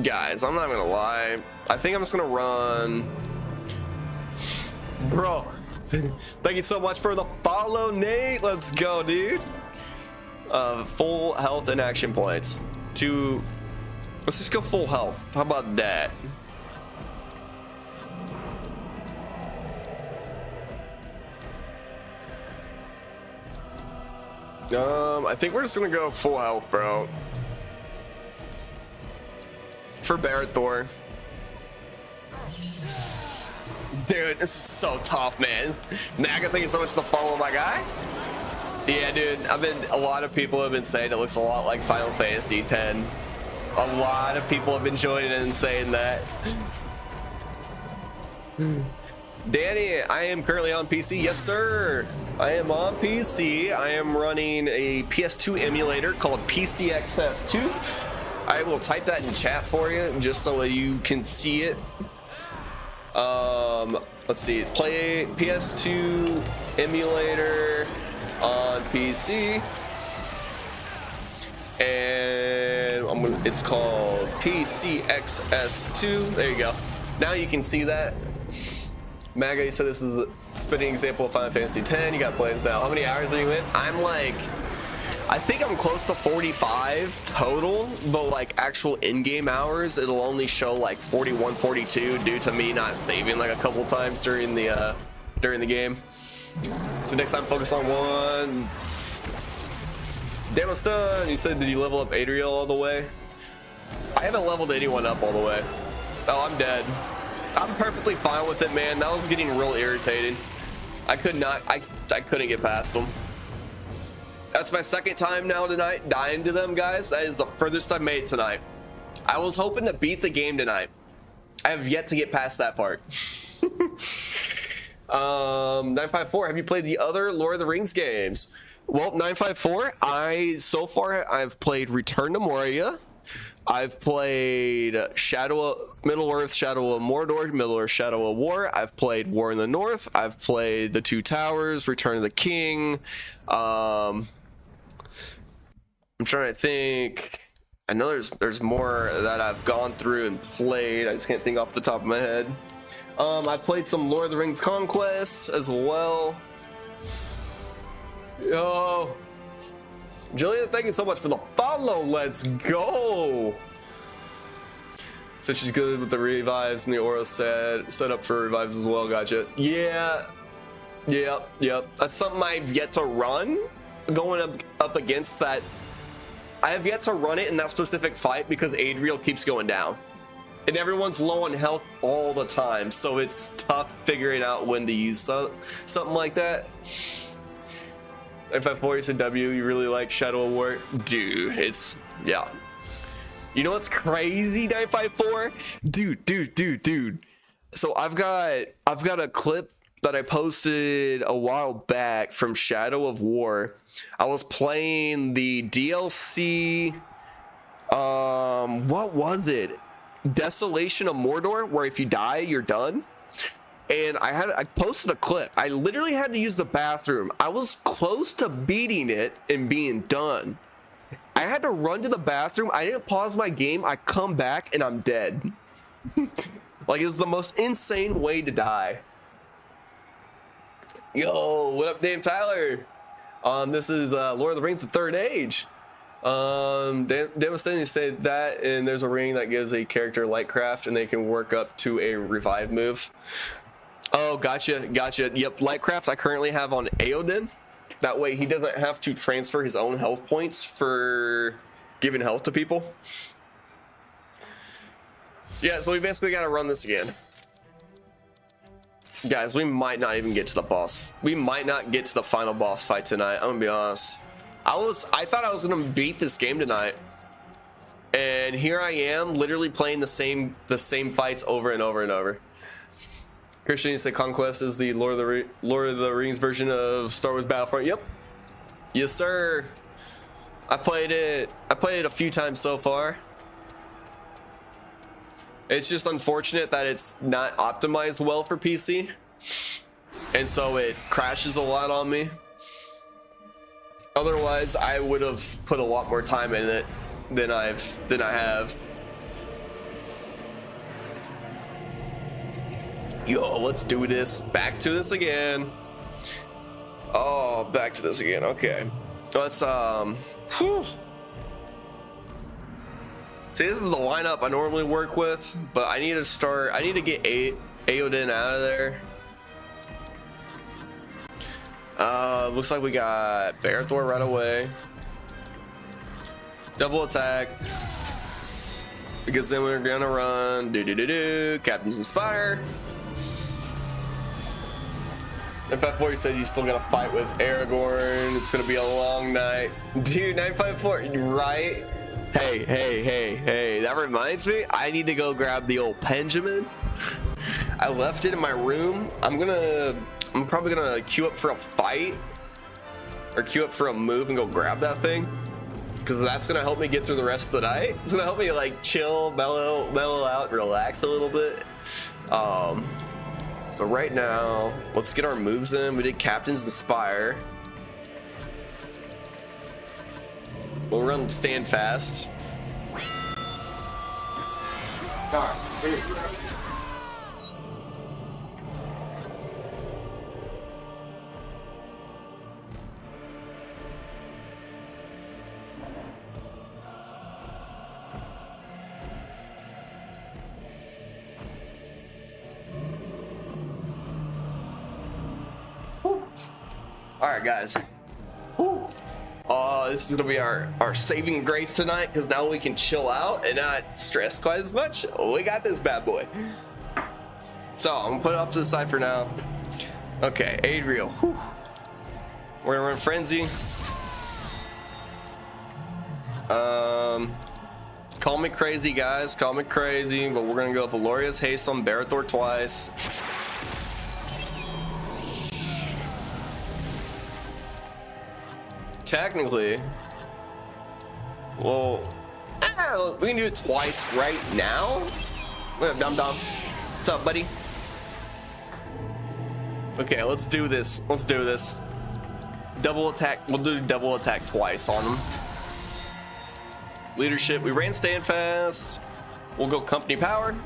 Guys, I'm not gonna lie. I think I'm just gonna run. Bro, thank you so much for the follow, Nate. Let's go, dude. Full health and action points. Let's just go full health. How about that? I think we're just gonna go full health, bro. For Barathor. Dude, this is so tough, man. MAGA, thank you so much for the follow, my guy. Yeah, dude, a lot of people have been saying it looks a lot like Final Fantasy X. A lot of people have been joining in and saying that. Danny, I am currently on PC. Yes, sir. I am on PC. I am running a PS2 emulator called PCXS2. I will type that in chat for you just so you can see it. Let's see, play PS2 emulator on PC, and it's called PCXS2. There you go. Now you can see that. MAGA, you said this is a spitting example of Final Fantasy X. You got plans now. How many hours are you in? I think I'm close to 45 total, but like actual in-game hours, it'll only show like 41, 42 due to me not saving like a couple times during the game. So next time, focus on one. Damn, I'm stunned. You said, did you level up Adriel all the way? I haven't leveled anyone up all the way. Oh, I'm dead. I'm perfectly fine with it, man. That was getting real irritating. I couldn't get past them. That's my second time now tonight dying to them, guys. That is the furthest I've made tonight. I was hoping to beat the game tonight. I have yet to get past that part. 954, have you played the other Lord of the Rings games? Well, 954, I've played Return to Moria. I've played Middle-earth, Shadow of Mordor, Middle-earth, Shadow of War. I've played War in the North. I've played The Two Towers, Return of the King. I'm trying to think. I know there's more that I've gone through and played. I just can't think off the top of my head. I played some Lord of the Rings Conquest as well. Yo, Jillian, thank you so much for the follow. Let's go. So she's good with the revives and the aura set up for revives as well. Gotcha. Yeah. Yep. That's something I've yet to run. Going up against that. I have yet to run it in that specific fight because Adriel keeps going down. And everyone's low on health all the time, so it's tough figuring out when to use something like that. If I force a W, you really like Shadow of War? Dude, yeah. You know what's crazy, 954? Dude. So I've got a clip that I posted a while back from Shadow of War. I was playing the DLC, what was it? Desolation of Mordor, where if you die you're done. And I posted a clip. I literally had to use the bathroom. I was close to beating it and being done. I had to run to the bathroom. I didn't pause my game. I come back and I'm dead. Like, it was the most insane way to die. Yo, what up, Dave Tyler? This is Lord of the Rings: The Third Age. Devastating said that, and there's a ring that gives a character Lightcraft, and they can work up to a revive move. Oh, gotcha. Yep, Lightcraft I currently have on Aodin. That way he doesn't have to transfer his own health points for giving health to people. Yeah, so we basically got to run this again. Guys, we might not even get to the boss. We might not get to the final boss fight tonight. I'm gonna be honest. I thought I was gonna beat this game tonight, and here I am, literally playing the same fights over and over and over. Christian, you say Conquest is the Lord of the Rings version of Star Wars Battlefront? Yep. Yes, sir. I played it a few times so far. It's just unfortunate that it's not optimized well for PC, and so it crashes a lot on me. Otherwise, I would have put a lot more time in it than I have. Yo, let's do this. Back to this again. Oh, back to this again. Okay. Let's whew. See, this is the lineup I normally work with, but I need to get Aodin out of there. Looks like we got Barathor right away. Double attack. Because then we're gonna run Captain's Inspire. In fact, you said you still gotta fight with Aragorn. It's gonna be a long night. Dude, 954, right? Hey, that reminds me, I need to go grab the old Benjamin. I left it in my room. I'm probably gonna queue up for a fight or queue up for a move and go grab that thing, because that's gonna help me get through the rest of the night. It's gonna help me like chill, mellow out, relax a little bit. But right now, let's get our moves in. We did Captain's Inspire. We'll run Stand Fast. Alright, here we go. Alright, guys. This is gonna be our saving grace tonight, because now we can chill out and not stress quite as much. We got this bad boy. So I'm gonna put it off to the side for now. Okay, Adriel. Whew. We're gonna run Frenzy. Call me crazy, guys. Call me crazy, but we're gonna go Valoria's Haste on Barathor twice. Technically, well, we can do it twice right now. What up, Dum Dum? What's up, buddy? Okay, let's do this. Let's do this. Double attack. We'll do double attack twice on them. Leadership. We ran stand fast. We'll go company powered.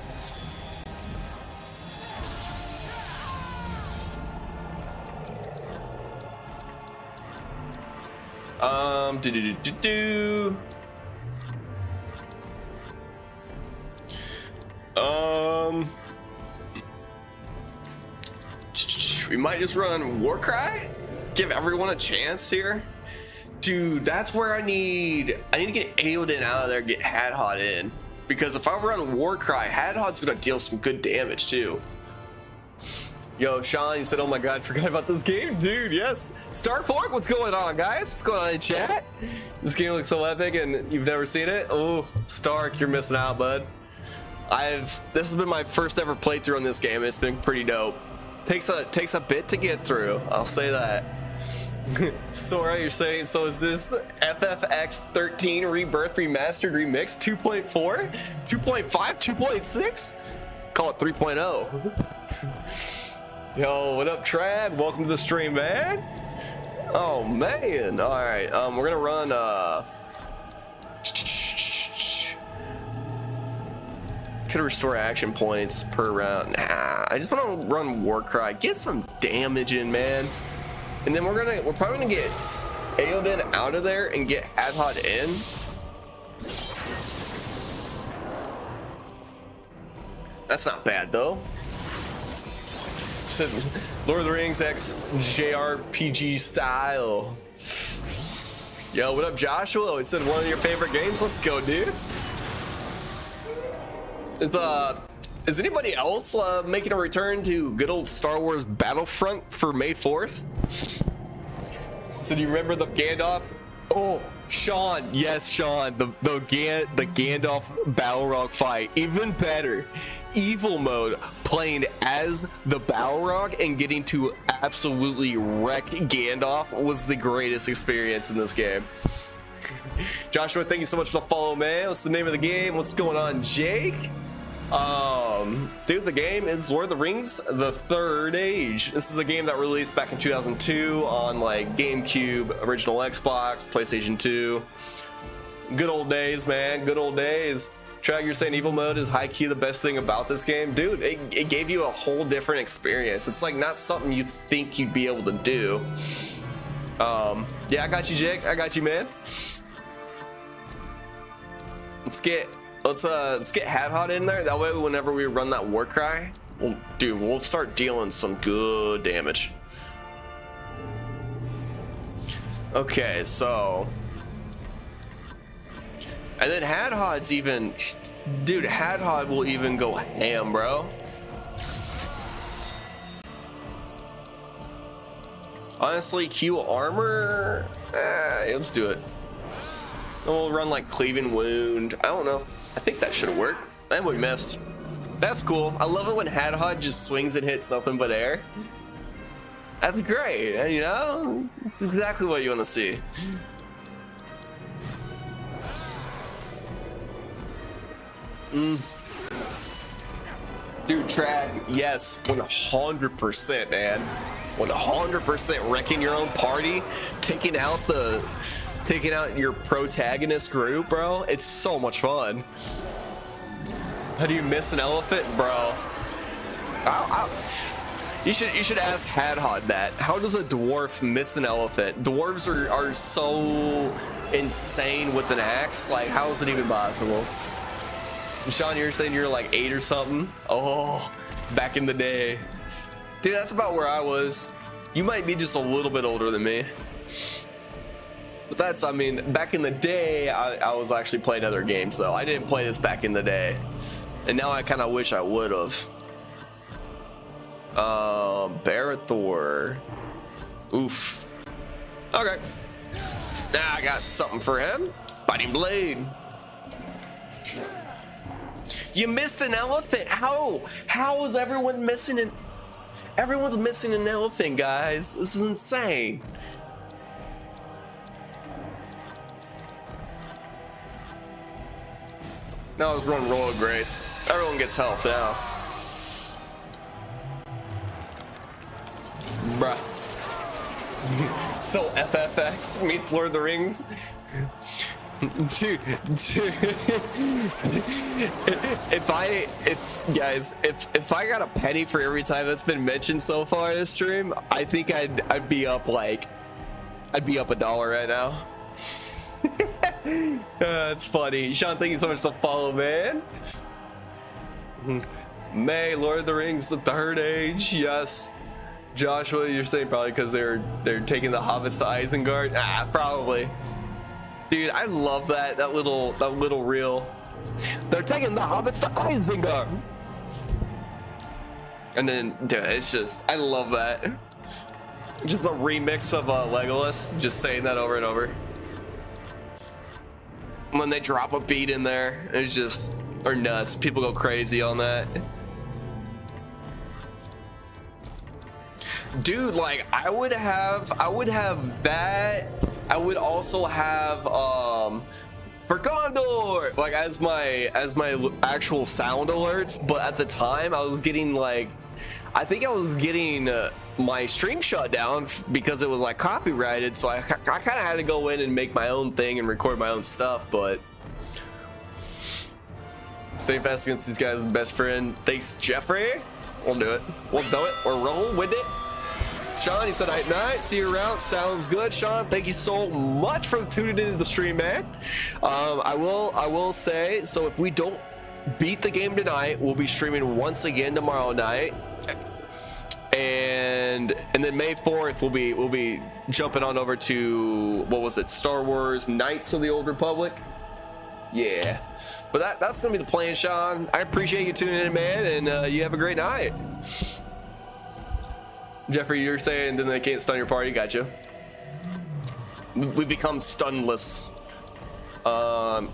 We might just run Warcry. Give everyone a chance here. Dude, that's where I need to get Aeodin out of there, get Hadhod in. Because if I run Warcry, Hadhod's gonna deal some good damage too. Yo, Sean, you said, oh my god, forgot about this game. Dude, yes. Starfork, what's going on, guys? What's going on in chat? This game looks so epic and you've never seen it? Oh, Stark, you're missing out, bud. This has been my first ever playthrough on this game. It's been pretty dope. Takes a bit to get through, I'll say that. Sora, you're saying, so is this FFX 13 Rebirth Remastered Remix 2.4? 2.5? 2.6? Call it 3.0. Yo, what up, Trad? Welcome to the stream, man. Oh, man. All right, we're gonna run, could restore action points per round. Nah, I just want to run Warcry. Get some damage in, man. And then we're probably gonna get Aeodin out of there and get Hadhod in. That's not bad though. Said Lord of the Rings X JRPG style. Yo, what up, Joshua? He said one of your favorite games. Let's go, dude. Is anybody else making a return to good old Star Wars Battlefront for May 4th? So do you remember the Gandalf? Oh, Sean, yes, Sean, the Gandalf Balrog fight, even better. Evil mode, playing as the Balrog and getting to absolutely wreck Gandalf was the greatest experience in this game. Joshua, thank you so much for the follow, man. What's the name of the game? What's going on, Jake? Dude, the game is Lord of the Rings: The Third Age. This is a game that released back in 2002 on like GameCube, original Xbox, PlayStation 2. Good old days, man. Good old days. Trag, you're saying evil mode is high key the best thing about this game? Dude, it gave you a whole different experience. It's like not something you think you'd be able to do. Yeah, I got you, Jake. I got you, man. Let's get Hadhod in there. That way, whenever we run that Warcry, we'll start dealing some good damage. Okay, so, and then Hadhod's even, dude, Hadhod will even go ham, bro. Honestly, Q armor, let's do it. And we'll run like Cleaving Wound. I don't know. I think that should work. And we missed. That's cool. I love it when Hadhod just swings and hits nothing but air. That's great. You know, it's exactly what you want to see. Dude, Trag, yes, 100%, man. 100% wrecking your own party, taking out your protagonist group, bro. It's so much fun. How do you miss an elephant, bro? You should ask Hadhod that. How does a dwarf miss an elephant? Dwarves are so insane with an axe. Like, how is it even possible? And Sean, you're saying you're like 8 or something? Oh, back in the day. Dude, that's about where I was. You might be just a little bit older than me. But that's, I mean, back in the day, I was actually playing other games, though. I didn't play this back in the day. And now I kind of wish I would have. Barathor. Oof. Okay. Now I got something for him. Biting Blade. You missed an elephant. How is everyone missing an? Everyone's missing an elephant, guys. This is insane. Now let's run Royal Grace. Everyone gets health now. Bruh. So FFX meets Lord of the Rings. Dude, if I got a penny for every time that's been mentioned so far this stream, I think I'd be up like $1 right now. That's funny. Sean, thank you so much to follow, man. May, Lord of the Rings, the Third Age, yes. Joshua, you're saying probably because they're taking the hobbits to Isengard? Ah, probably. Dude, I love that little reel. They're taking the hobbits to Isengard. And then, dude, it's just, I love that. Just a remix of Legolas, just saying that over and over. When they drop a beat in there, it's just, or nuts. People go crazy on that. Dude, like I would have that. I would also have for Gondor like as my actual sound alerts, but at the time I was getting like I think I was getting my stream shut down because it was like copyrighted, so I kind of had to go in and make my own thing and record my own stuff. But stay fast against these guys, best friend. Thanks, Jeffrey. We'll do it. We'll do it. We'll roll with it. Sean, he said night. See you around. Sounds good, Sean. Thank you so much for tuning into the stream, man. I will say, so if we don't beat the game tonight, we'll be streaming once again tomorrow night. And then May 4th we'll be jumping on over to, what was it, Star Wars Knights of the Old Republic. Yeah, but that's gonna be the plan, Sean. I appreciate you tuning in, man, and you have a great night. Jeffrey, you're saying then they can't stun your party. Gotcha. We become stunless.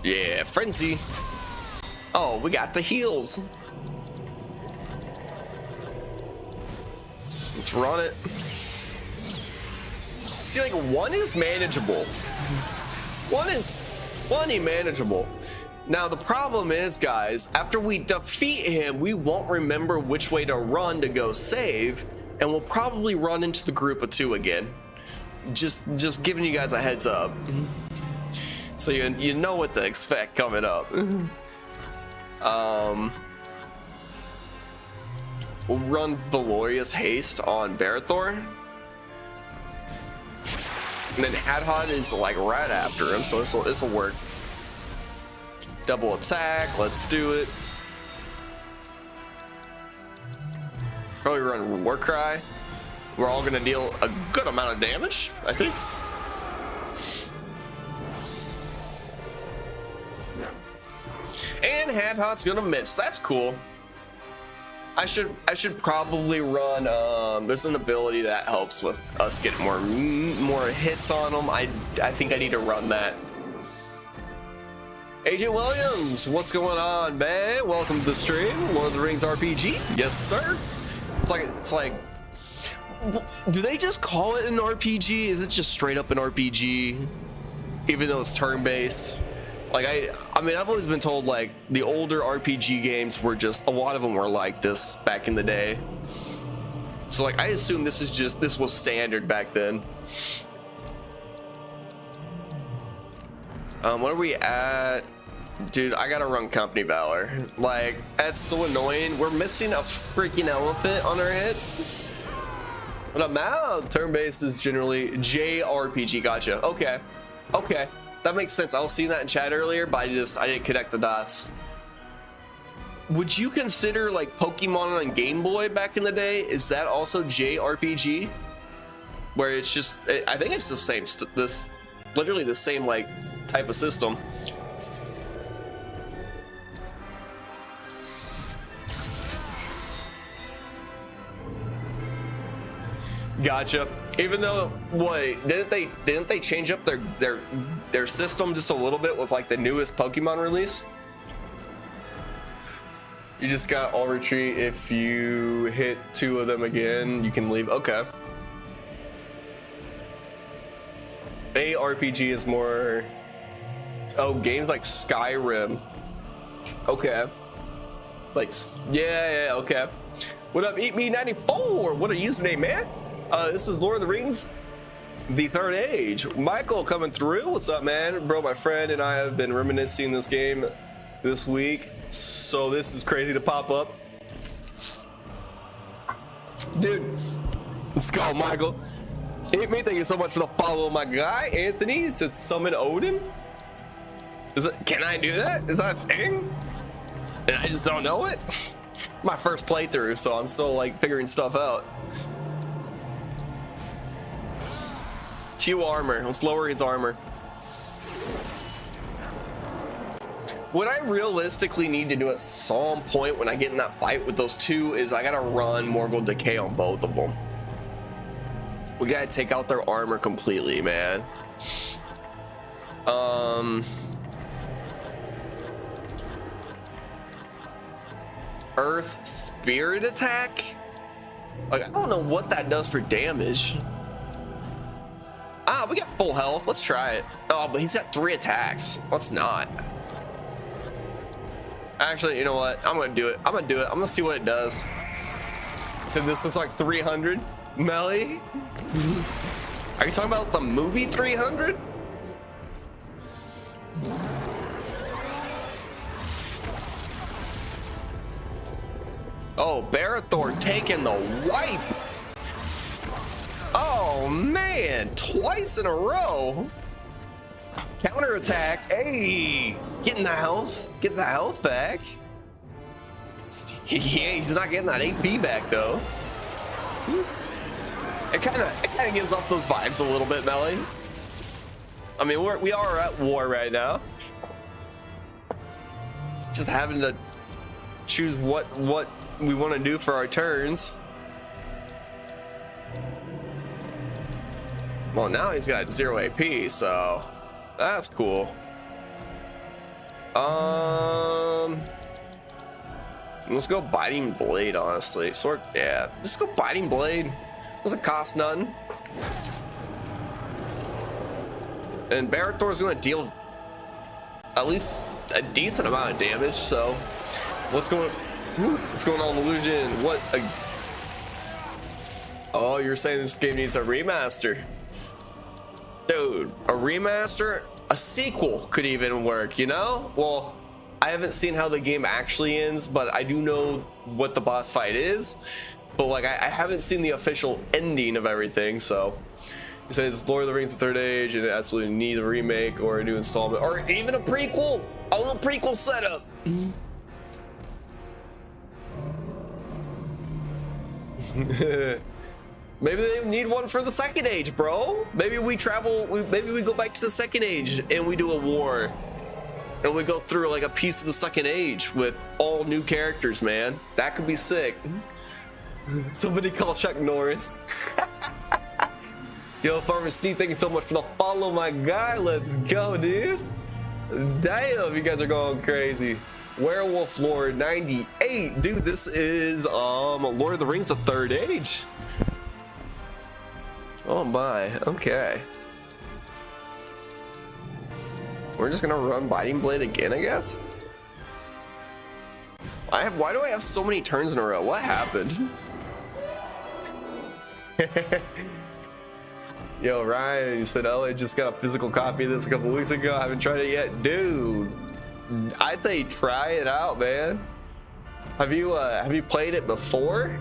Yeah, frenzy. Oh, we got the heals. Let's run it. See, like one is manageable. One is manageable. Now the problem is, guys, after we defeat him, we won't remember which way to run to go save, and we'll probably run into the group of two again. Just giving you guys a heads up, so you know what to expect coming up. We'll run Valorious Haste on Barathor, and then Hadhod is like right after him, so this will work. Double attack, let's do it. Probably run Warcry. We're all gonna deal a good amount of damage, I think. And Hadhot's gonna miss. That's cool. I should probably run. There's an ability that helps with us getting more hits on them. I think I need to run that. AJ Williams, what's going on, man? Welcome to the stream. Lord of the Rings RPG. Yes, sir. It's like, do they just call it an RPG? Is it just straight up an RPG, even though it's turn-based? Like I mean, I've always been told like the older RPG games were just, a lot of them were like this back in the day. So like I assume this was standard back then. What are we at? Dude, I gotta run Company Valor. Like, that's so annoying. We're missing a freaking elephant on our hits. What up, Mal? Turn-based is generally JRPG. Gotcha. Okay. That makes sense. I was seeing that in chat earlier, but I didn't connect the dots. Would you consider like Pokemon on Game Boy back in the day? Is that also JRPG? Where it's just, I think it's the same, literally the same like type of system. Gotcha. Even though, wait, didn't they change up their system just a little bit with like the newest Pokemon release? You just got all retreat. If you hit 2 of them again, you can leave. Okay. ARPG is more... Oh, games like Skyrim. Okay. Like, yeah, okay. What up, Eat Me 94? What a username, man. This is Lord of the Rings, the Third Age. Michael coming through. What's up, man? Bro, my friend and I have been reminiscing this game this week, so this is crazy to pop up. Dude, let's go, Michael. Eat Me, thank you so much for the follow, my guy. Anthony said summon Odin. Is it? Can I do that? Is that a thing? And I just don't know it. My first playthrough, so I'm still like figuring stuff out. Q armor. Let's lower his armor. What I realistically need to do at some point when I get in that fight with those 2 is I gotta run Morgul Decay on both of them. We gotta take out their armor completely, man. Earth Spirit Attack? Like, I don't know what that does for damage. Ah, we got full health. Let's try it. Oh, but he's got 3 attacks. Let's not. Actually, you know what? I'm gonna do it. I'm gonna see what it does. So this looks like 300. Melly? Are you talking about the movie 300? Oh, Barathor taking the wipe. Oh man, twice in a row. Counter attack. Hey, getting the health. Get the health back. Yeah, he's not getting that AP back though. It kind of gives off those vibes a little bit, Melly. I mean, we are at war right now. Just having to choose what we want to do for our turns. Well, now he's got 0 AP, so that's cool. Let's go Biting Blade, honestly. Sword, yeah. Just go Biting Blade. Doesn't cost nothing. And Barathor's gonna deal at least a decent amount of damage, so what's going on, Illusion? Oh, you're saying this game needs a remaster? Dude, a remaster? A sequel could even work, you know? Well, I haven't seen how the game actually ends, but I do know what the boss fight is. But like, I haven't seen the official ending of everything, so. It says Lord of the Rings: The Third Age, and it absolutely needs a remake or a new installment, or even a prequel! A little prequel setup! Maybe they need one for the Second Age, bro. Maybe we travel, maybe we go back to the Second Age and we do a war. And we go through like a piece of the Second Age with all new characters, man. That could be sick. Somebody call Chuck Norris. Yo, Farmer Steve, thank you so much for the follow, my guy. Let's go, dude. Damn, you guys are going crazy. Werewolf Lord 98. Dude, this is Lord of the Rings: The Third Age. Oh my, okay. We're just gonna run Biting Blade again, I guess. Why do I have so many turns in a row? What happened? Yo, Ryan, you said LA just got a physical copy of this a couple weeks ago. I haven't tried it yet. Dude, I'd say try it out, man. Have you played it before?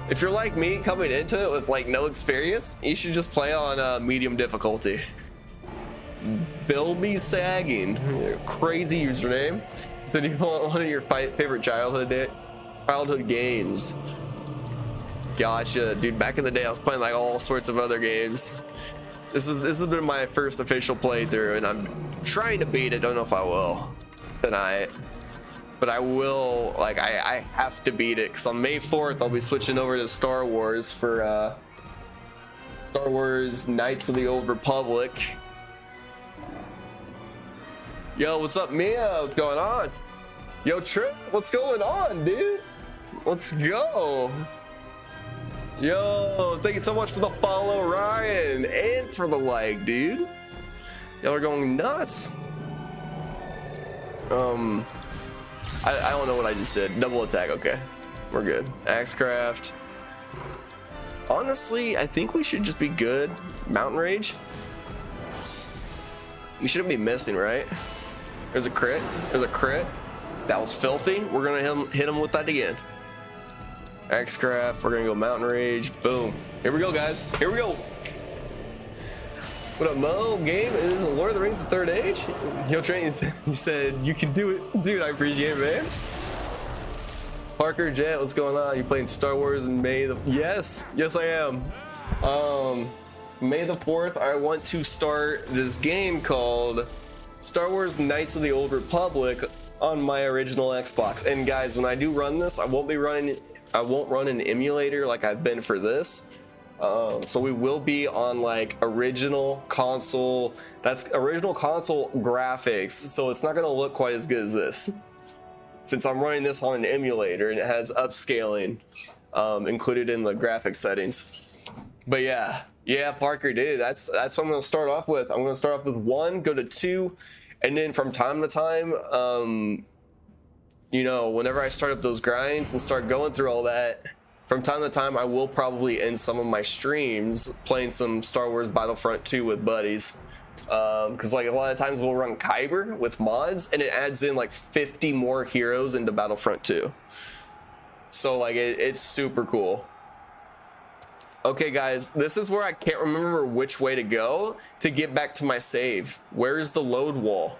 If you're like me, coming into it with like no experience, you should just play on medium difficulty. Bilby Sagging, crazy username. Said you want one of your favorite childhood games. Gotcha, dude. Back in the day, I was playing like all sorts of other games. This has been my first official playthrough, and I'm trying to beat it. Don't know if I will tonight, but I will. Like I have to beat it because on May 4th I'll be switching over to Star Wars for Star Wars Knights of the Old Republic. Yo, what's up, Mia? What's going on? Yo, Trip, what's going on, dude? Let's go. Yo, thank you so much for the follow, Ryan, and for the like, dude. Y'all are going nuts. I don't know what I just did. Double attack, okay. We're good. Axecraft. Honestly, I think we should just be good. Mountain Rage. We shouldn't be missing, right? There's a crit. There's a crit. That was filthy. We're gonna hit him with that again. Axecraft. We're gonna go Mountain Rage. Boom. Here we go, guys. Here we go. What up, Mo? Game is Lord of the Rings: The Third Age. Yo, Train, he said you can do it, dude. I appreciate it, man. Parker Jet, what's going on? You playing Star Wars in May the? Yes, I am. May the 4th, I want to start this game called Star Wars Knights of the Old Republic on my original Xbox. And guys, when I do run this, I won't run an emulator like I've been for this. So we will be on like original console. That's original console graphics. So it's not gonna look quite as good as this, since I'm running this on an emulator and it has upscaling included in the graphic settings. But yeah, Parker, dude, that's what I'm gonna start off with. I'm gonna start off with 1, go to 2, and then from time to time, you know, whenever I start up those grinds and start going through all that, from time to time, I will probably end some of my streams playing some Star Wars Battlefront 2 with buddies. Because like a lot of times we'll run Kyber with mods and it adds in like 50 more heroes into Battlefront 2. So like it's super cool. Okay guys, this is where I can't remember which way to go to get back to my save. Where's the load wall?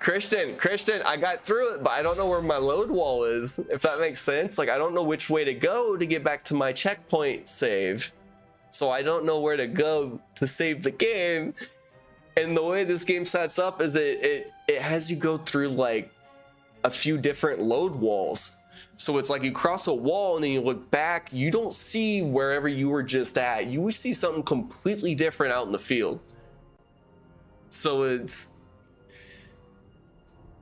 Christian, I got through it, but I don't know where my load wall is, if that makes sense. Like, I don't know which way to go to get back to my checkpoint save. So I don't know where to go to save the game. And the way this game sets up is it has you go through like a few different load walls. So it's like you cross a wall and then you look back, you don't see wherever you were just at. You would see something completely different out in the field. So it's...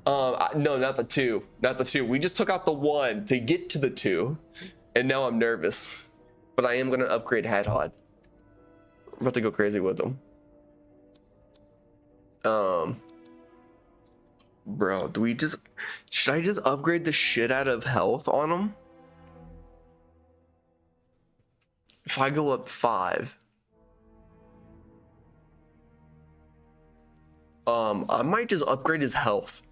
no, not the 2. Not the 2. We just took out the 1 to get to the 2. And now I'm nervous. But I am going to upgrade Hadhod. I'm about to go crazy with them. Bro, should I just upgrade the shit out of health on them? If I go up 5. I might just upgrade his health.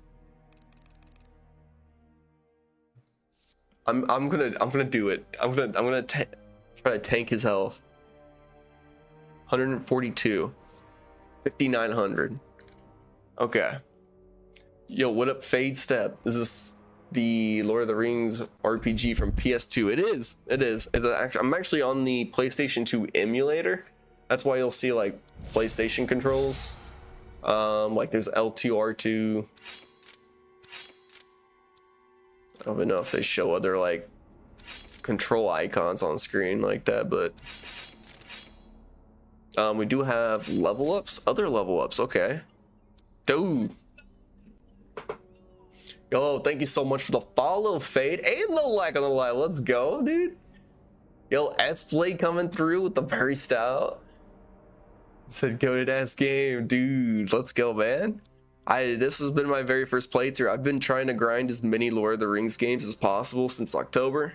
I'm gonna do it. I'm gonna try to tank his health. 142, 5,900. Okay. Yo, what up, Fade Step? Is this the Lord of the Rings RPG from PS2? It is. I'm actually on the PlayStation 2 emulator. That's why you'll see like PlayStation controls. Like there's L2, R2. I don't even know if they show other like control icons on screen like that, but we do have level ups, other level ups. Okay, dude. Yo, thank you so much for the follow, Fade, and the like on the live. Let's go, dude. Yo, S-Play coming through with the Perry style. Said goated ass game, dude. Let's go, man. This has been my very first playthrough. I've been trying to grind as many Lord of the Rings games as possible since October,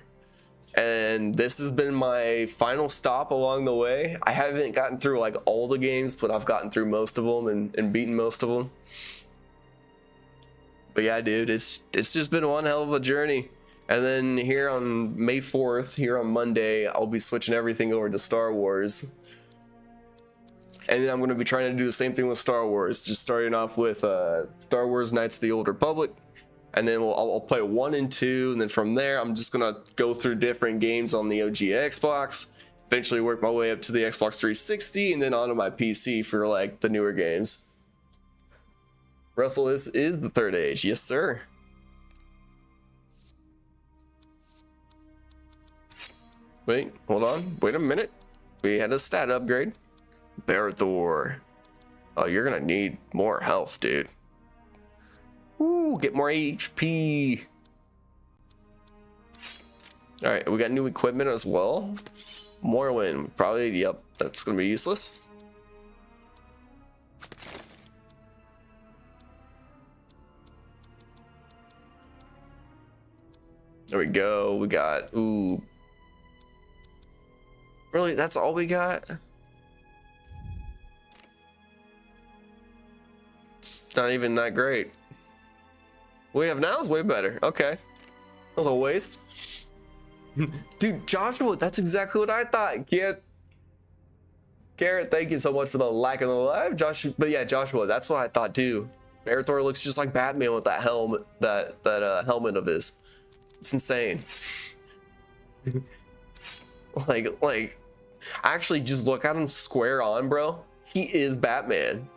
and this has been my final stop along the way. I haven't gotten through like all the games, but I've gotten through most of them and beaten most of them. But yeah, dude, it's just been one hell of a journey. And then here on May 4th, here on Monday, I'll be switching everything over to Star Wars. And then I'm going to be trying to do the same thing with Star Wars, just starting off with Star Wars Knights of the Old Republic, and then I'll play 1 and 2, and then from there I'm just going to go through different games on the OG Xbox, eventually work my way up to the Xbox 360, and then onto my PC for like the newer games. Russell, this is the Third Age. Yes, sir. Wait, hold on. Wait a minute. We had a stat upgrade. Barathor. Oh, you're gonna need more health, dude. Ooh, get more HP. All right, we got new equipment as well. More wind, probably, yep, that's gonna be useless. There we go, we got, ooh. Really, that's all we got? It's not even that great. What we have now is way better, okay. That was a waste. Dude, Joshua, that's exactly what I thought. Garrett, thank you so much for the like on the live, Joshua. But yeah, Joshua, that's what I thought too. Barathor looks just like Batman with that helmet, that helmet of his. It's insane. like, actually, just look at him square on, bro. He is Batman.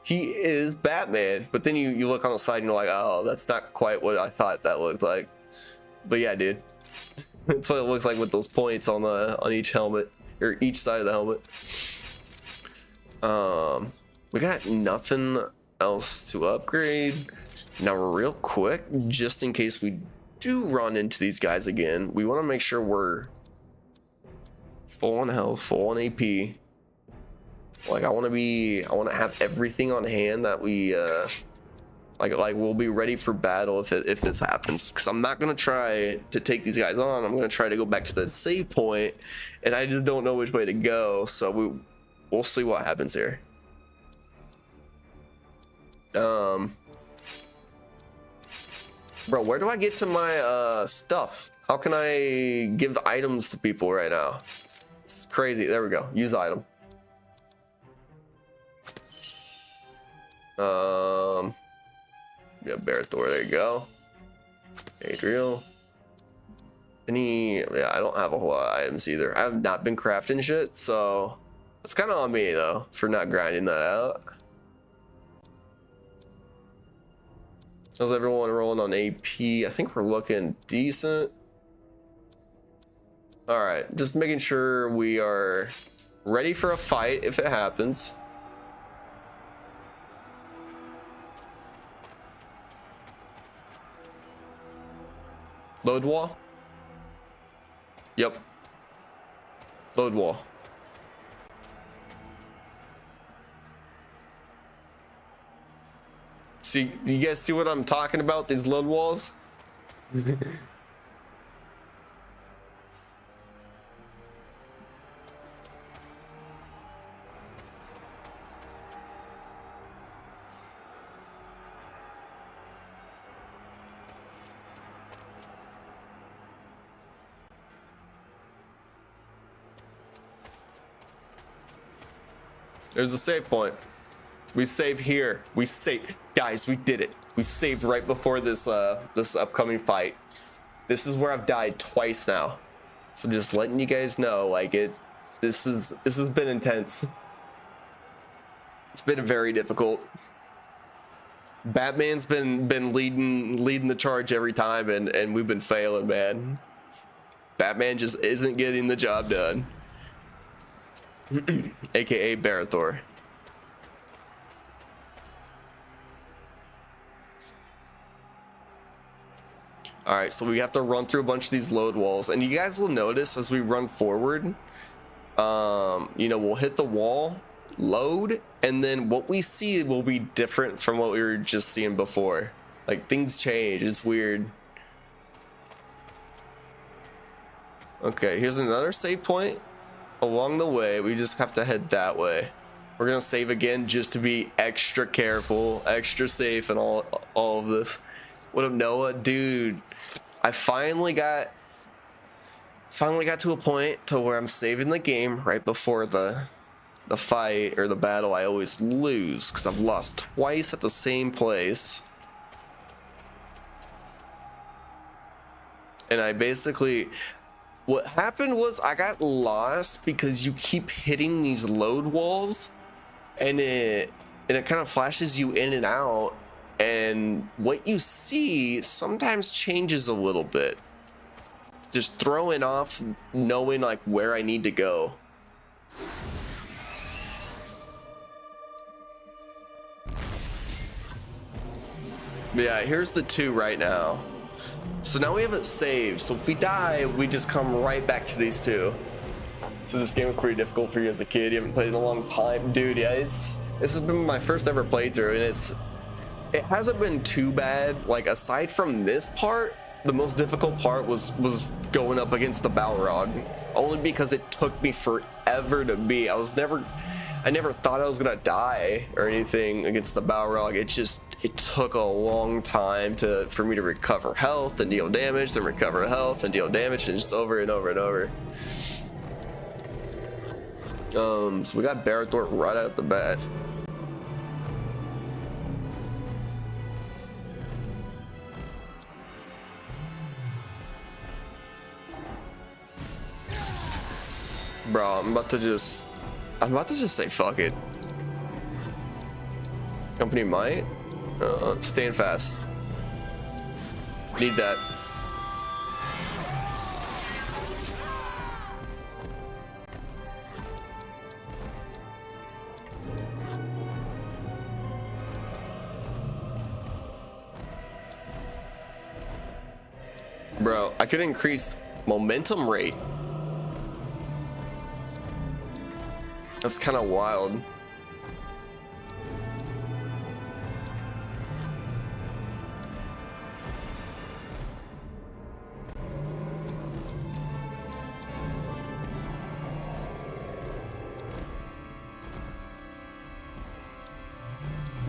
He is Batman. But then you look on the side and you're like, oh, that's not quite what I thought that looked like. But yeah, dude. That's what it looks like with those points on each helmet, or each side of the helmet. We got nothing else to upgrade. Now, real quick, just in case we do run into these guys again, we want to make sure we're full on health, full on AP. Like, I want to have everything on hand that we like we'll be ready for battle if this happens, because I'm not gonna try to take these guys on. I'm gonna try to go back to the save point, and I just don't know which way to go, so we'll see what happens here. Bro, where do I get to my stuff? How can I give items to people right now? It's crazy. There we go. Use item. Yeah, Barathor, there you go. Adriel. Yeah, I don't have a whole lot of items either. I have not been crafting shit, so it's kind of on me though for not grinding that out. How's everyone rolling on AP? I think we're looking decent. All right, just making sure we are ready for a fight if it happens. Load wall? Yep. Load wall. See, you guys see what I'm talking about? These load walls? There's a save point. We save here. We save, guys. We did it. We saved right before this this upcoming fight. This is where I've died twice now. So just letting you guys know, like this has been intense. It's been very difficult. Batman's been leading the charge every time, and we've been failing, man. Batman just isn't getting the job done. AKA Barathor. All right, so we have to run through a bunch of these load walls, and you guys will notice as we run forward, you know, we'll hit the wall, load, and then what we see will be different from what we were just seeing before. Like, things change. It's weird. Okay, here's another save point. Along the way, we just have to head that way. We're gonna save again just to be extra careful, extra safe, and all of this. What up, Noah? Dude, I finally got to a point to where I'm saving the game right before the fight or the battle. I always lose because I've lost twice at the same place. And I basically, what happened was I got lost because you keep hitting these load walls, and it kind of flashes you in and out, and what you see sometimes changes a little bit. Just throwing off knowing like where I need to go. Yeah, here's the 2 right now. So now we haven't saved. So if we die, we just come right back to these 2. So this game was pretty difficult for you as a kid. You haven't played in a long time, dude. Yeah, this has been my first ever playthrough, and it hasn't been too bad. Like aside from this part, the most difficult part was going up against the Balrog, only because it took me forever to beat. I never thought I was gonna die or anything against the Balrog. It took a long time for me to recover health and deal damage, then recover health and deal damage, and just over and over and over. So we got Barrethor right out the bat. Bro, I'm about to just say fuck it. Company might. Stand fast. Need that. Bro, I could increase momentum rate. That's kind of wild.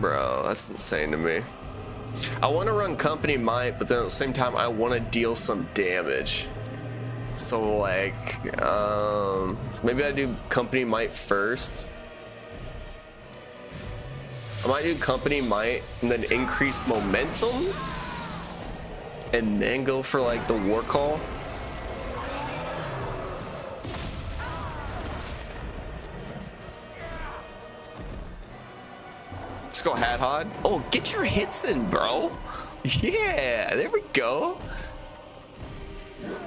Bro, that's insane to me. I want to run company might, but then at the same time I want to deal some damage. So like, maybe I do company might first. I might do company might and then increase momentum and then go for like the war call. Let's go Hat Hod. Oh, get your hits in, bro. Yeah, there we go.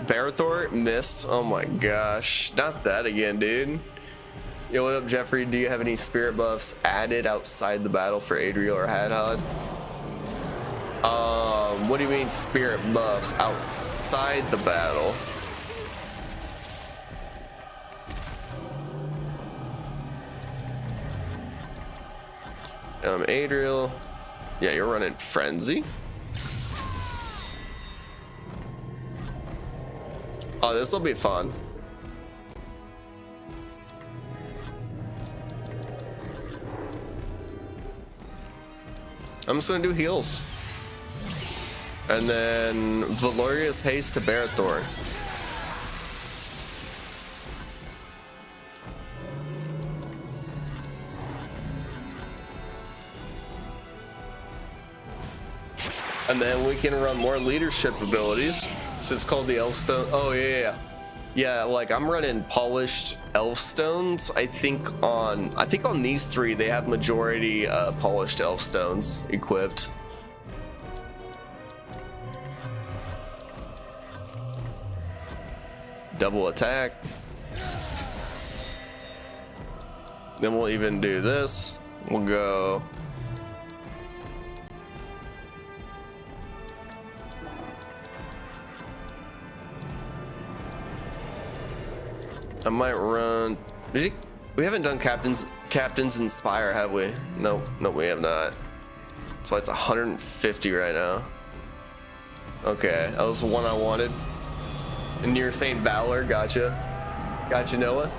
Barrethor missed. Oh my gosh, not that again, dude. Yo, what up, Jeffrey? Do you have any spirit buffs added outside the battle for Adriel or Hadhod? What do you mean spirit buffs outside the battle? Adriel. Yeah, you're running Frenzy. Oh, this will be fun. I'm just gonna do heals. And then Valorious Haste to Barrethor. And then we can run more leadership abilities. So it's called the Elfstone. Oh yeah. Yeah, like I'm running polished Elfstones. I think on these 3 they have majority polished Elfstones equipped. Double attack. Then we'll even do this. We'll go. I might run. We haven't done Captain's Inspire, have we? No, we have not. That's why it's 150 right now. Okay, that was the one I wanted. And you're saying Valor, gotcha. Gotcha, Noah.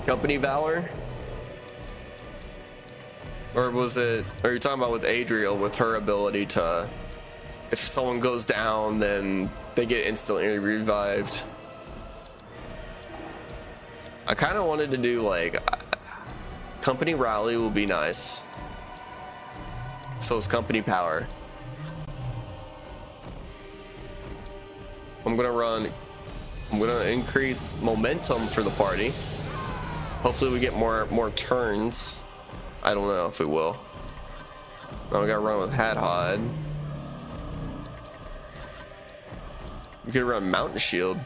Company Valor? Or was it, are you talking about with Adriel, with her ability to, if someone goes down, then they get instantly revived? I kind of wanted to do like, Company Rally will be nice. So is Company Power. I'm gonna increase momentum for the party. Hopefully we get more turns. I don't know if we will. Now we gotta run with Hadhod. We could run Mountain Shield.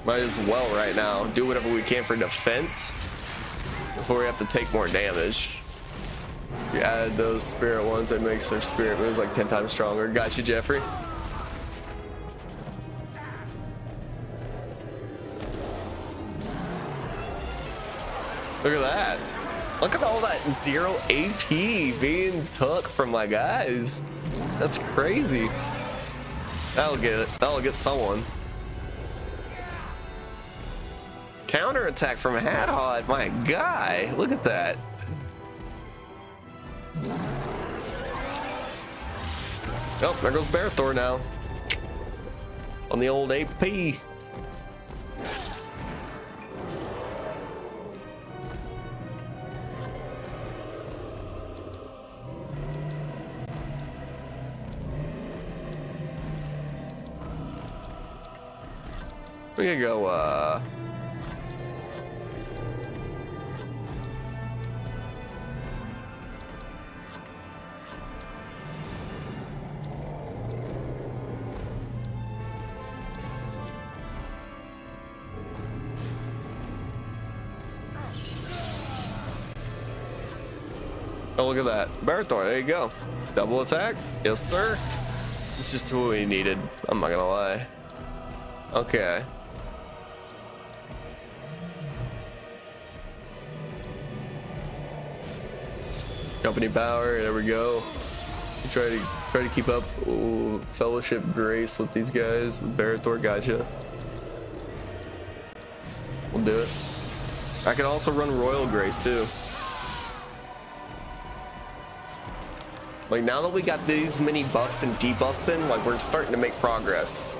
Might as well right now do whatever we can for defense before we have to take more damage. You add those spirit ones, it makes their spirit moves like 10 times stronger. Got you, Jeffrey. Look at that. Look at all that 0 AP being took from my guys. That's crazy. That'll get it. That'll get someone. Counter attack from Hadhod, my guy. Look at that. Oh, there goes Barathor now. On the old AP. We could go, oh, look at that. Barathor, there you go. Double attack. Yes, sir. It's just what we needed. I'm not gonna lie. Okay. Company power, there we go. Try to keep up fellowship grace with these guys. Barathor, gotcha. We'll do it. I can also run royal grace too. Like now that we got these many buffs and debuffs in, like we're starting to make progress.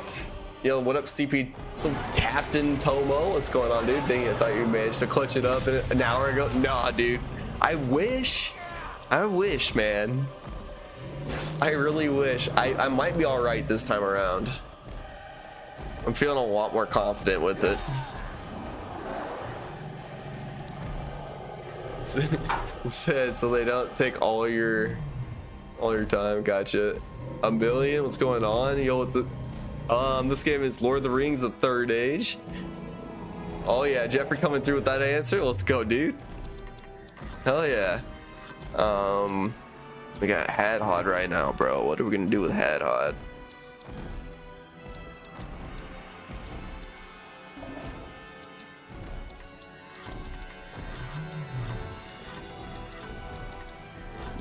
Yo, what up, CP? Some Captain Tomo? What's going on, dude? Dang it, I thought you managed to clutch it up an hour ago. Nah, dude. I wish, man. I really wish. I might be all right this time around. I'm feeling a lot more confident with it. Said so they don't take all your time. Gotcha. A million? What's going on? Yo, what's the? This game is Lord of the Rings: The Third Age. Oh yeah, Jeffrey coming through with that answer. Let's go, dude. Hell yeah. We got Hadhod right now, bro. What are we gonna do with Hadhod?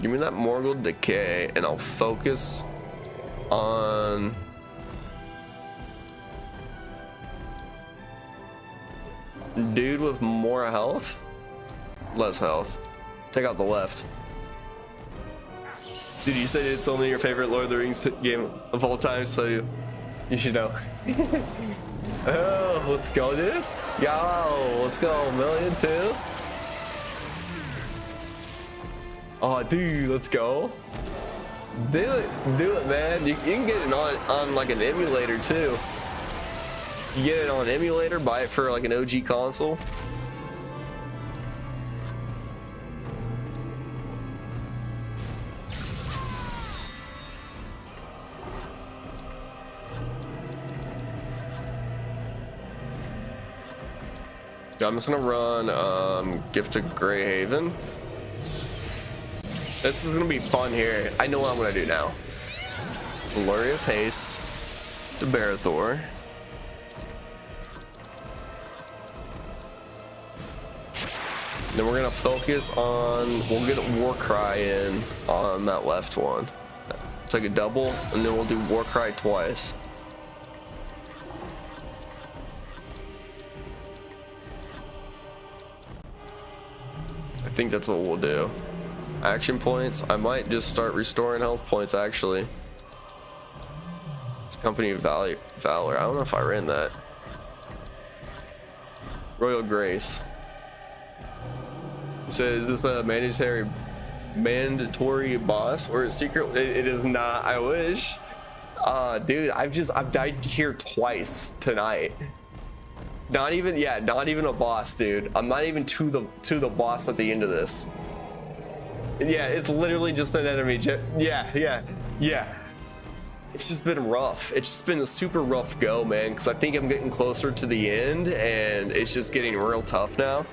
Give me that Morgul Decay, and I'll focus on. Dude with more health? Less health. Take out the left. Dude, you said it's only your favorite Lord of the Rings game of all time, so you should know. Oh, let's go, dude. Yo, let's go. Million too. Oh, dude, let's go. Do it, man. You can get it on like an emulator too. You get it on an emulator, buy it for like an OG console. I'm just gonna run Gift of Greyhaven. This is gonna be fun here. I know what I'm gonna do now. Glorious Haste to Barathor. Then we're gonna focus on, we'll get a Warcry in on that left one. Take a double, and then we'll do Warcry twice. I think that's what we'll do. Action points, I might just start restoring health points actually. It's Company of Valor. I don't know if I ran that. Royal Grace. It says, is this a mandatory boss or a secret? It is not. I wish. Dude, I've died here twice tonight. Not even a boss, dude. I'm not even to the boss at the end of this. Yeah, it's literally just an enemy. Yeah. it's just been rough. It's just been a super rough go, man, because I think I'm getting closer to the end, and it's just getting real tough now.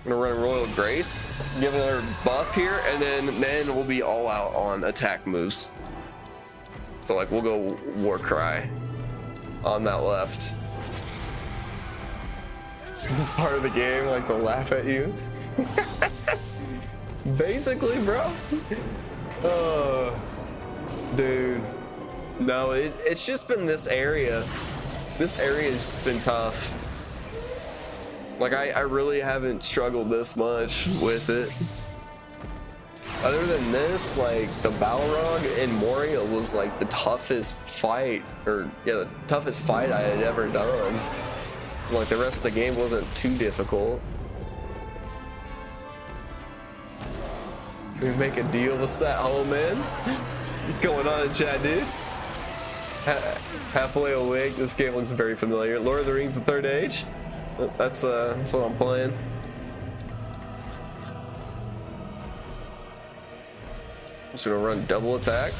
I'm gonna run Royal Grace, give another buff here, and then we'll be all out on attack moves. So like we'll go War Cry on that left. This is part of the game, like to laugh at you. Basically, bro. Dude. No, it's just been this area. This area has just been tough. Like I really haven't struggled this much with it. Other than this, like the Balrog in Moria was like the toughest fight, or yeah, the toughest fight I had ever done. Like the rest of the game wasn't too difficult. Can we make a deal? What's that, hole, man? What's going on in chat, dude? Halfway awake. This game looks very familiar. Lord of the Rings: The Third Age. That's what I'm playing. Just gonna run double attack.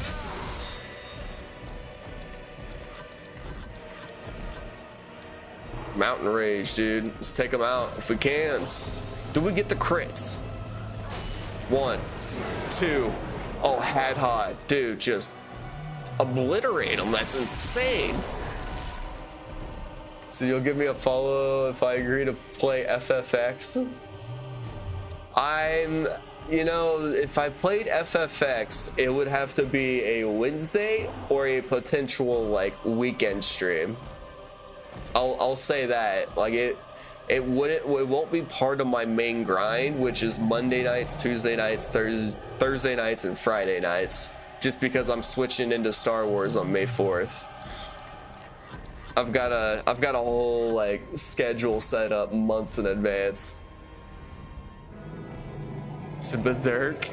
Mountain Rage, dude. Let's take them out if we can. Do we get the crits? 1, 2. Oh, Hadhod, dude, just obliterate them. That's insane. So you'll give me a follow if I agree to play FFX? You know, if I played FFX, it would have to be a Wednesday or a potential like weekend stream. I'll say that. Like it won't be part of my main grind, which is Monday nights, Tuesday nights, Thursday nights, and Friday nights. Just because I'm switching into Star Wars on May 4th. I've got a whole like schedule set up months in advance. It's a Berserk.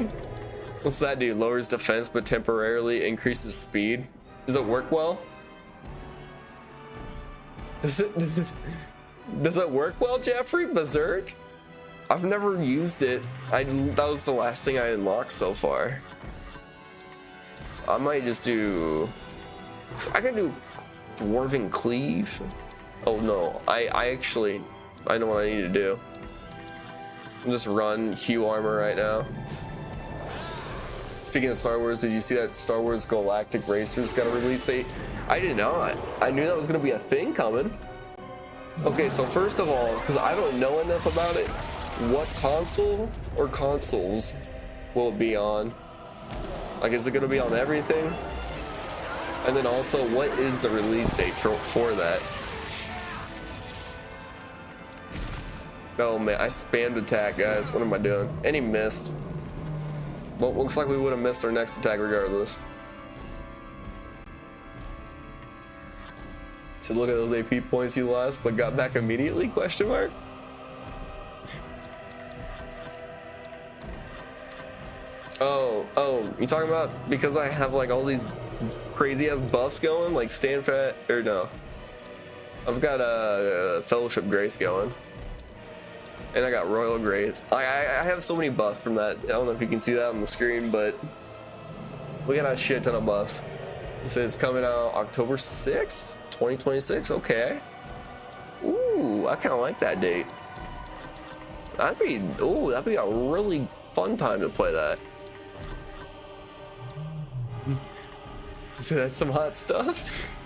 What's that do? Lowers defense but temporarily increases speed. Does it work well? Does it work well, Jeffrey? Berserk? I've never used it. That was the last thing I unlocked so far. I might just do. I can do Dwarven Cleave. Oh no, I know what I need to do. I'm just run Hue Armor right now. Speaking of Star Wars, did you see that Star Wars Galactic Racers got a release date? I did not. I knew that was gonna be a thing coming. Okay, so first of all, because I don't know enough about it, what console or consoles will it be on? Like, is it gonna be on everything? And then also, what is the release date for that? Oh man, I spammed attack, guys. What am I doing? And he missed. Well, looks like we would have missed our next attack regardless. So look at those AP points you lost, but got back immediately? Question mark. Oh, you talking about because I have like all these crazy ass buffs going, like stand fat, or no? I've got a Fellowship Grace going. And I got Royal Grace. I have so many buffs from that. I don't know if you can see that on the screen, but look at that shit ton of buffs. It says it's coming out October 6th, 2026. Okay. Ooh, I kind of like that date. That'd be a really fun time to play that. So that's some hot stuff.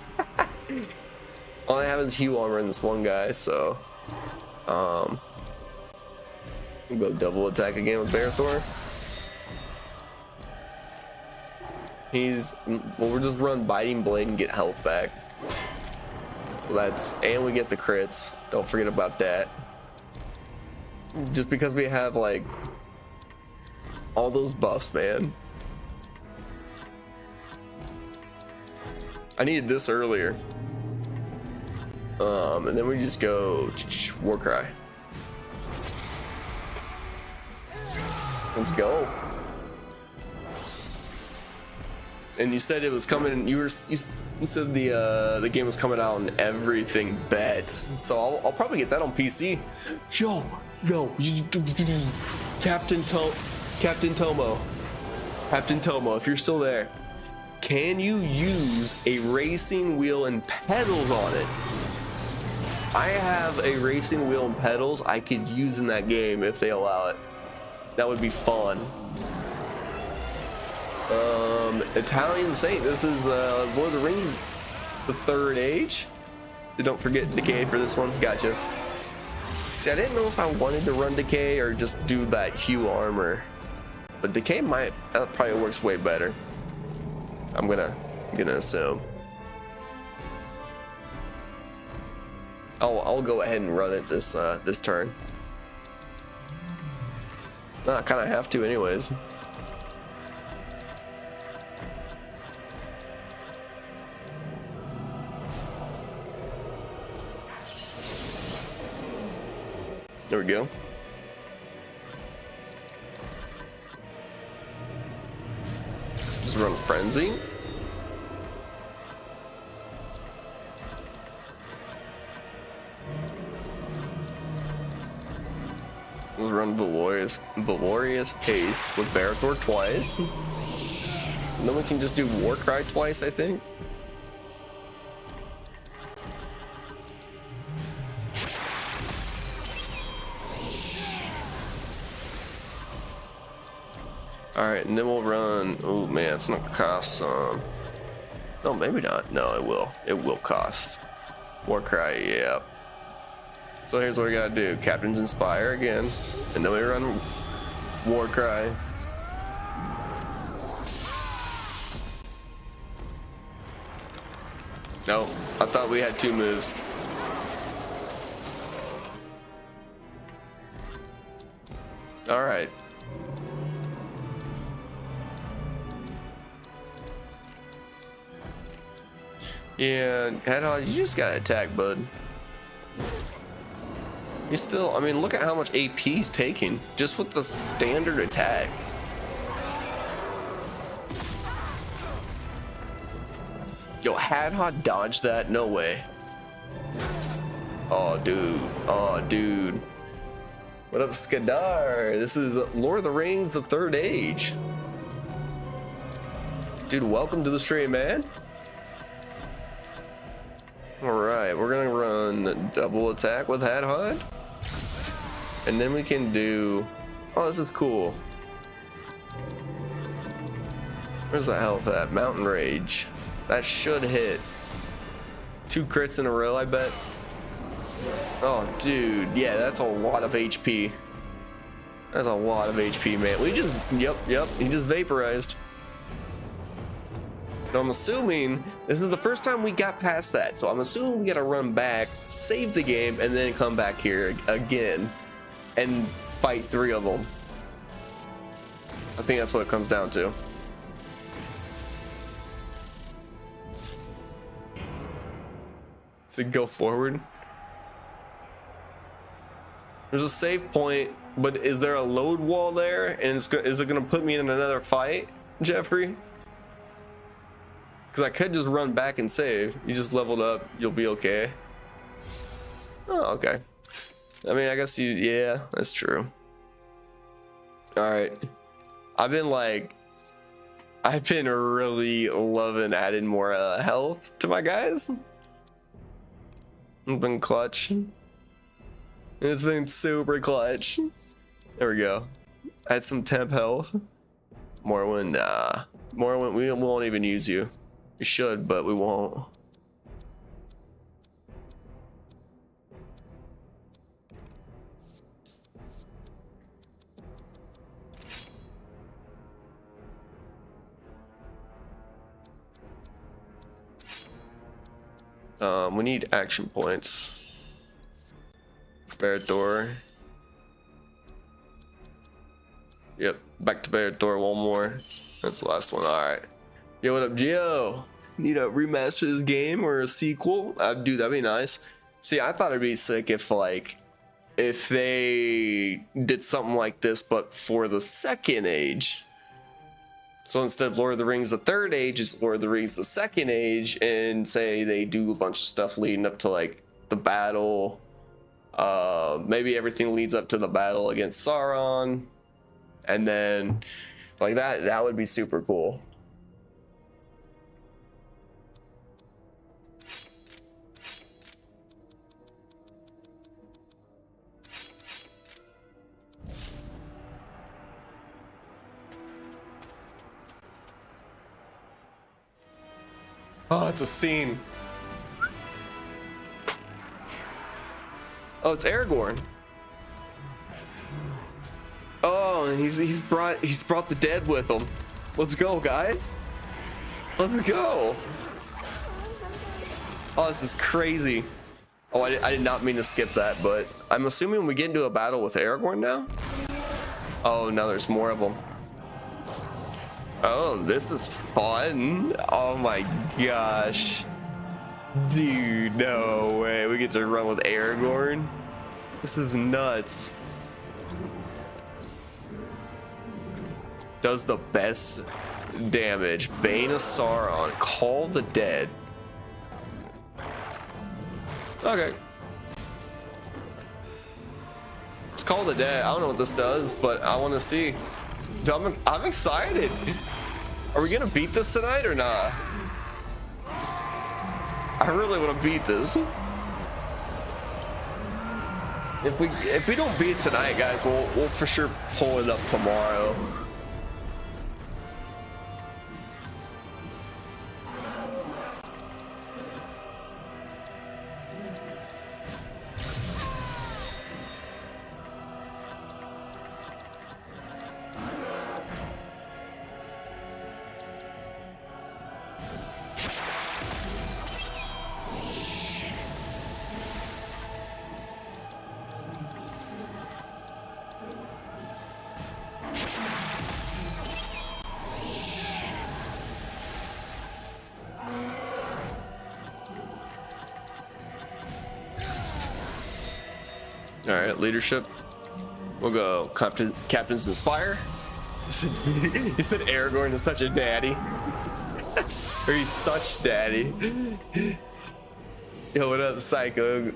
All I have is Hue Armor in this one guy, so we'll go double attack again with Barathor. We'll just run Biting Blade and get health back. So and we get the crits. Don't forget about that. Just because we have like all those buffs, man. I needed this earlier. And then we just go Warcry. Let's go. And you said it was coming. You said the game was coming out on everything. Bet. So I'll probably get that on PC. Yo, Captain Tomo. Captain Tomo, if you're still there, can you use a racing wheel and pedals on it? I have a racing wheel and pedals I could use in that game if they allow it. That would be fun. Italian Saint, this is Lord of the Rings, the Third Age. So don't forget Decay for this one. Gotcha. See, I didn't know if I wanted to run Decay or just do that Hue armor, but Decay that probably works way better. I'm gonna assume. I'll go ahead and run it this turn. I kind of have to anyways. There we go. Just run Frenzy. Let's run Valorious Haste with Barathor twice. And then we can just do Warcry twice, I think. Alright, and then we'll run. Oh man, it's not cost some. No, maybe not. No, it will. It will cost. Warcry, yeah. So here's what we gotta do. Captain's Inspire again. And then we run Warcry. No, I thought we had two moves. Alright. Yeah, Headhog, you just gotta attack, bud. You still, I mean, look at how much AP he's taking just with the standard attack. Yo, Hadhod dodged that? No way. Oh, dude. Oh, dude. What up, Skadar? This is Lord of the Rings, the Third Age. Dude, welcome to the stream, man. Alright, we're gonna run double attack with Hadhod. And then we can do... Oh, this is cool. Where's the health at? Mountain Rage. That should hit. 2 crits in a row, I bet. Oh, dude. Yeah, that's a lot of HP. That's a lot of HP, man. We just... Yep. He just vaporized. Now, I'm assuming this is the first time we got past that. So I'm assuming we gotta run back, save the game, and then come back here again and fight 3 of them. I think that's what it comes down to. So go forward. There's a save point, but is there a load wall there? And is it gonna put me in another fight, Jeffrey? Because I could just run back and save. You just leveled up, you'll be okay. Oh, okay. I mean, I guess yeah, that's true. Alright. I've been really loving adding more health to my guys. It's been clutch. It's been super clutch. There we go. I had some temp health. Morrowind, Morrowind, we won't even use you. We should, but we won't. We need action points. Barathor. Yep, back to Barathor one more. That's the last one. Alright. Yo, what up, Gio? Need to remaster this game or a sequel? Dude, that'd be nice. See, I thought it'd be sick if they did something like this, but for the Second Age. So instead of Lord of the Rings, the Third Age, it's Lord of the Rings, the Second Age, and say they do a bunch of stuff leading up to like the battle. Maybe everything leads up to the battle against Sauron, and then Like that would be super cool. Oh, it's a scene. Oh, it's Aragorn. Oh, and he's brought the dead with him. Let's go, guys. Let's go. Oh, this is crazy. Oh, I did not mean to skip that, but I'm assuming we get into a battle with Aragorn now. Oh, now there's more of them. Oh, this is fun. Oh my gosh. Dude, no way. We get to run with Aragorn. This is nuts. Does the best damage. Bane of Sauron. Call the dead. Okay. Let's call the dead. I don't know what this does, but I want to see. Dude, I'm excited. Are we gonna beat this tonight or not? I really want to beat this. If we don't beat it tonight, guys, we'll for sure pull it up tomorrow. All right, leadership. We'll go Captain's Inspire. He said Aragorn is such a daddy. Or he's such daddy. Yo, what up, Psychogasm?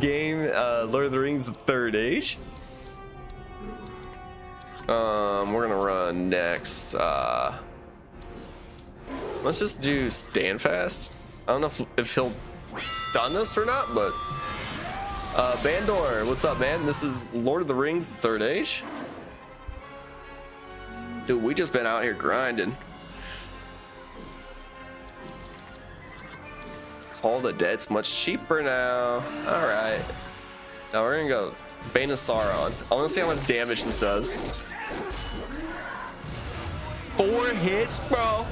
Game Lord of the Rings: The Third Age. We're gonna run next. Let's just do Stand Fast. I don't know if he'll stun us or not, but Bandor, what's up, man? This is Lord of the Rings: The Third Age. Dude, we just been out here grinding. Call the Dead's much cheaper now. All right. Now we're gonna go Bane of Sauron. I want to see how much damage this does. 4 hits, bro.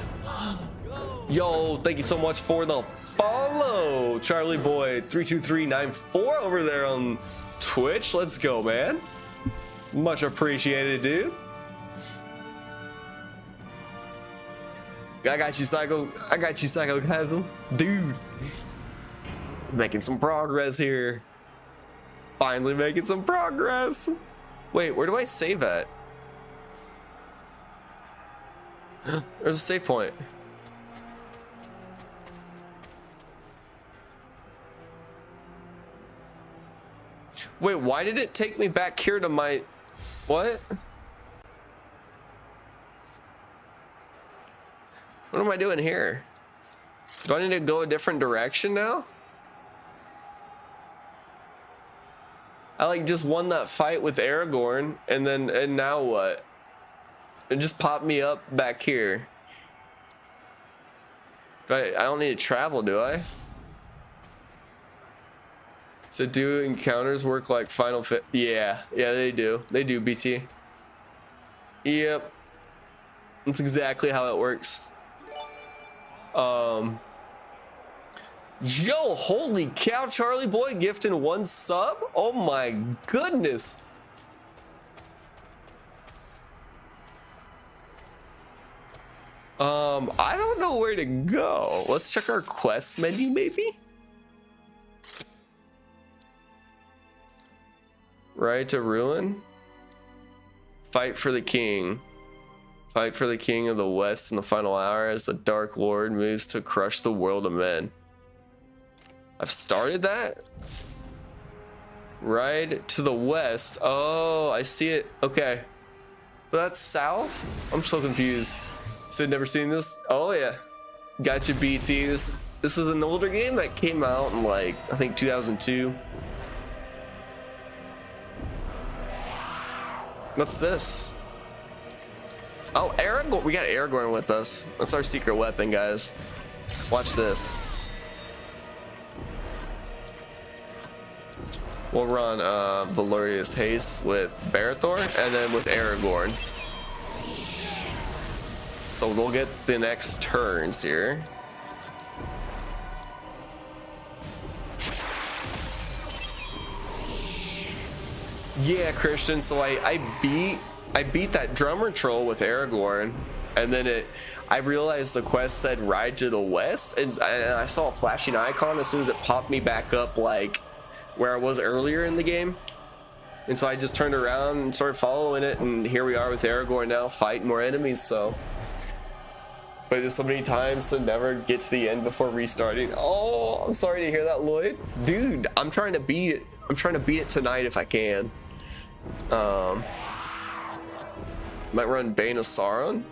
Yo, thank you so much for the follow, Charlie Boy 32394 over there on Twitch. Let's go, man. Much appreciated, dude. I got you, Psycho. I got you, Psychogasm. Dude. Making some progress here. Finally making some progress. Wait, where do I save at? There's a save point. Wait, why did it take me back here to my... What? What am I doing here? Do I need to go a different direction now? I like just won that fight with Aragorn, and now what? It just popped me up back here. I don't need to travel, do I? So do encounters work like Final Fit? Yeah, they do. They do, BT. Yep. That's exactly how it works. Yo, holy cow, Charlie Boy gifting 1 sub? Oh my goodness. I don't know where to go. Let's check our quest menu, maybe? Ride to Ruin. Fight for the King. Fight for the King of the West in the final hour as the Dark Lord moves to crush the world of men. I've started that? Ride to the west. Oh, I see it. Okay. But that's south? I'm so confused. So never seen this? Oh yeah. Gotcha, BT. This is an older game that came out in like, I think 2002. What's this? Oh, Aragorn. We got Aragorn with us. That's our secret weapon, guys. Watch this. We'll run Valorious Haste with Barathor and then with Aragorn. So we'll get the next turns here. Yeah, Christian. So I beat that drummer troll with Aragorn, and then I realized the quest said ride to the west, and I saw a flashing icon as soon as it popped me back up like where I was earlier in the game. And so I just turned around and started following it, and here we are with Aragorn now fighting more enemies. So played this so many times to never get to the end before restarting. Oh, I'm sorry to hear that, Lloyd. Dude, I'm trying to beat it. I'm trying to beat it tonight if I can. Might run Bane of Sauron.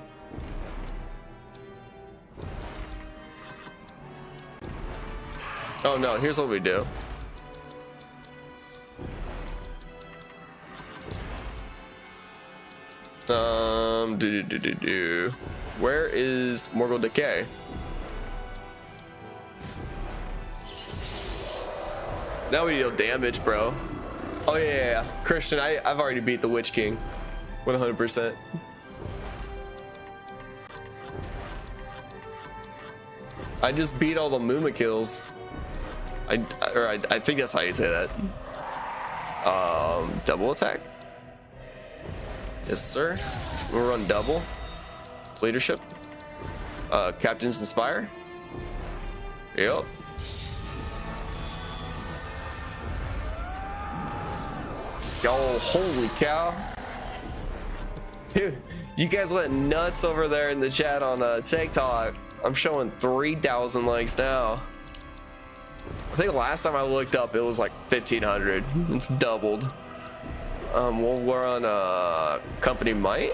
Oh no, here's what we do. Where is Morgul Decay? Now we deal damage, bro. Oh yeah. Christian, I've already beat the Witch King 100%. I just beat all the Muma kills. I think that's how you say that. Double attack. Yes, sir. We'll run double. Leadership. Captain's Inspire. Yep. Yo, holy cow. Dude, you guys went nuts over there in the chat on TikTok. I'm showing 3,000 likes now. I think last time I looked up, it was like 1,500. It's doubled. We're on Company Might?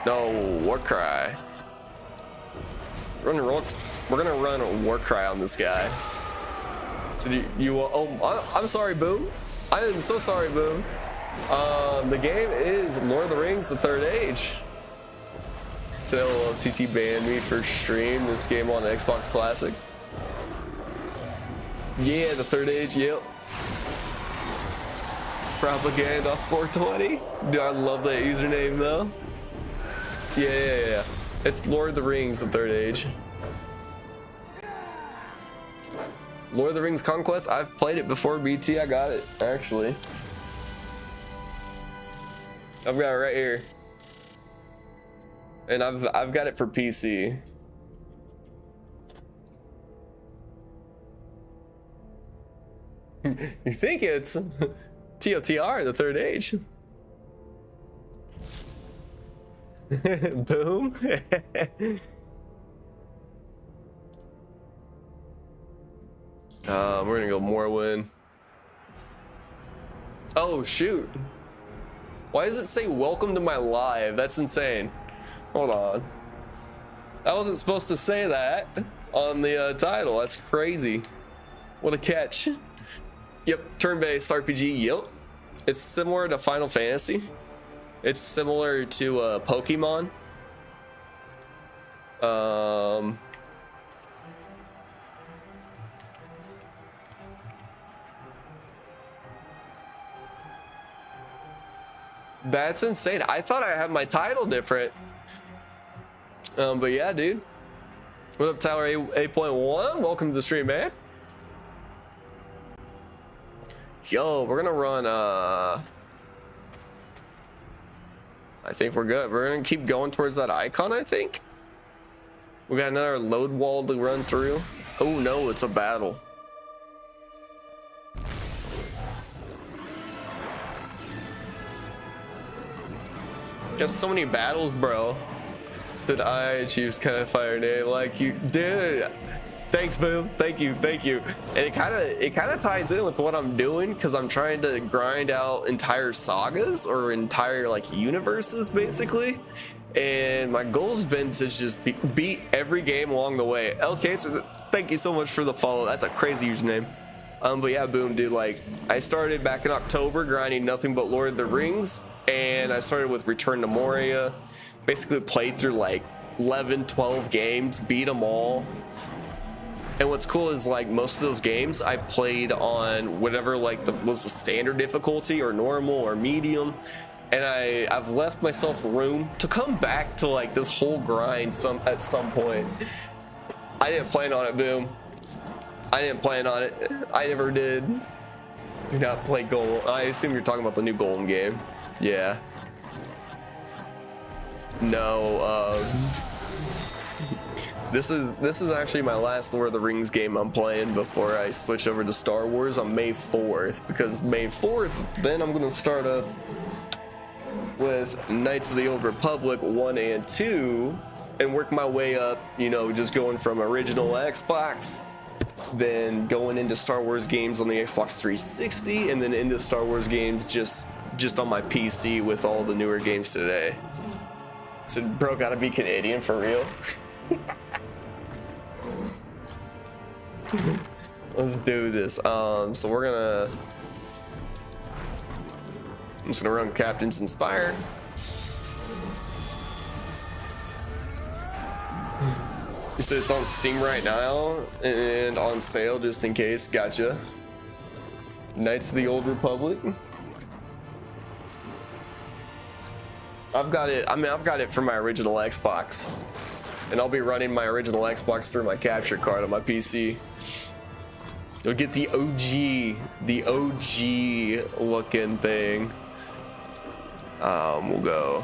No, Warcry. We're gonna run a Warcry on this guy. So I'm sorry, Boom. I am so sorry, Boom. The game is Lord of the Rings: The Third Age. So LLTT banned me for stream this game on Xbox Classic. Yeah, The Third Age, yep. Propaganda 420. Dude, I love that username though. Yeah. It's Lord of the Rings: The Third Age. Lord of the Rings Conquest, I've played it before, BT. I got it, actually. I've got it right here. And I've got it for PC. You think it's TOTR, The Third Age? Boom. We're gonna go Morrowind. Oh shoot. Why does it say welcome to my live? That's insane. Hold on. I wasn't supposed to say that on the title. That's crazy. What a catch. Yep, turn-based RPG. Yep. It's similar to Final Fantasy. It's similar to Pokemon. That's insane. I thought I had my title different. But yeah, dude. What up, Tyler 8.1? Welcome to the stream, man. Yo, we're gonna run I think we're good. We're gonna keep going towards that icon, I think. We got another load wall to run through. Oh no, it's a battle. Got so many battles, bro. That I choose kind of fire name like you, dude. Thanks, Boom. Thank you. And it kind of ties in with what I'm doing, because I'm trying to grind out entire sagas or entire like universes basically. And my goal's been to just beat every game along the way. LK, thank you so much for the follow. That's a crazy username. But yeah, Boom, dude, like I started back in October grinding nothing but Lord of the Rings, and I started with Return to Moria. Basically played through like 11, 12 games, beat them all. And what's cool is like most of those games I played on whatever like was the standard difficulty or normal or medium, and I've left myself room to come back to like this whole grind at some point. I didn't plan on it, Boom. I didn't plan on it. I never did. Do not play Golem. I assume you're talking about the new Golem game. Yeah. No. This is actually my last Lord of the Rings game I'm playing before I switch over to Star Wars on May 4th, because May 4th, then I'm gonna start up with Knights of the Old Republic 1 and 2 and work my way up, you know, just going from original Xbox, then going into Star Wars games on the Xbox 360, and then into Star Wars games just on my PC with all the newer games today. So, bro, gotta be Canadian for real. Let's do this. So I'm just gonna run Captain's Inspire. You said it's on Steam right now and on sale just in case. Gotcha. Knights of the Old Republic. I've got it. I mean, I've got it for my original Xbox. And I'll be running my original Xbox through my capture card on my PC. You'll get the OG looking thing. We'll go.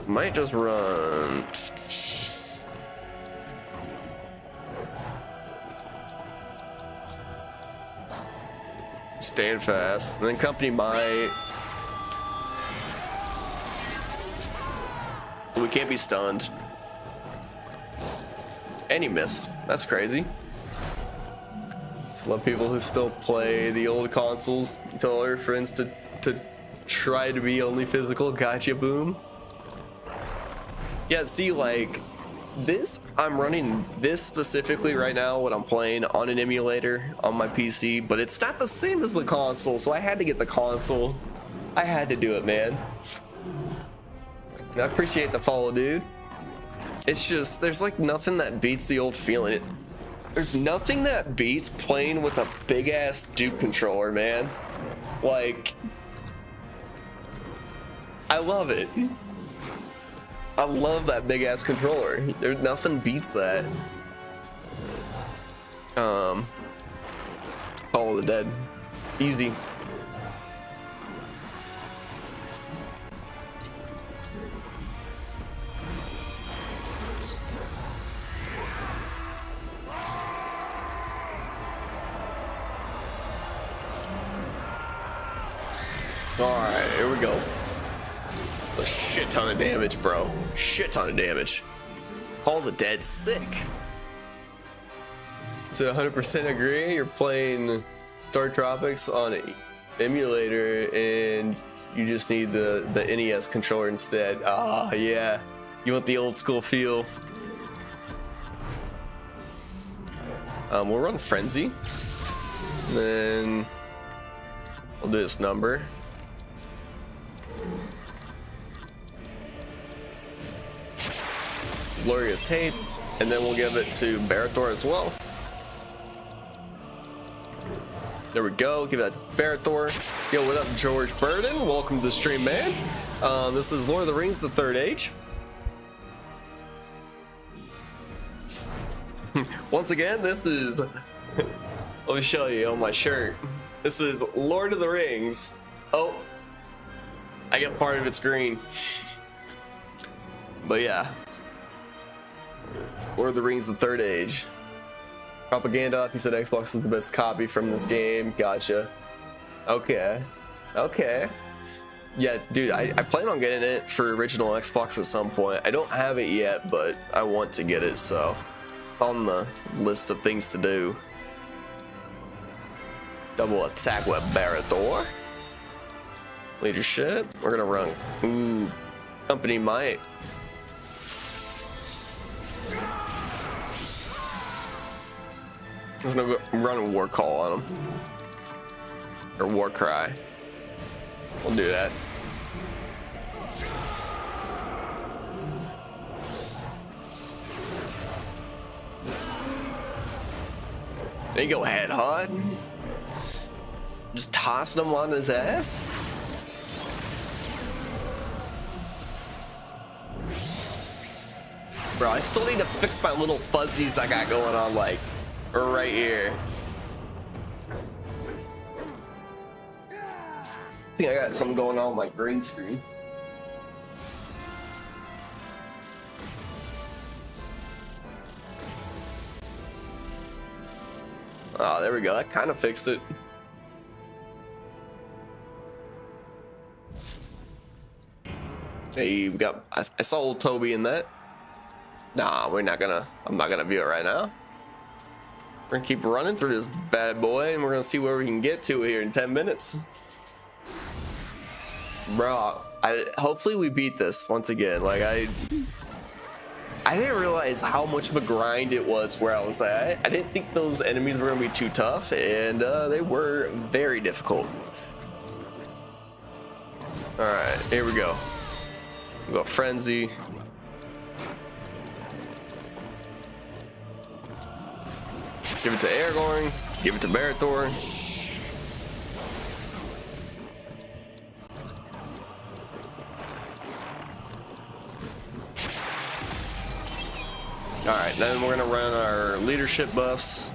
Might just run. Stand fast, and then company might. We can't be stunned. And he missed. That's crazy. Just love people who still play the old consoles. Tell our friends to try to be only physical. Gotcha, Boom. Yeah, see, like this, I'm running this specifically right now, what I'm playing on an emulator on my PC, but it's not the same as the console, so I had to get the console. I had to do it, man. I appreciate the follow, dude. It's just, there's like nothing that beats the old feeling. There's nothing that beats playing with a big ass Duke controller, man. Like, I love it. I love that big ass controller. There's nothing beats that. Call of the Dead. Easy. Alright, here we go. A shit ton of damage, bro. Shit ton of damage. Call the Dead sick. So 100% agree. You're playing Star Tropics on an emulator and you just need the NES controller instead. Ah, yeah. You want the old school feel. We'll run Frenzy. And then we'll do this number. Glorious Haste, and then we'll give it to Barathor as well. There we go, give that to Barathor. Yo, what up, George Burden? Welcome to the stream, man. This is Lord of the Rings, the Third Age. Once again, this is, let me show you on my shirt. This is Lord of the Rings. Oh, I guess part of it's green. But yeah. Lord of the Rings, the Third Age. Propaganda, he said Xbox is the best copy from this game. Gotcha. Okay. Okay. Yeah, dude, I plan on getting it for original Xbox at some point. I don't have it yet, but I want to get it, so it's on the list of things to do. Double attack with Barathor. Leadership. We're gonna run. Ooh, company might. There's no run a war call on him. Or war cry. We'll do that. There you go, Headhot. Just tossing him on his ass. Bro, I still need to fix my little fuzzies I got going on, like, right here. I think I got something going on with my green screen. Oh, there we go. That kind of fixed it. Hey, we got. I saw old Toby in that. Nah, I'm not gonna view it right now. We're gonna keep running through this bad boy, and we're gonna see where we can get to here in 10 minutes. Bro, hopefully we beat this once again. Like I didn't realize how much of a grind it was where I was at. I didn't think those enemies were gonna be too tough, and they were very difficult. All right, here we go. We got Frenzy. Give it to Aragorn. Give it to Barathor. Alright, then we're gonna run our leadership buffs.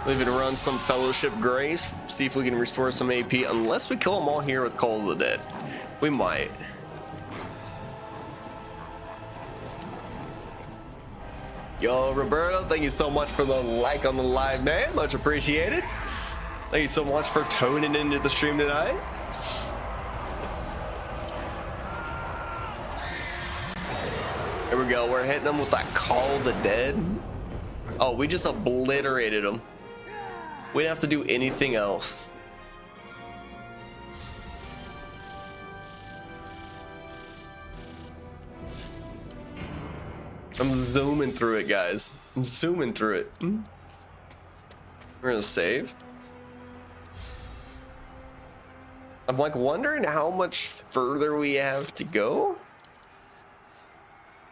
Leave it to run some Fellowship Grace, see if we can restore some AP, unless we kill them all here with Call of the Dead. We might. Yo, Roberto, thank you so much for the like on the live, man. Much appreciated. Thank you so much for tuning into the stream tonight. Here we go. We're hitting them with that Call of the Dead. Oh, we just obliterated them. We didn't have to do anything else. I'm zooming through it, guys. I'm zooming through it. We're gonna save. I'm like wondering how much further we have to go.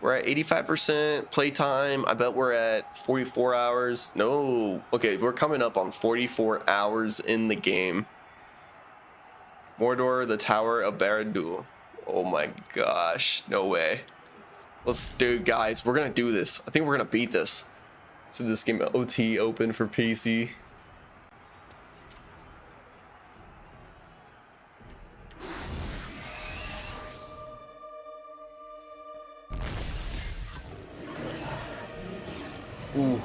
We're at 85% playtime. I bet we're at 44 hours. No. Okay, we're coming up on 44 hours in the game. Mordor, the Tower of Barad-dûr. Oh my gosh. No way. Let's do it, guys. We're going to do this. I think we're going to beat this. So this game OT open for PC. Ooh.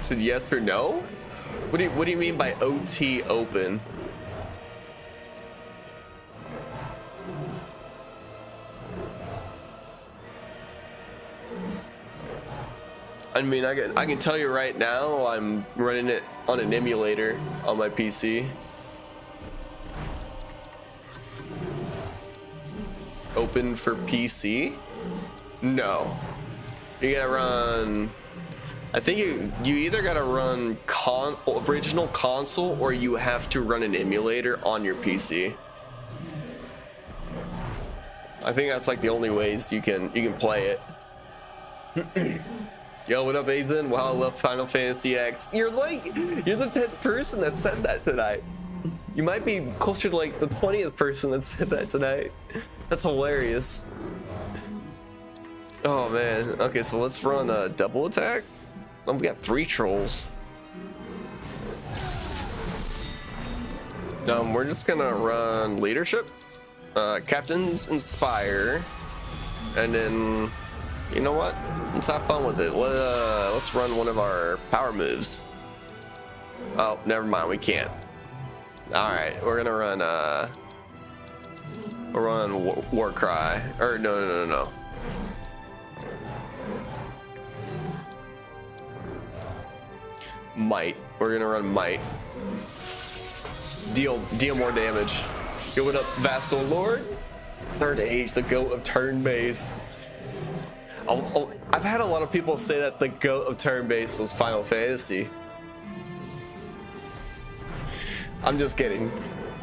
Said yes or no? What do you mean by OT open? I mean, I can tell you right now, I'm running it on an emulator on my PC. Open for PC? No. You gotta run. I think you either gotta run original console or you have to run an emulator on your PC. I think that's like the only ways you can play it. Yo, what up, Aizen? Wow, I love Final Fantasy X. You're the 10th person that said that tonight. You might be closer to like the 20th person that said that tonight. That's hilarious. Oh man. Okay, so let's run a double attack. We got 3 trolls. We're just gonna run leadership, captains inspire, and then you know what? Let's have fun with it. Let's run one of our power moves. Oh, never mind, we can't. All right, we're gonna run we'll run war cry, or no. Might. We're gonna run might. Deal more damage. Yo, what up, Vastal Lord? Third age, the goat of turn base. I've had a lot of people say that the goat of turn base was Final Fantasy. I'm just kidding.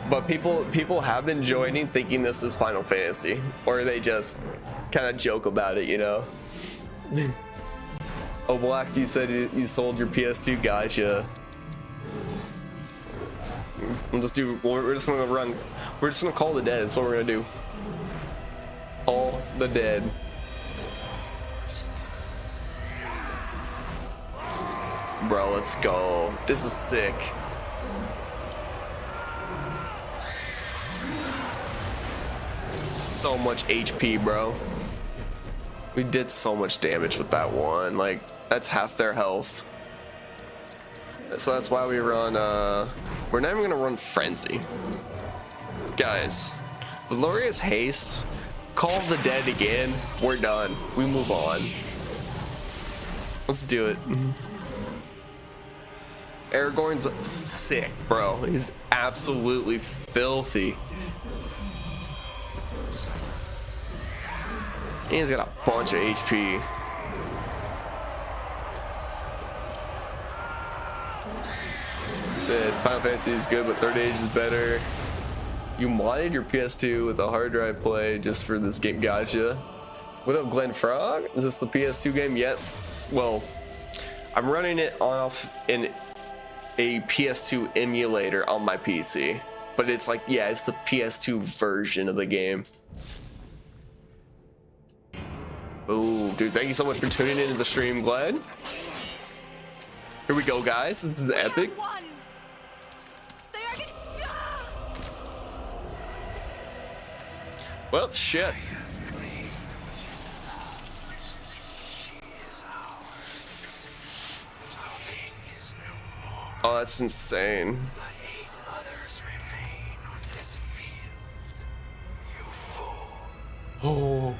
But people have been joining thinking this is Final Fantasy, or they just kind of joke about it, you know. Oh, Black, you said you sold your PS2. Gotcha. We're just gonna run. We're just gonna call the dead. That's what we're gonna do. Call the dead. Bro, let's go. This is sick. So much HP, bro. We did so much damage with that one. Like, that's half their health. So that's why we run, we're not even gonna run Frenzy. Guys, Valoria's Haste, Call of the Dead again, we're done. We move on. Let's do it. Aragorn's sick, bro. He's absolutely filthy. He's got a bunch of HP. Said Final Fantasy is good, but Third Age is better. You modded your PS2 with a hard drive play just for this game. Gotcha. What up, Glenn Frog? Is this the PS2 game? Yes. Well, I'm running it off in a PS2 emulator on my PC, but it's like, yeah, it's the PS2 version of the game. Oh, dude, thank you so much for tuning into the stream, Glenn. Here we go, guys. This is epic. Well, shit. Oh, that's insane. Oh.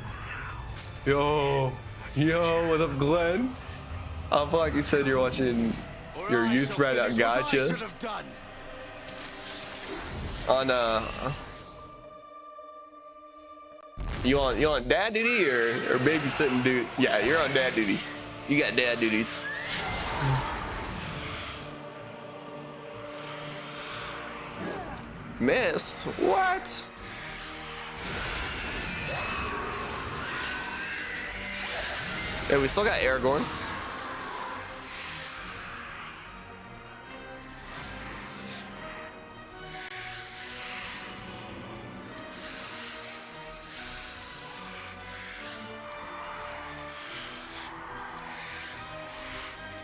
Yo, what up, Glenn? I feel like you said you're watching your youth right out. Gotcha. On you on dad duty or babysitting duty? Yeah, you're on dad duty. You got dad duties. Missed? What? Hey, we still got Aragorn.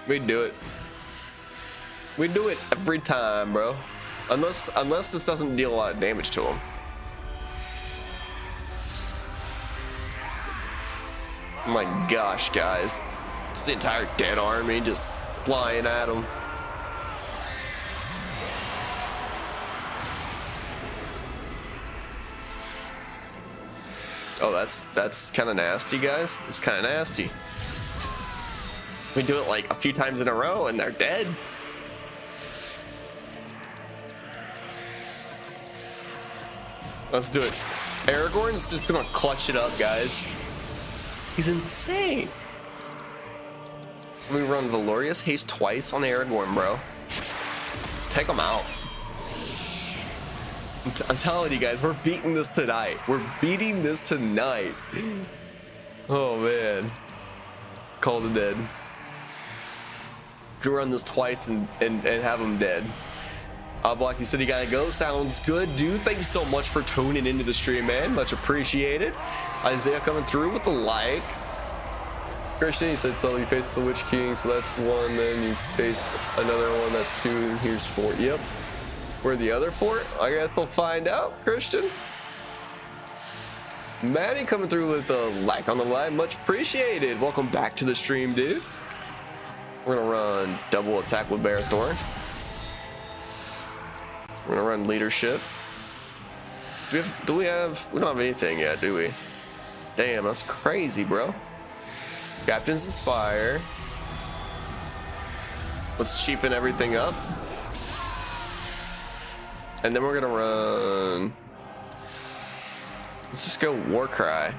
We do it. We do it every time, bro. Unless this doesn't deal a lot of damage to him. Oh my gosh, guys. It's the entire dead army just flying at him. Oh, that's kind of nasty, guys. It's kind of nasty. We do it like a few times in a row and they're dead. Let's do it. Aragorn's just gonna clutch it up, guys. He's insane. So we run Valoria's Haste twice on Aragorn, bro. Let's take him out. I'm telling you guys, we're beating this tonight. We're beating this tonight. Oh man. Call the dead. Could run this twice and have him dead. Block, you said you gotta go. Sounds good, dude. Thank you so much for tuning into the stream, man. Much appreciated. Isaiah coming through with the like. Christian, you said so. You faced the Witch King, so that's one. Then you faced another one. That's two. And here's four. Yep. Where the other fort? I guess we'll find out, Christian. Maddie coming through with a like on the line. Much appreciated. Welcome back to the stream, dude. We're gonna run double attack with Barathor. We're gonna run leadership. We don't have anything yet, do we? Damn, that's crazy, bro. Captain's Inspire. Let's cheapen everything up. And then we're gonna run. Let's just go Warcry.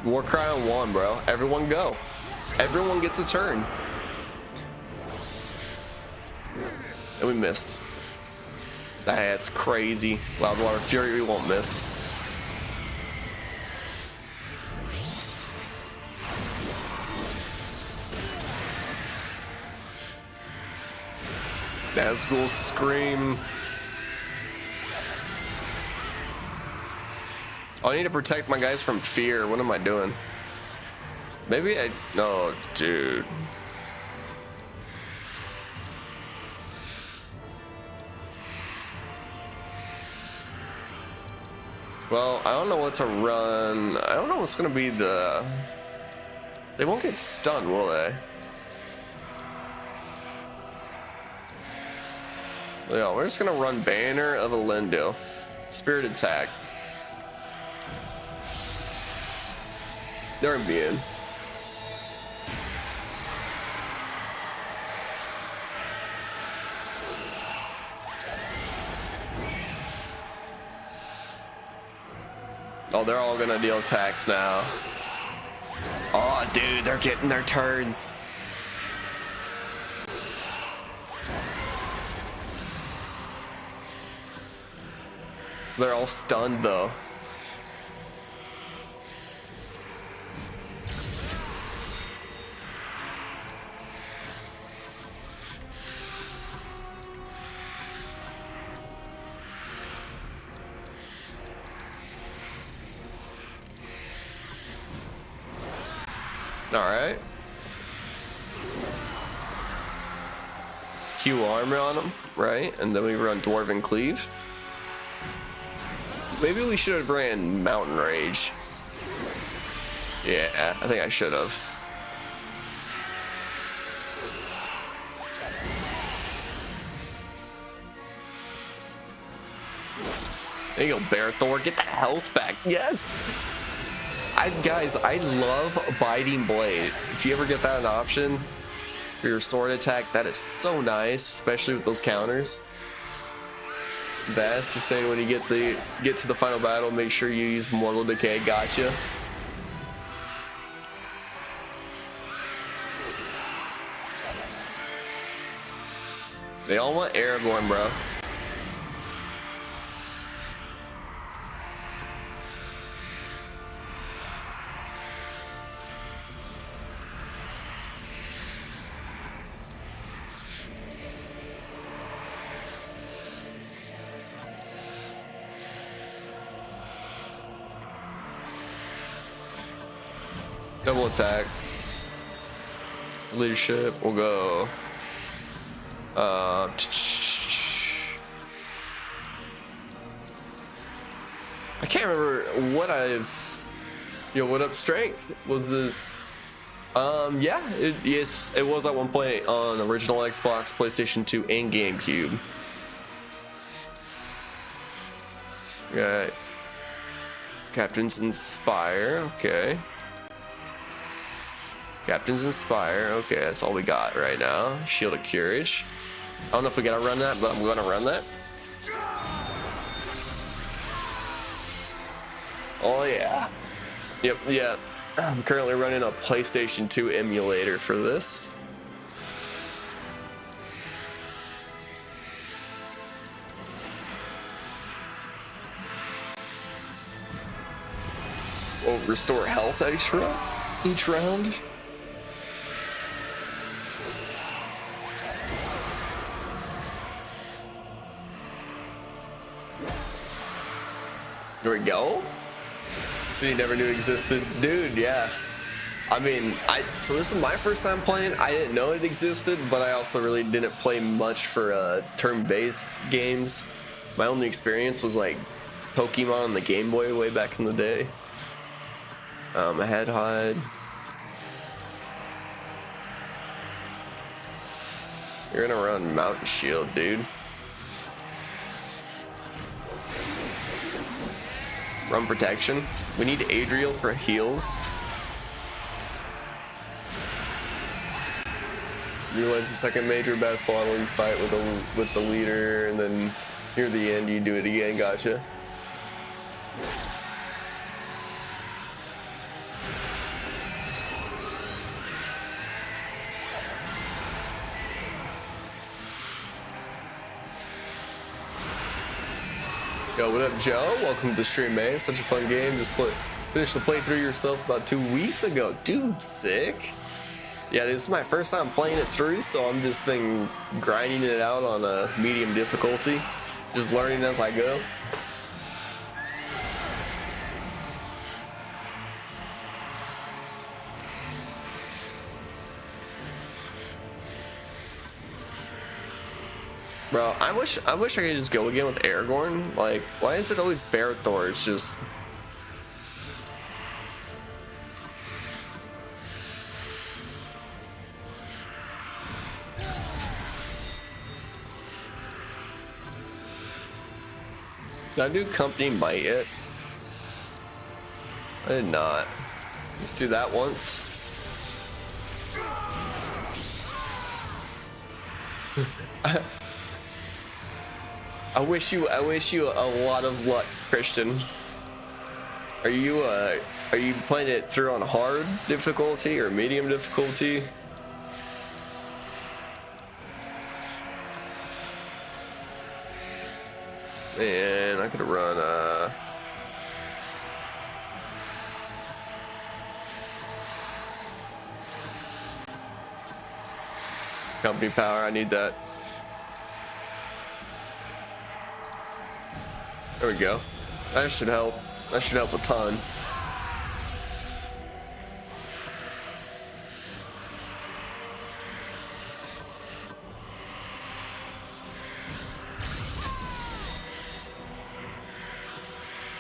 Warcry on 1, bro. Everyone go. Everyone gets a turn. And we missed. That's crazy. Loudwater Fury, we won't miss. Nazgul Scream. Oh, I need to protect my guys from fear. What am I doing? Maybe I... No, dude. Well, I don't know what to run. I don't know what's going to be the... They won't get stunned, will they? Yeah, we're just going to run Banner of Elendil. Spirit Attack. They're immune. Oh, they're all gonna deal attacks now. Oh, dude, they're getting their turns. They're all stunned though. All right. Q armor on them, right? And then we run Dwarven Cleave. Maybe we should have ran Mountain Rage. Yeah, I think I should have. There you go, Barathor. Get the health back. Yes. Guys, I love Biting Blade. If you ever get that an option for your sword attack, that is so nice, especially with those counters. Best, you're saying when you get to the final battle, make sure you use Mortal Decay. Gotcha. They all want Aragorn, bro. Double attack. Leadership. We'll go. I can't remember what what up strength was this? Yeah, yes, it was at one point on original Xbox, PlayStation 2, and GameCube. Got Captain's Inspire. Okay. Captain's Inspire. Okay, that's all we got right now. Shield of Courage. I don't know if we gotta run that, but I'm gonna run that. Oh yeah. Yep, yeah. I'm currently running a PlayStation 2 emulator for this. Oh, restore health extra each round. There we go. City never knew existed. Dude, yeah. I mean, so this is my first time playing. I didn't know it existed, but I also really didn't play much for turn-based games. My only experience was like Pokemon on the Game Boy way back in the day. Head hide. You're gonna run Mountain Shield, dude. Run Protection. We need Adriel for heals. Realize the second major basketball where you fight with the leader, and then near the end you do it again. Gotcha. Yo, what up, Joe? Welcome to the stream, man. Such a fun game. Just finished the playthrough yourself about 2 weeks ago. Dude, sick. Yeah, this is my first time playing it through, so I'm just been grinding it out on a medium difficulty. Just learning as I go. Bro, I wish I could just go again with Aragorn. Like, why is it always Barthor? It's just... Did I do Company Might yet? I did not. Let's do that once. I wish you a lot of luck, Christian. Are you playing it through on hard difficulty or medium difficulty? Man, I could have run company power. I need that. There we go. That should help. That should help a ton.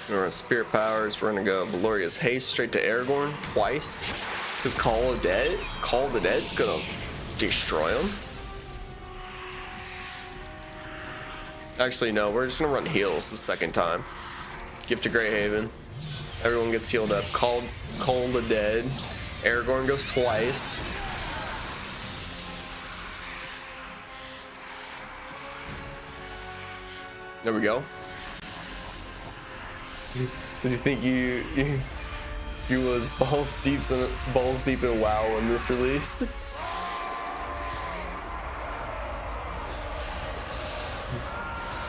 We're gonna Spirit Powers. We're gonna go Valoria's Haste straight to Aragorn twice. Because Call of the Dead's gonna destroy him. Actually, no, we're just gonna run heals the second time. Gift of Greyhaven. Everyone gets healed up. Call the Dead. Aragorn goes twice. There we go. So do you think you was balls deep in WoW when this released?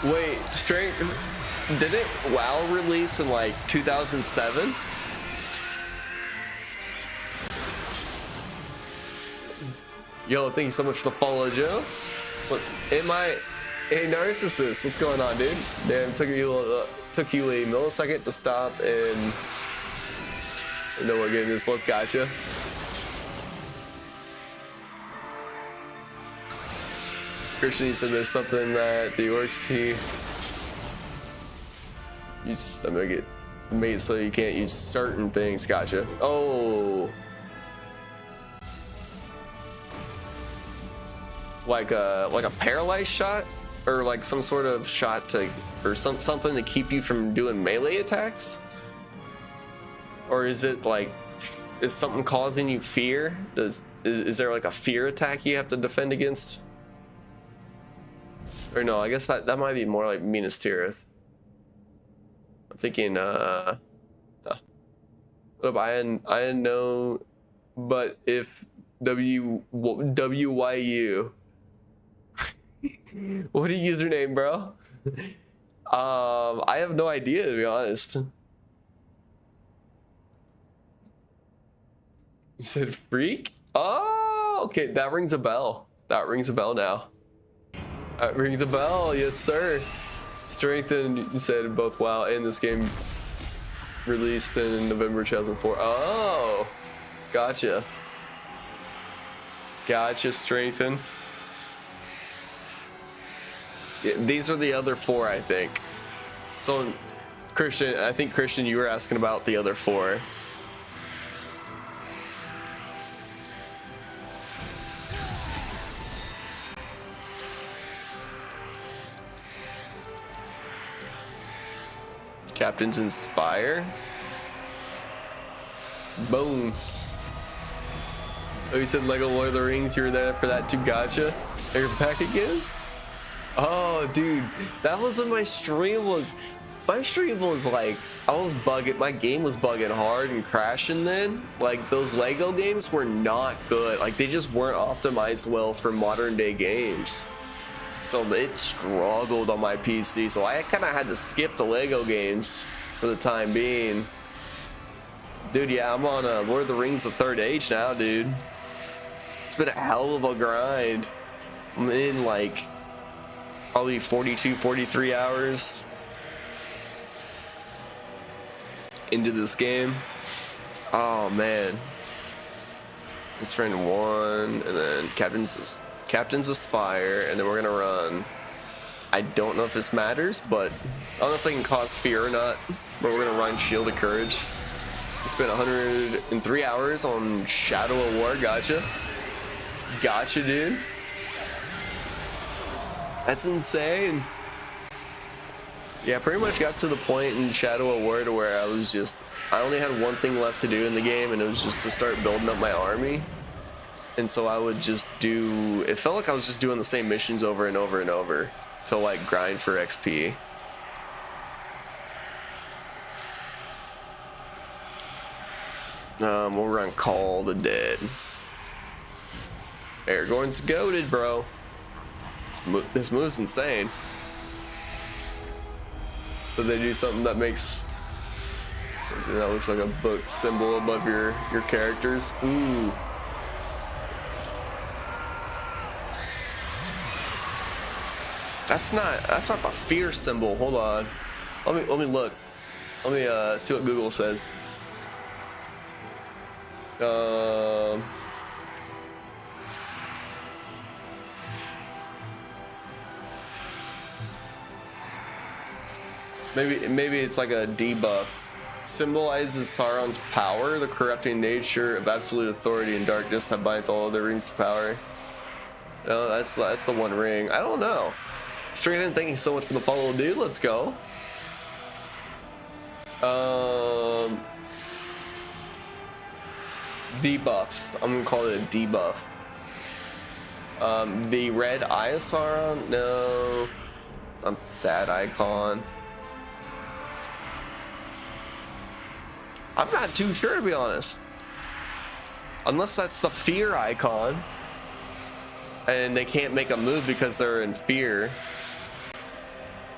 Wait, didn't WoW release in like 2007? Yo, thank you so much for the follow, Joe. What, hey, Narcissist, what's going on, dude? Damn, took you a millisecond to stop and you know what game this was. Gotcha. Christian, you said there's something that the orcs you just make it so you can't use certain things. Gotcha. Oh, like a paralyzed shot, or like some sort of shot to, or something to keep you from doing melee attacks, or is it like, is something causing you fear? Is there like a fear attack you have to defend against? Or no, I guess that might be more like Minas Tirith. I'm thinking, I didn't know, but if WYU, what a username, bro. I have no idea, to be honest. You said freak? Oh, okay, that rings a bell. That rings a bell now. That rings a bell, yes sir. Strengthened, you said, in both WoW and this game released in November 2004. Oh, Gotcha. Gotcha, strengthen. Yeah, these are the other 4, I think. So, Christian, I think, Christian, you were asking about the other 4. Captain's Inspire. Boom. Oh, you said Lego Lord of the Rings, you were there for that too, gotcha. Are you back again? Oh, dude, that was when my stream was like, I was bugging, my game was bugging hard and crashing then. Like, those Lego games were not good. Like, they just weren't optimized well for modern day games. So it struggled on my PC, so I kind of had to skip the Lego games for the time being. Dude, yeah, I'm on Lord of the Rings: The Third Age now, dude. It's been a hell of a grind. I'm in like probably 42, 43 hours into this game. Oh man. It's friend 1, and then Captain's Aspire, and then we're gonna run. I don't know if this matters, but I don't know if they can cause fear or not. But we're gonna run Shield of Courage. We spent 103 hours on Shadow of War. Gotcha. Gotcha, dude. That's insane. Yeah, pretty much got to the point in Shadow of War to where I only had one thing left to do in the game, and it was just to start building up my army. And so I would just it felt like I was just doing the same missions over and over and over to like grind for XP. We'll run Call the Dead. Aragorn's goated, bro. This move's insane. So they do something that makes something that looks like a book symbol above your characters. Ooh. That's not the fear symbol. Hold on. Let me look. Let me see what Google says. Maybe it's like a debuff. Symbolizes Sauron's power, the corrupting nature of absolute authority and darkness that binds all other rings to power. No, that's the one ring. I don't know. Strengthen, thank you so much for the follow, dude. Let's go. Debuff. I'm gonna call it a debuff. The red eye of Sauron? No. It's not that icon. I'm not too sure, to be honest. Unless that's the fear icon. And they can't make a move because they're in fear.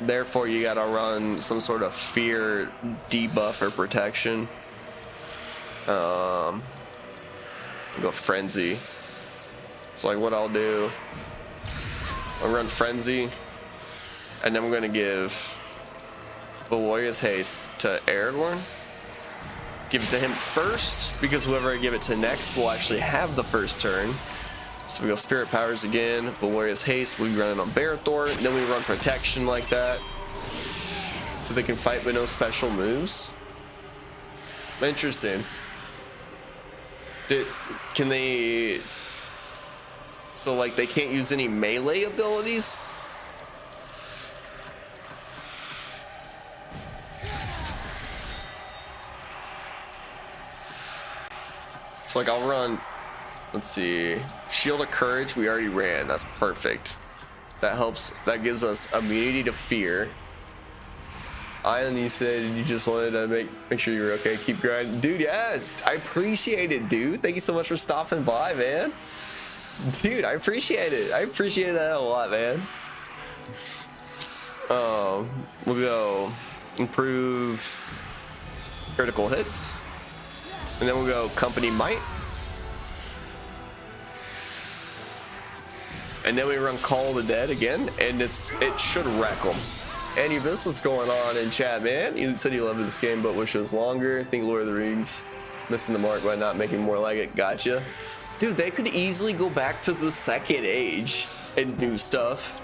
Therefore, you gotta run some sort of fear debuff or protection. Go Frenzy. So like what I'll do, I'll run Frenzy, and then we're gonna give Valorious Haste to Aragorn. Give it to him first, because whoever I give it to next will actually have the first turn. So we go Spirit Powers again, Valorious Haste, we run it on Barathor, and then we run Protection like that. So they can fight with no special moves. Interesting. Can they... So like they can't use any melee abilities? So like I'll run, let's see, Shield of Courage we already ran, that's perfect. That helps, that gives us immunity to fear. Island, you said you just wanted to make sure you're okay, keep grinding. Dude, yeah, I appreciate it, dude. Thank you so much for stopping by, man. Dude, I appreciate it. I appreciate that a lot, man. We'll go improve critical hits. And then we'll go Company Might. And then we run Call of the Dead again, and it should wreck them. And you missed what's going on in chat, man. You said you loved this game, but wish it was longer. I think Lord of the Rings Missing the mark by not making more like it. Gotcha. Dude, they could easily go back to the Second Age and do stuff.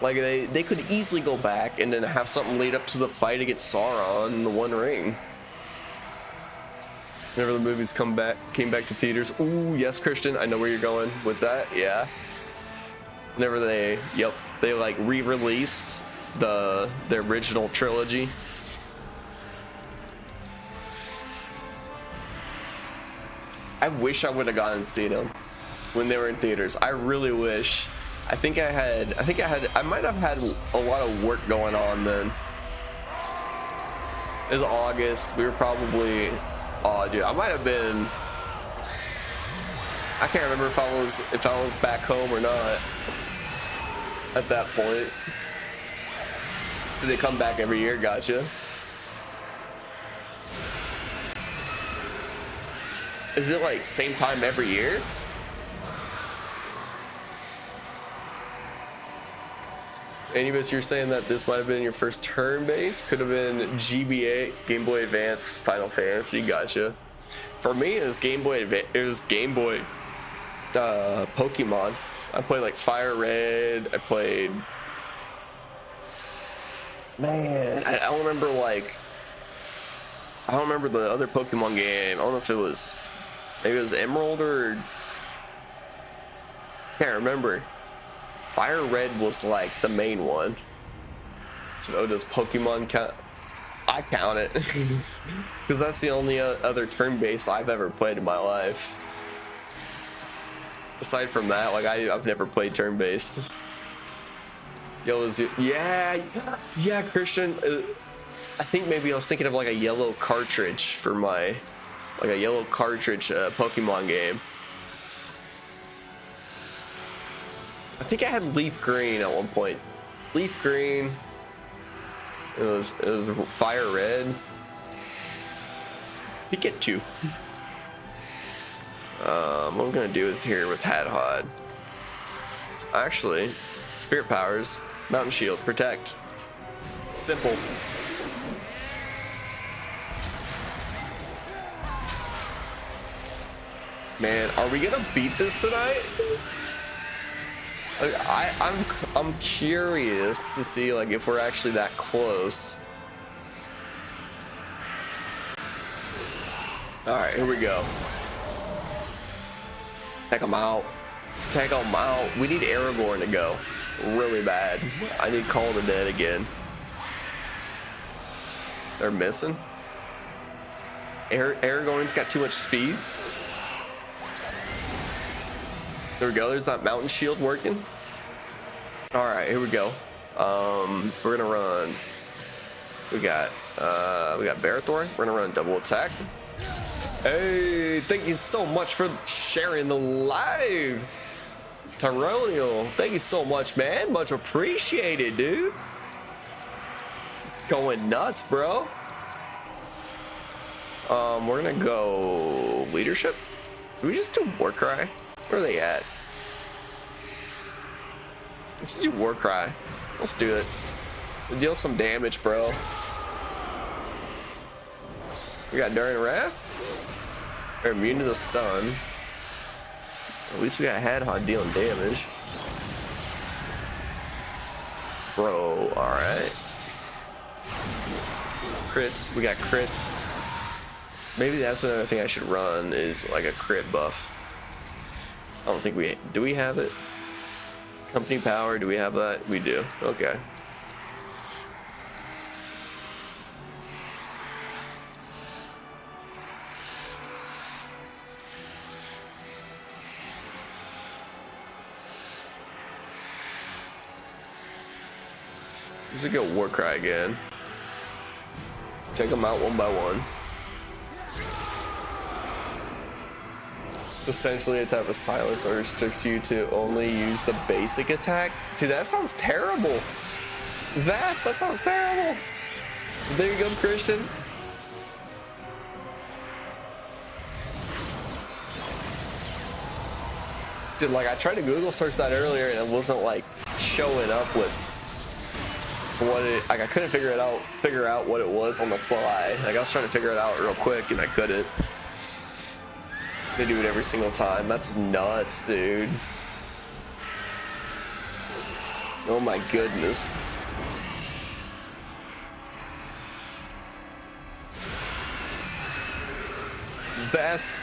Like, they could easily go back and then have something lead up to the fight against Sauron in the One Ring. Whenever the movies came back to theaters. Ooh, yes, Christian, I know where you're going with that. Yeah. Whenever they like re-released the original trilogy. I wish I would have gone and seen them when they were in theaters. I really wish. I might have had a lot of work going on then. It was August. We were probably, oh dude, I might have been, I can't remember if I was back home or not at that point. So they come back every year, gotcha. Is it like same time every year? Anyways, you're saying that this might have been your first turn-based? Could have been GBA, Game Boy Advance, Final Fantasy, gotcha. For me, it was Game Boy Pokemon. I played like Fire Red, I played... Man, I don't remember the other Pokemon game. I don't know if it was, maybe it was Emerald or... Can't remember. Fire Red was like the main one. So oh, does Pokemon count? I count it. Because that's the only other turn-based I've ever played in my life. Aside from that, like I've never played turn-based. Yeah, Christian. I think maybe I was thinking of like a yellow cartridge for my, like a yellow cartridge Pokemon game. I think I had Leaf Green at one point. Leaf Green. It was Fire Red. Pikachu. What I'm gonna do is here with Hadhod. Actually, Spirit Powers, Mountain Shield, Protect. Simple. Man, are we gonna beat this tonight? I'm curious to see like if we're actually that close. All right, here we go. Take them out. Take them out. We need Aragorn to go really bad. I need Call of the Dead again. They're missing. Aragorn's got too much speed. There we go. There's that Mountain Shield working. All right, here we go. We're gonna run. We got Barathor. We're gonna run double attack. Hey, thank you so much for sharing the live. Tyronial, thank you so much, man. Much appreciated, dude. Going nuts, bro. We're gonna go leadership. Do we just do Warcry? Where are they at? Let's do Warcry. Let's do it. Deal some damage, bro. We got During Wrath. They're immune to the stun. At least we got Hadhod dealing damage. Bro, alright. Crits. We got crits. Maybe that's another thing I should run is like a crit buff. I don't think do we have it? Company power, do we have that? We do. Okay. Let's go Warcry again. Take them out one by one. It's essentially a type of silence that restricts you to only use the basic attack. Dude, that sounds terrible. That sounds terrible. There you go, Christian. Dude, like I tried to Google search that earlier and it wasn't like showing up with like I couldn't figure out what it was on the fly. Like I was trying to figure it out real quick and I couldn't. They do it every single time. That's nuts, dude. Oh my goodness. Best.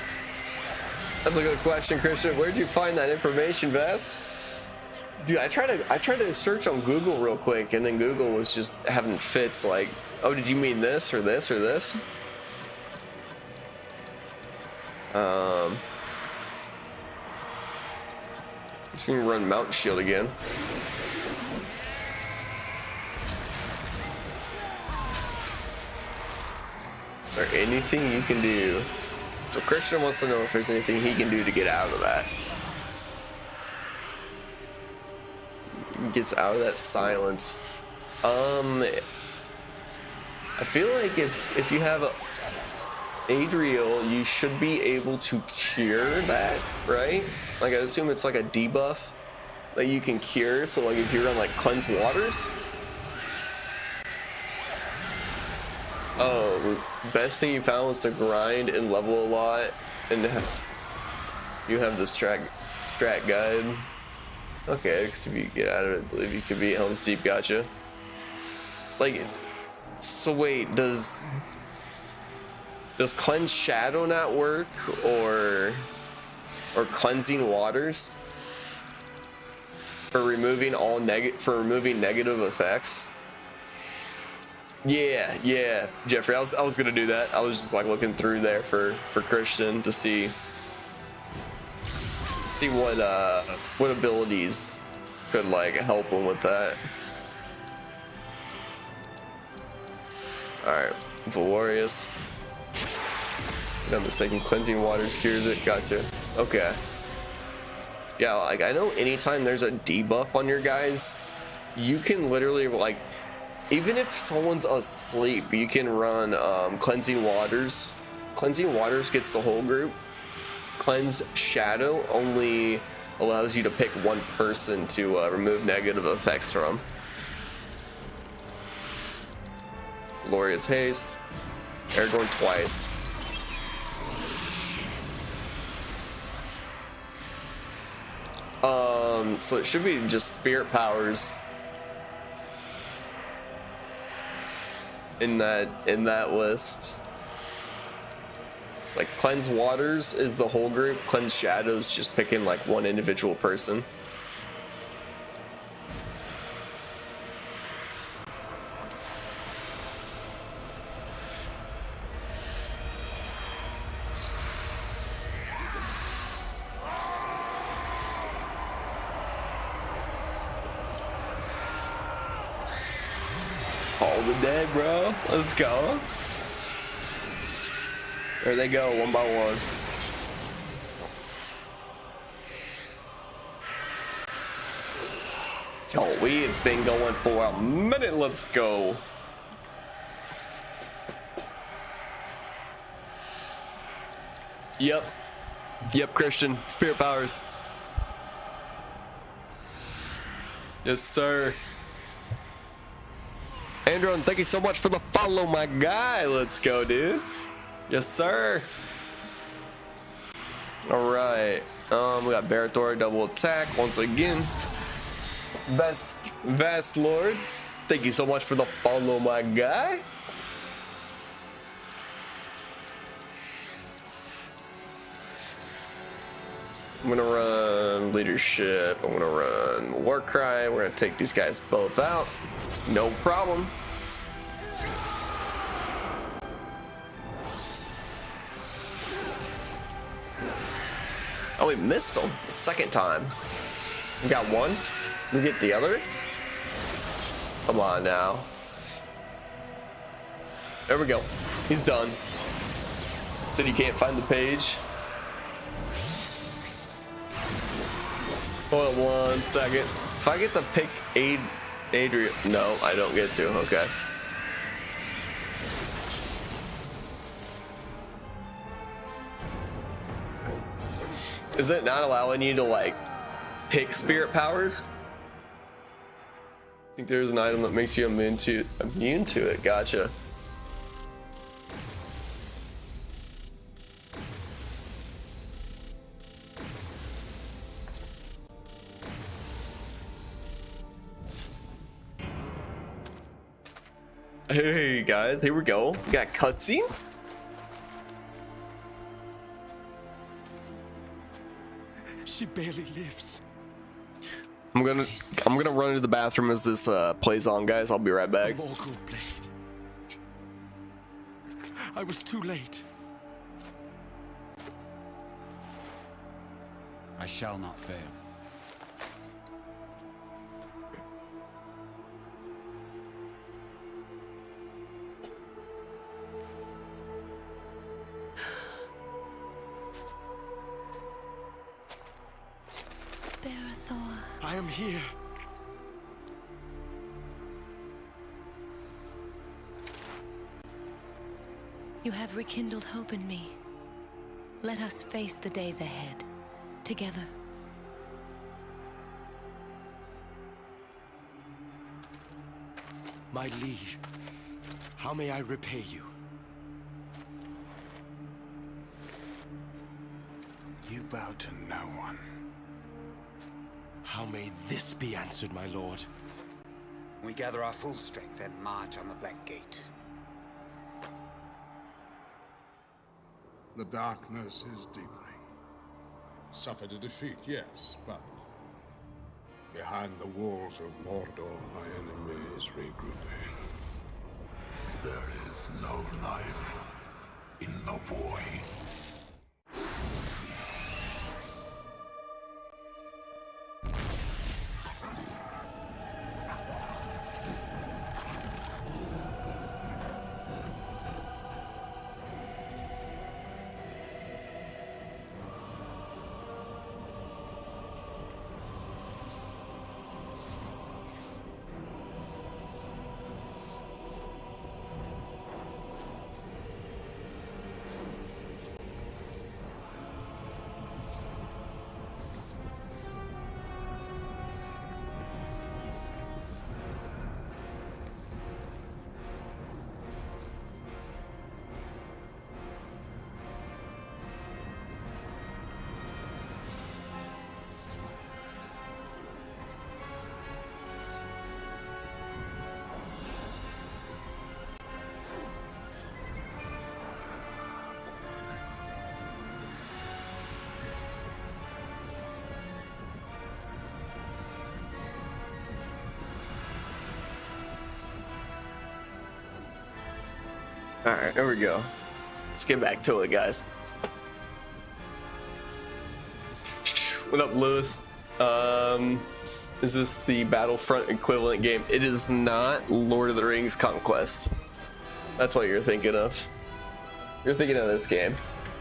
That's a good question, Christian. Where'd you find that information, Best? Dude, I tried to search on Google real quick, and then Google was just having fits like, oh, did you mean this or this or this? Let's see, run Mountain Shield again. Is there anything you can do? So Christian wants to know if there's anything he can do to get out of that. Gets out of that silence. I feel like if you have Adriel, you should be able to cure that, right? Like I assume it's like a debuff that you can cure. So like if you run like Cleanse Waters. Oh, best thing you found was to grind and level a lot, and you have the strat guide. Okay, because if you get out of it, I believe you could be Helm's Deep. Gotcha. Like, so wait, does Cleanse Shadow not work, or Cleansing Waters for removing negative effects? Yeah, Jeffrey. I was gonna do that. I was just like looking through there for Christian to see what abilities could like help him with that. All right, Valorious. If I'm mistaken, Cleansing Waters cures it. Gotcha. Okay. Yeah, like I know anytime there's a debuff on your guys, you can literally like, even if someone's asleep, you can run Cleansing Waters. Cleansing Waters gets the whole group. Cleanse Shadow only allows you to pick one person to remove negative effects from. Glorious Haste. Aragorn twice. So it should be just Spirit Powers in that list. Like Cleanse Waters is the whole group. Cleanse Shadows just picking like one individual person. All the dead, bro. Let's go. There they go, one by one. Oh, we've been going for a minute. Let's go. Yep, Christian. Spirit Powers. Yes, sir. Andrew, thank you so much for the follow, my guy. Let's go, dude. Yes, sir. All right. We got Barathor double attack once again. Vast Lord, thank you so much for the follow, my guy. I'm gonna run leadership. I'm gonna run Warcry. We're gonna take these guys both out. No problem. Oh, we missed him the second time. We got one. We get the other. Come on now. There we go. He's done. Said you can't find the page. Hold on 1 second. If I get to pick Adrian, no, I don't get to. Okay. Is it not allowing you to like pick Spirit Powers? think there's an item that makes you immune to it. Gotcha. Hey guys, here we go. We got cutscene. She barely lives. I'm gonna run into the bathroom as this plays on, guys. I'll be right back. Morgul blade. I was too late. I shall not fail. I am here. You have rekindled hope in me. Let us face the days ahead, together. My liege, how may I repay you? You bow to no one. How may this be answered, my lord? We gather our full strength and march on the Black Gate. The darkness is deepening. Suffered a defeat, yes, but behind the walls of Mordor, our enemy is regrouping. There is no life in the void. All right, there we go. Let's get back to it, guys. What up, Lewis? Is this the Battlefront equivalent game? It is not Lord of the Rings Conquest. That's what you're thinking of. You're thinking of this game.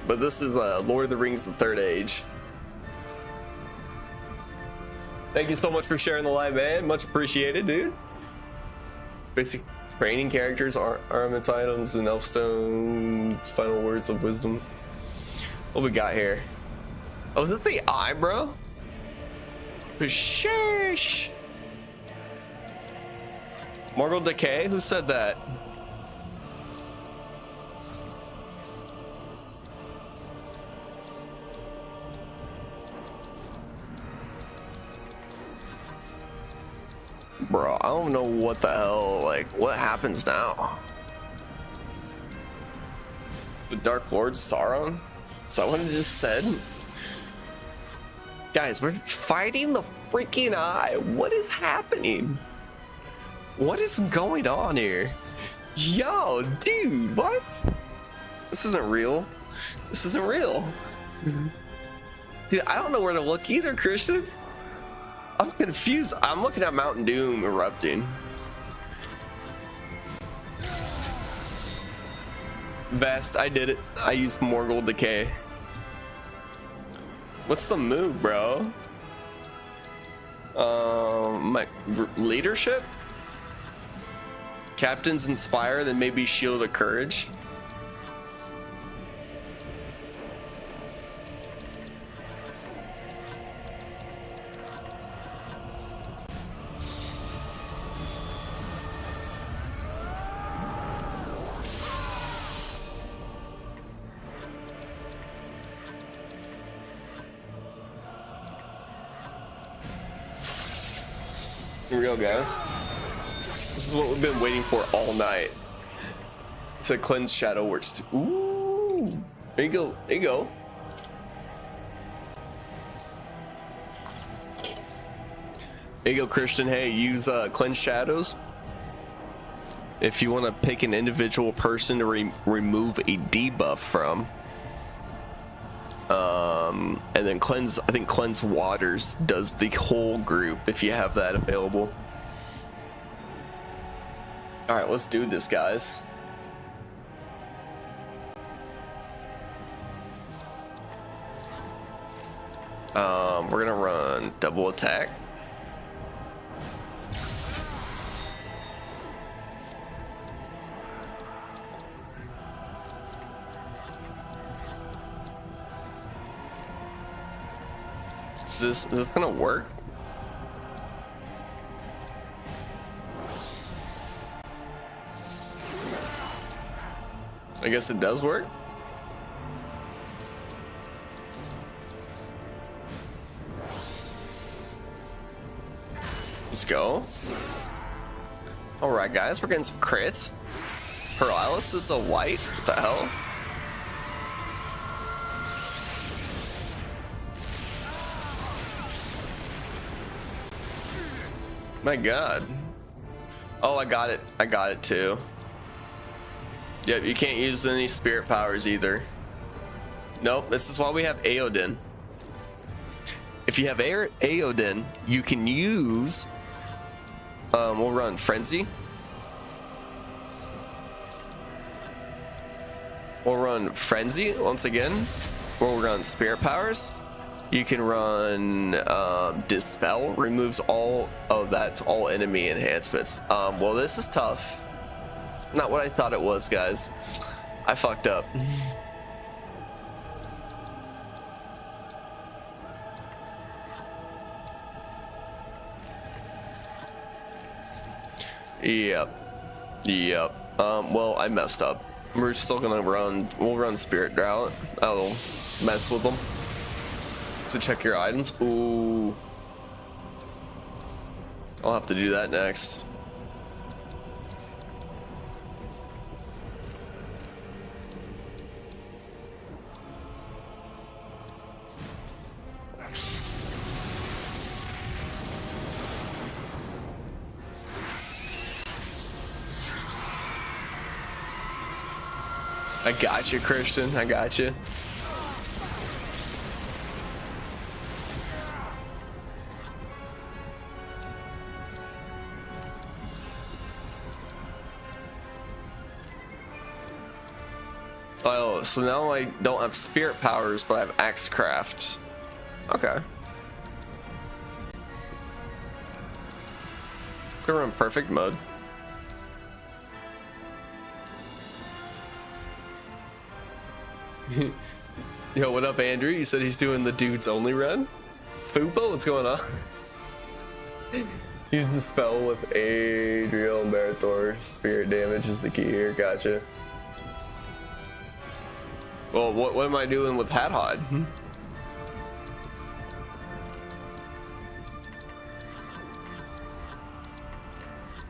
But this is Lord of the Rings: The Third Age. Thank you so much for sharing the live, man. Much appreciated, dude. Basic training characters, armaments items, and Elfstone final words of wisdom. What we got here? Oh, is that the eye, bro? Sheesh. Morgul Decay? Who said that? Bro, I don't know what the hell, like, what happens now? The Dark Lord Sauron? Is that what it just said? Guys, we're fighting the freaking eye. What is happening? What is going on here? Yo, dude, what? This isn't real. This isn't real. Dude, I don't know where to look either, Christian. I'm confused. I'm looking at Mountain Doom erupting. Vest, I did it. I used Morgul Decay. What's the move, bro? My leadership? Captains inspire, then maybe Shield of Courage. Real guys. This is what we've been waiting for all night. It said cleanse shadow works too. Ooh. There you go. There you go. There you go, Christian. Hey, use cleanse shadows. If you want to pick an individual person to remove a debuff from. And then cleanse, I think cleanse waters does the whole group if you have that available. All right, let's do this, guys. We're gonna run double attack. Is this gonna work? I guess it does work. Let's go. All right, guys, we're getting some crits. Paralysis of light. What the hell? My God. Oh, I got it. I got it too. Yep, you can't use any spirit powers either. Nope, this is why we have Aodin. If you have Aodin, you can use... we'll run Frenzy. We'll run Frenzy once again. We'll run Spirit Powers. You can run Dispel. Removes all of that's all enemy enhancements. Well, this is tough. Not what I thought it was, guys. I fucked up. Yep. Well, I messed up. We're still gonna run. We'll run Spirit Drought. That'll mess with them. So check your items. Ooh. I'll have to do that next. I got you, Christian. I got you. Oh, so now I don't have spirit powers, but I have axe craft. Okay. Could run perfect mode. Yo, what up, Andrew? You said he's doing the dudes only run? Fubo, what's going on? Use the spell with Adriel and Meritor. Spirit damage is the key here. Gotcha. Well, what am I doing with Hadhod?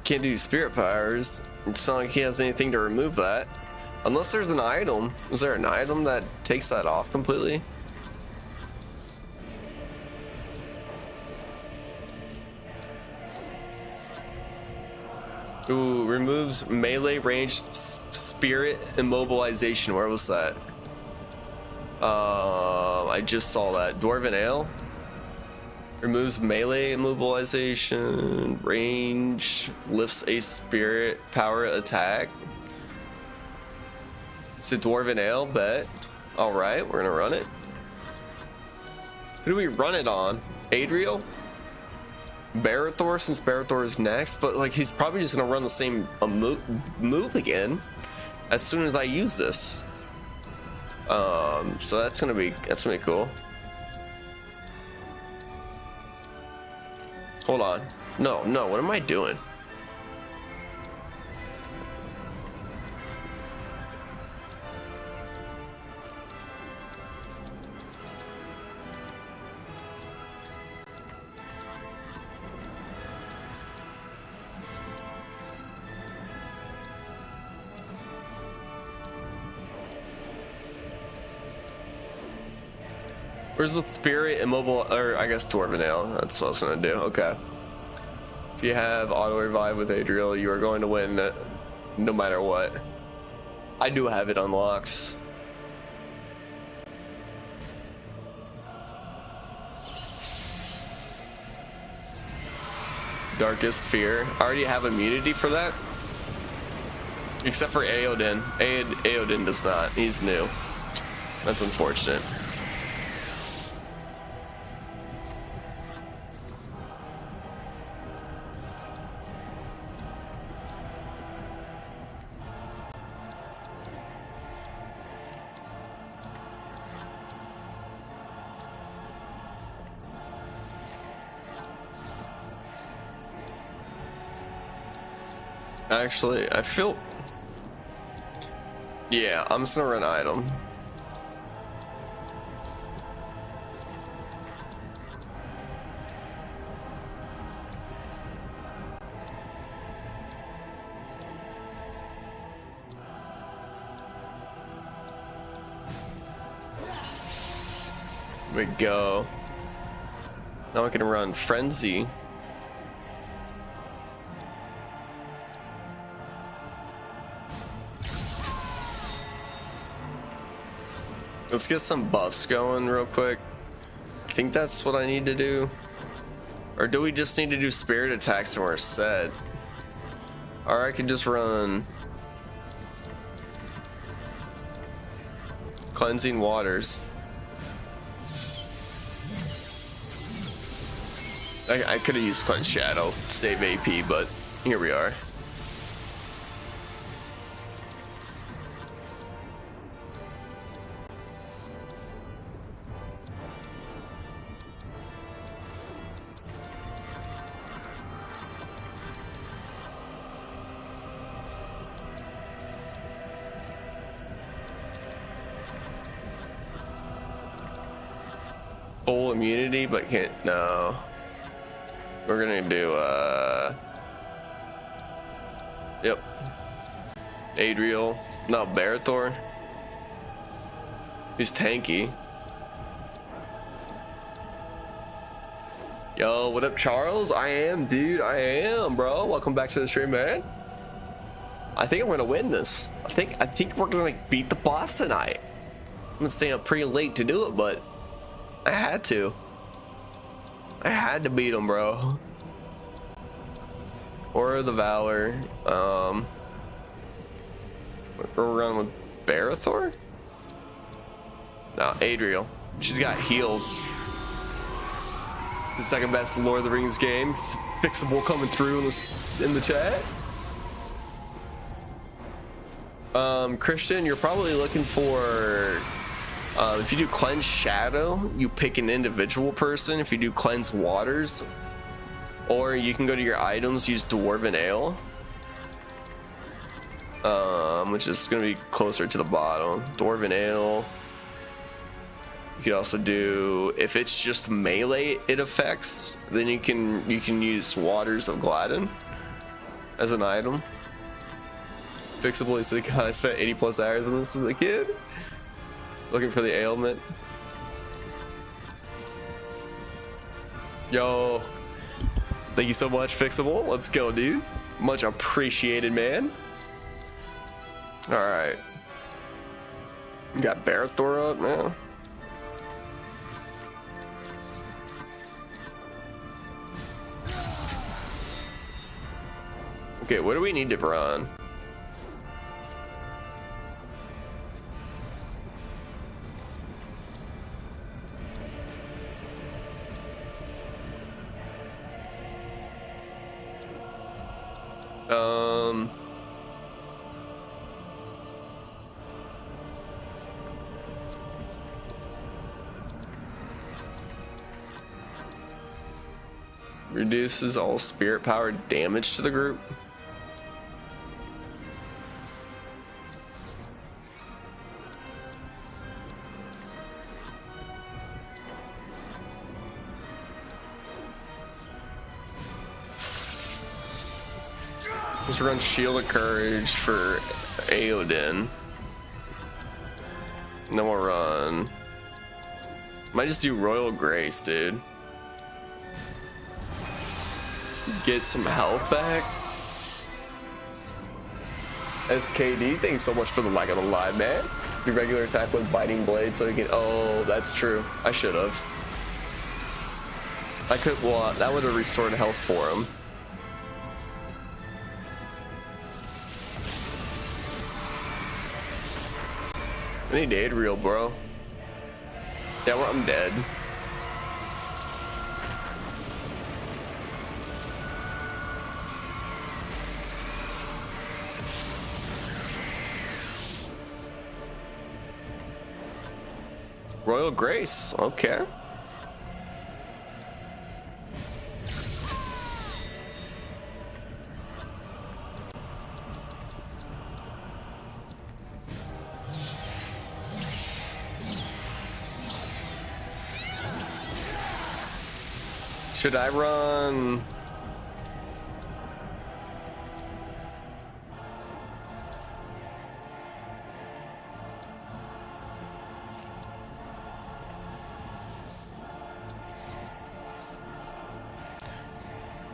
Can't do spirit powers. It's not like he has anything to remove that. Unless there's an item. Is there an item that takes that off completely? Ooh, removes melee range spirit immobilization. Where was that? I just saw that. Dwarven Ale. Removes melee immobilization. Range. Lifts a spirit power attack. Is it Dwarven Ale? Bet. Alright, we're gonna run it. Who do we run it on? Adriel? Barathor, since Barathor is next, but like he's probably just gonna run the same move again as soon as I use this. So that's gonna be cool. Hold on. No, what am I doing? Where's the spirit, immobile, or I guess Dwarven Ale? That's what I was gonna do. Okay. If you have auto revive with Adriel, you are going to win no matter what. I do have it unlocked. Darkest Fear. I already have immunity for that. Except for Aodin. Aodin does not. He's new. That's unfortunate. Actually, I feel... Yeah, I'm just gonna run item. There we go. Now I can run Frenzy. Let's get some buffs going real quick. I think that's what I need to do. Or do we just need to do spirit attacks and we're set? Or I could just run cleansing waters. I could have used cleanse shadow, save AP, but here we are. Full immunity, but can't. No. We're gonna do. Yep. Adriel. No, Barathor. He's tanky. Yo, what up, Charles? I am, dude. I am, bro. Welcome back to the stream, man. I think I'm gonna win this. I think we're gonna beat the boss tonight. I'm gonna stay up pretty late to do it, but I had to. I had to beat him, bro. Or the Valor. We're running with Barathor? No, Adriel. She's got heals. The second best Lord of the Rings game. Fixable coming through in the chat. Christian, you're probably looking for... if you do Cleanse Shadow, you pick an individual person. If you do Cleanse Waters, or you can go to your items, use Dwarven Ale, which is going to be closer to the bottom. Dwarven Ale. You could also do, if it's just melee it affects, then you can use Waters of Gladden as an item. Fixable is the guy I spent 80 plus hours on this as a kid. Looking for the ailment. Yo, thank you so much, Fixable. Let's go, dude. Much appreciated, man. All right. Got Barathor up now. Okay, what do we need to run? Reduces all spirit power damage to the group. Let's run Shield of Courage for Aodin. And then we'll run Might just do Royal Grace, dude. Get some health back. SKD, thanks so much for the like on the live, man. Do regular attack with biting blade so he can. Oh, that's true. I should have. I could. Well, that would have restored health for him. I need Adriel, bro. Yeah, well, I'm dead. Royal Grace, okay. Should I run?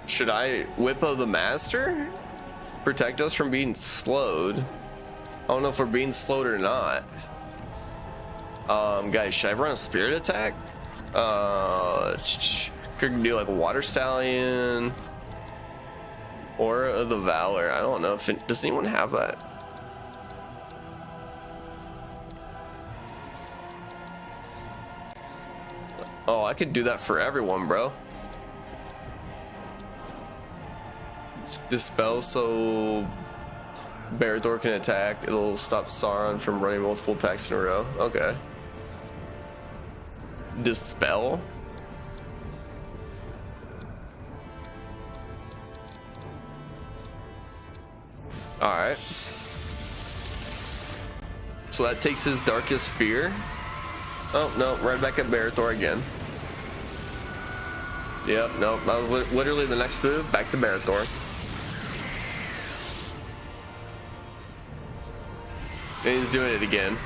Should I Whip of the Master? Protect us from being slowed. I don't know if we're being slowed or not. Guys, should I run a spirit attack? Could do like a Water Stallion. Aura of the Valor. I don't know if it, does anyone have that? Oh, I could do that for everyone, bro. Dispel so Barad-dûr can attack. It'll stop Sauron from running multiple attacks in a row. Okay. Dispel? Alright. So that takes his darkest fear. Oh, no, right back at Barad-dûr again. Yep, nope, that was literally the next move, back to Barad-dûr. And he's doing it again.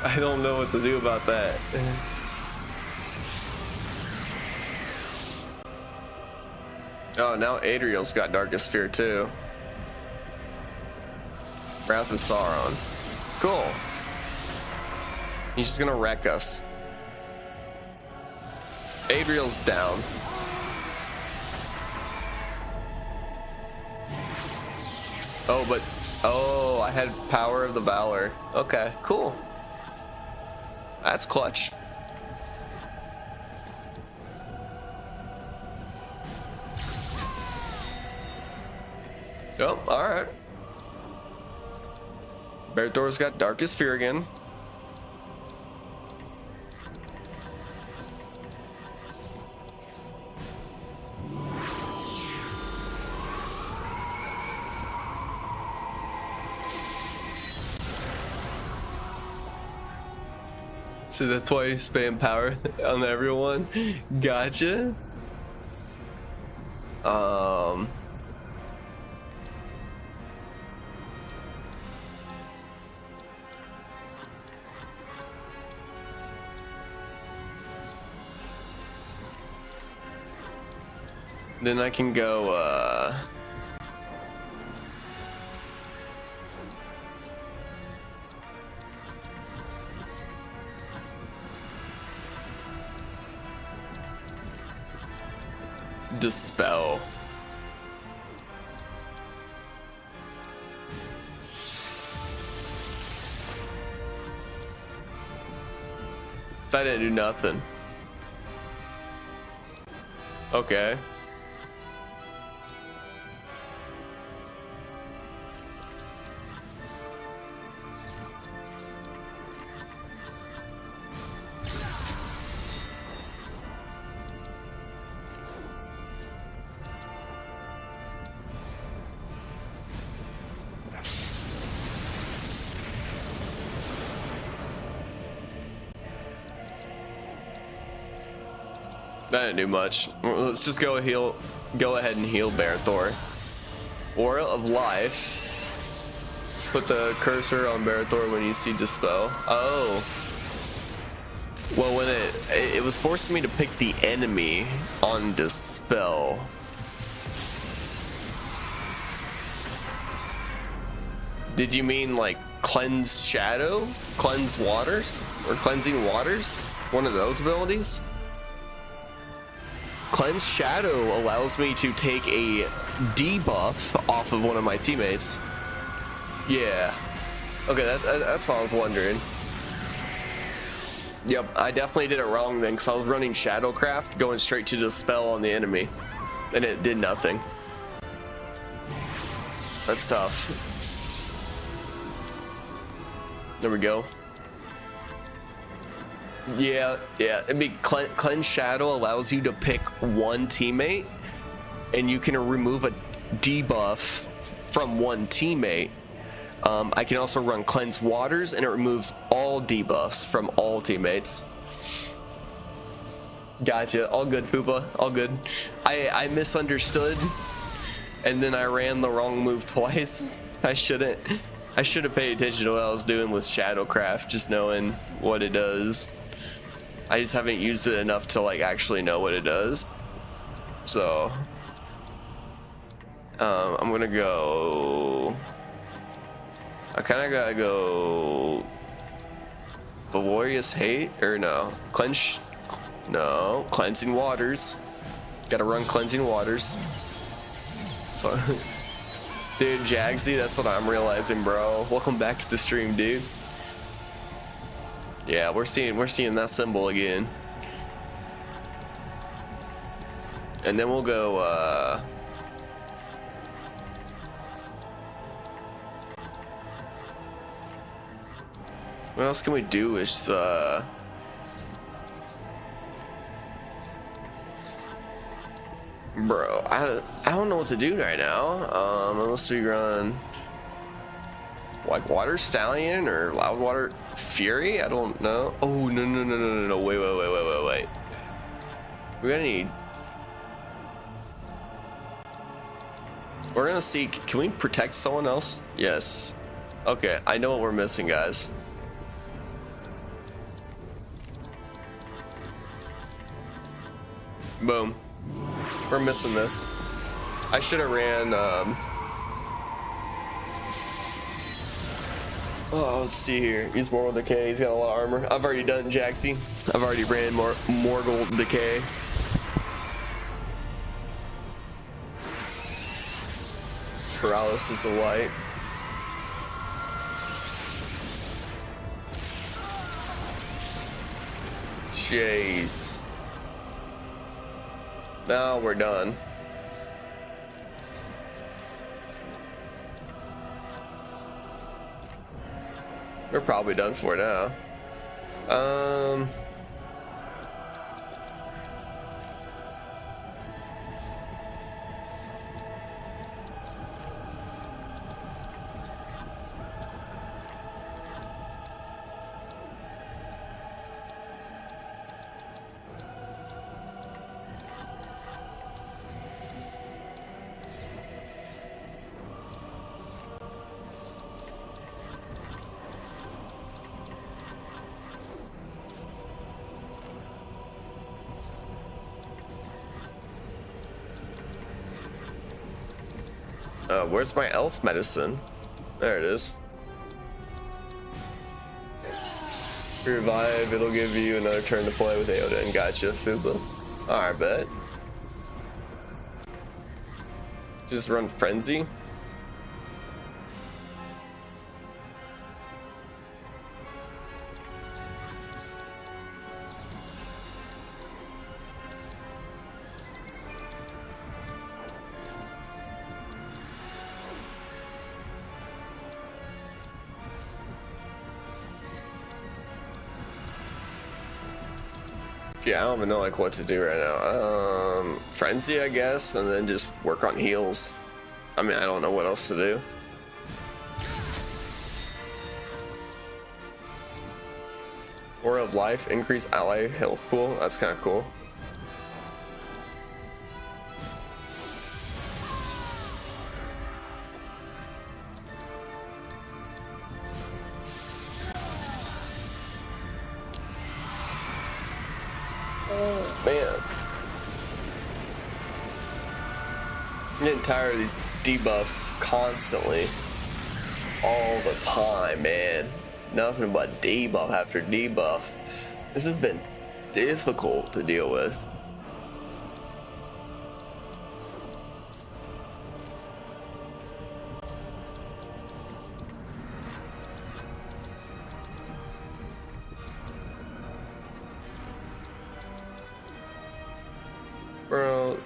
I don't know what to do about that. Oh, now Adriel's got Darkest Fear too. Wrath of Sauron. Cool. He's just gonna wreck us. Adriel's down. Oh, but oh, I had Power of the Valor. Okay, cool. That's clutch. Oh, all right. Barad-dûr's got Darkest Fear again. So that's why you spam power on everyone. Gotcha. Then I can go Dispel. That didn't do nothing. Okay. That didn't do much. Let's just go ahead and heal Barad-dûr. Aura of Life. Put the cursor on Barathor when you see Dispel. Oh. Well, when it was forcing me to pick the enemy on Dispel. Did you mean like Cleanse Shadow? Cleanse Waters? Or Cleansing Waters? One of those abilities? Cleanse Shadow allows me to take a debuff off of one of my teammates. Yeah. Okay, that's what I was wondering. Yep, I definitely did it wrong then, because I was running Shadowcraft, going straight to Dispel on the enemy. And it did nothing. That's tough. There we go. Yeah. I mean, Cleanse Shadow allows you to pick one teammate, and you can remove a debuff from one teammate. I can also run Cleanse Waters, and it removes all debuffs from all teammates. Gotcha. All good, Fupa. All good. I misunderstood, and then I ran the wrong move twice. I should have paid attention to what I was doing with Shadowcraft, just knowing what it does. I just haven't used it enough to like actually know what it does. So I'm gonna go. I kind of gotta go. Valorious Hate or no? Cleansing Waters. Gotta run Cleansing Waters. So. Dude, Jagsy, that's what I'm realizing, bro. Welcome back to the stream, dude. Yeah, we're seeing that symbol again. And then we'll go what else can we do? Is bro, I don't know what to do right now. Unless we run like Water Stallion or Loudwater Fury. I don't know. Oh no! Wait. We're gonna need. We're gonna see. Can we protect someone else? Yes. Okay, I know what we're missing, guys. Boom. We're missing this. I should have ran, oh, let's see here. Use Mortal Decay. He's got a lot of armor. I've already done Jaxie. I've already ran Mortal Decay. Paralysis of Light. Jeez. Now we're done. We're probably done for now. Where's my elf medicine? There it is. Revive, it'll give you another turn to play with Aoda and gotcha, Fuba. Alright, bet. Just run Frenzy. Yeah, I don't even know like what to do right now. Frenzy, I guess, and then just work on heals. I mean, I don't know what else to do. Aura of Life, increase ally health pool. That's kind of cool. Man. I'm getting tired of these debuffs constantly. All the time, man. Nothing but debuff after debuff. This has been difficult to deal with. Bro.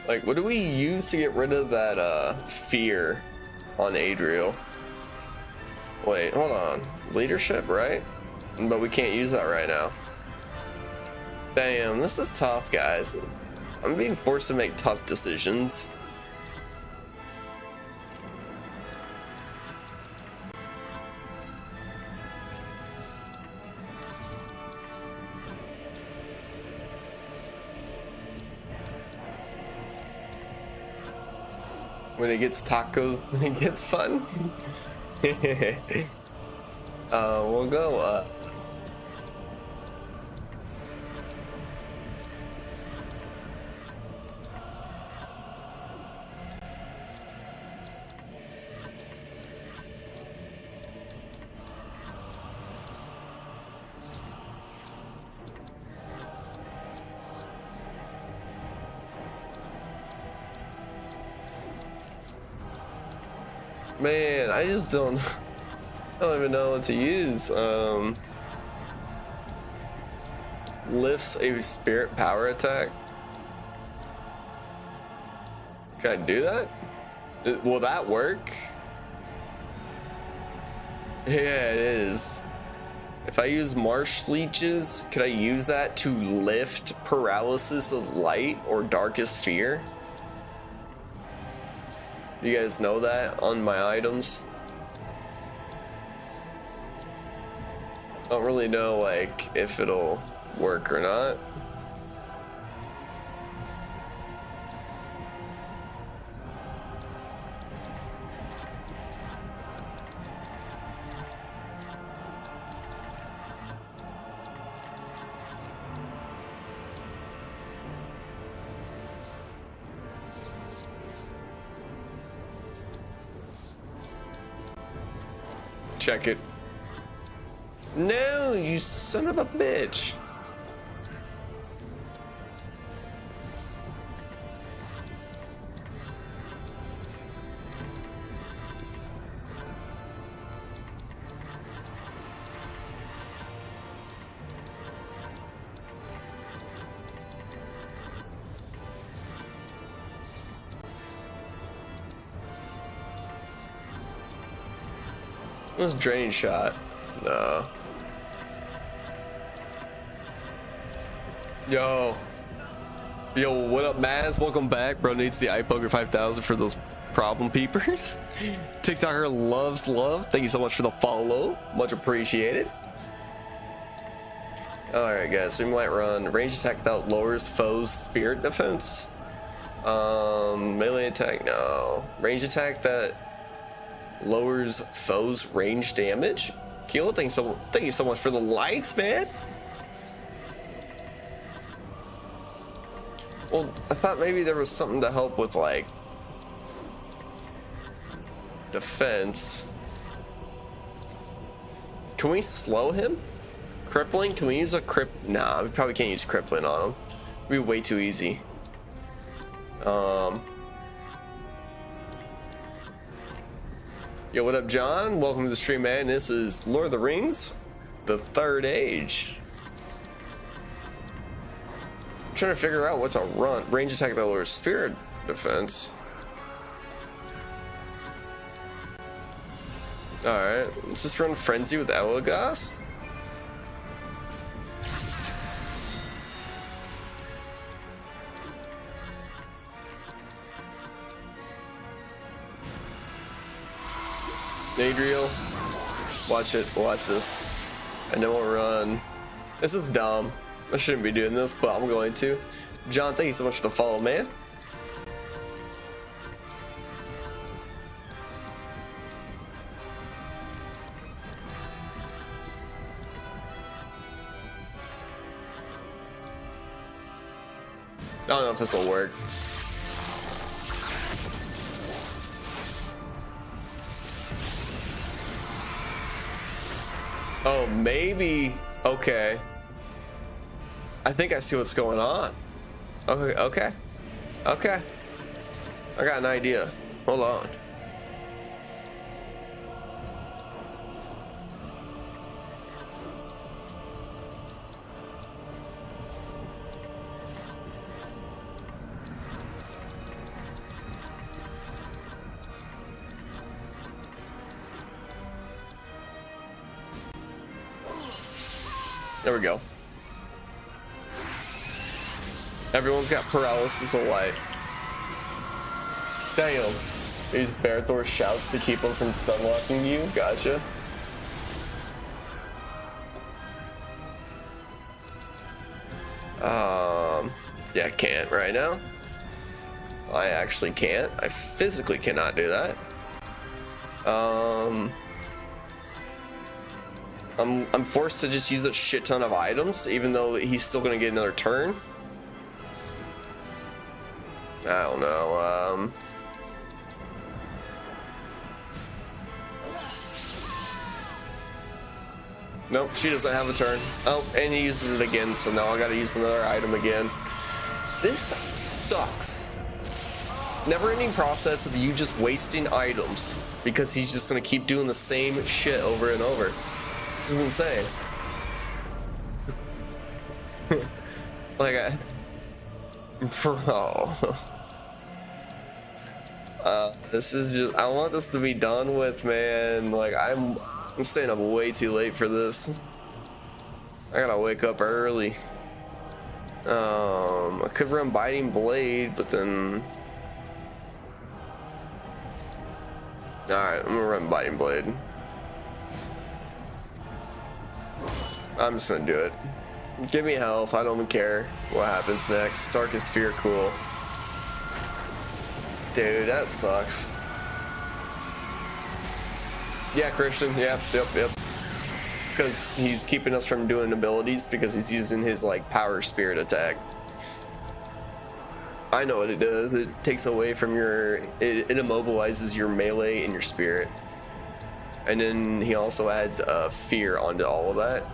Like, what do we use to get rid of that fear on Adriel? Wait, hold on. Leadership, right? But we can't use that right now. Damn, this is tough, guys. I'm being forced to make tough decisions. When it gets tacos, when it gets fun. We'll go Man, I just don't even know what to use. Lifts a spirit power attack. Can I do that? Will that work? Yeah, it is. If I use marsh leeches, could I use that to lift paralysis of light or darkest fear? You guys know that on my items? I don't really know like if it'll work or not. Check it. No, you son of a bitch. This drain shot. No. Yo, what up, Maz? Welcome back. Bro needs the iPoker 5000 for those problem peepers. TikToker loves love. Thank you so much for the follow. Much appreciated. Alright, guys. So we might run range attack without lowers foes' spirit defense. Melee attack, no. Range attack that lowers foes' range damage. Kilo, thank you so much for the likes, man. Well, I thought maybe there was something to help with like defense. Can we slow him? Crippling? Can we use a Nah, we probably can't use crippling on him. It'd be way too easy. Yo, what up, John? Welcome to the stream, man. This is Lord of the Rings, the Third Age. I'm trying to figure out what to run. Range attack that lowers spirit defense. Alright, let's just run Frenzy with Elagos. Adriel. Watch it. Watch this. And then we'll run. This is dumb. I shouldn't be doing this, but I'm going to. John, thank you so much for the follow, man. I don't know if this will work. Oh, maybe. Okay. I think I see what's going on. Okay, okay. Okay. I got an idea. Hold on. There we go. Everyone's got paralysis of light. Damn. These Barathor shouts to keep them from stun locking you. Gotcha. Yeah, I can't right now. I actually can't. I physically cannot do that. I'm forced to just use a shit ton of items, even though he's still gonna get another turn. I don't know. Nope, she doesn't have a turn. Oh, and he uses it again, so now I gotta use another item again. This sucks. Never-ending process of you just wasting items because he's just gonna keep doing the same shit over and over. This is insane. Like, bro. This is just, I want this to be done with, man. Like, I'm staying up way too late for this. I gotta wake up early. I could run Biting Blade, but then... Alright, I'm gonna run Biting Blade. I'm just gonna do it. Give me health, I don't even care what happens next. Darkest Fear, cool. Dude, that sucks. Yeah, Christian, yep. It's because he's keeping us from doing abilities because he's using his, like, power spirit attack. I know what it does. It takes away from your... It immobilizes your melee and your spirit. And then he also adds fear onto all of that.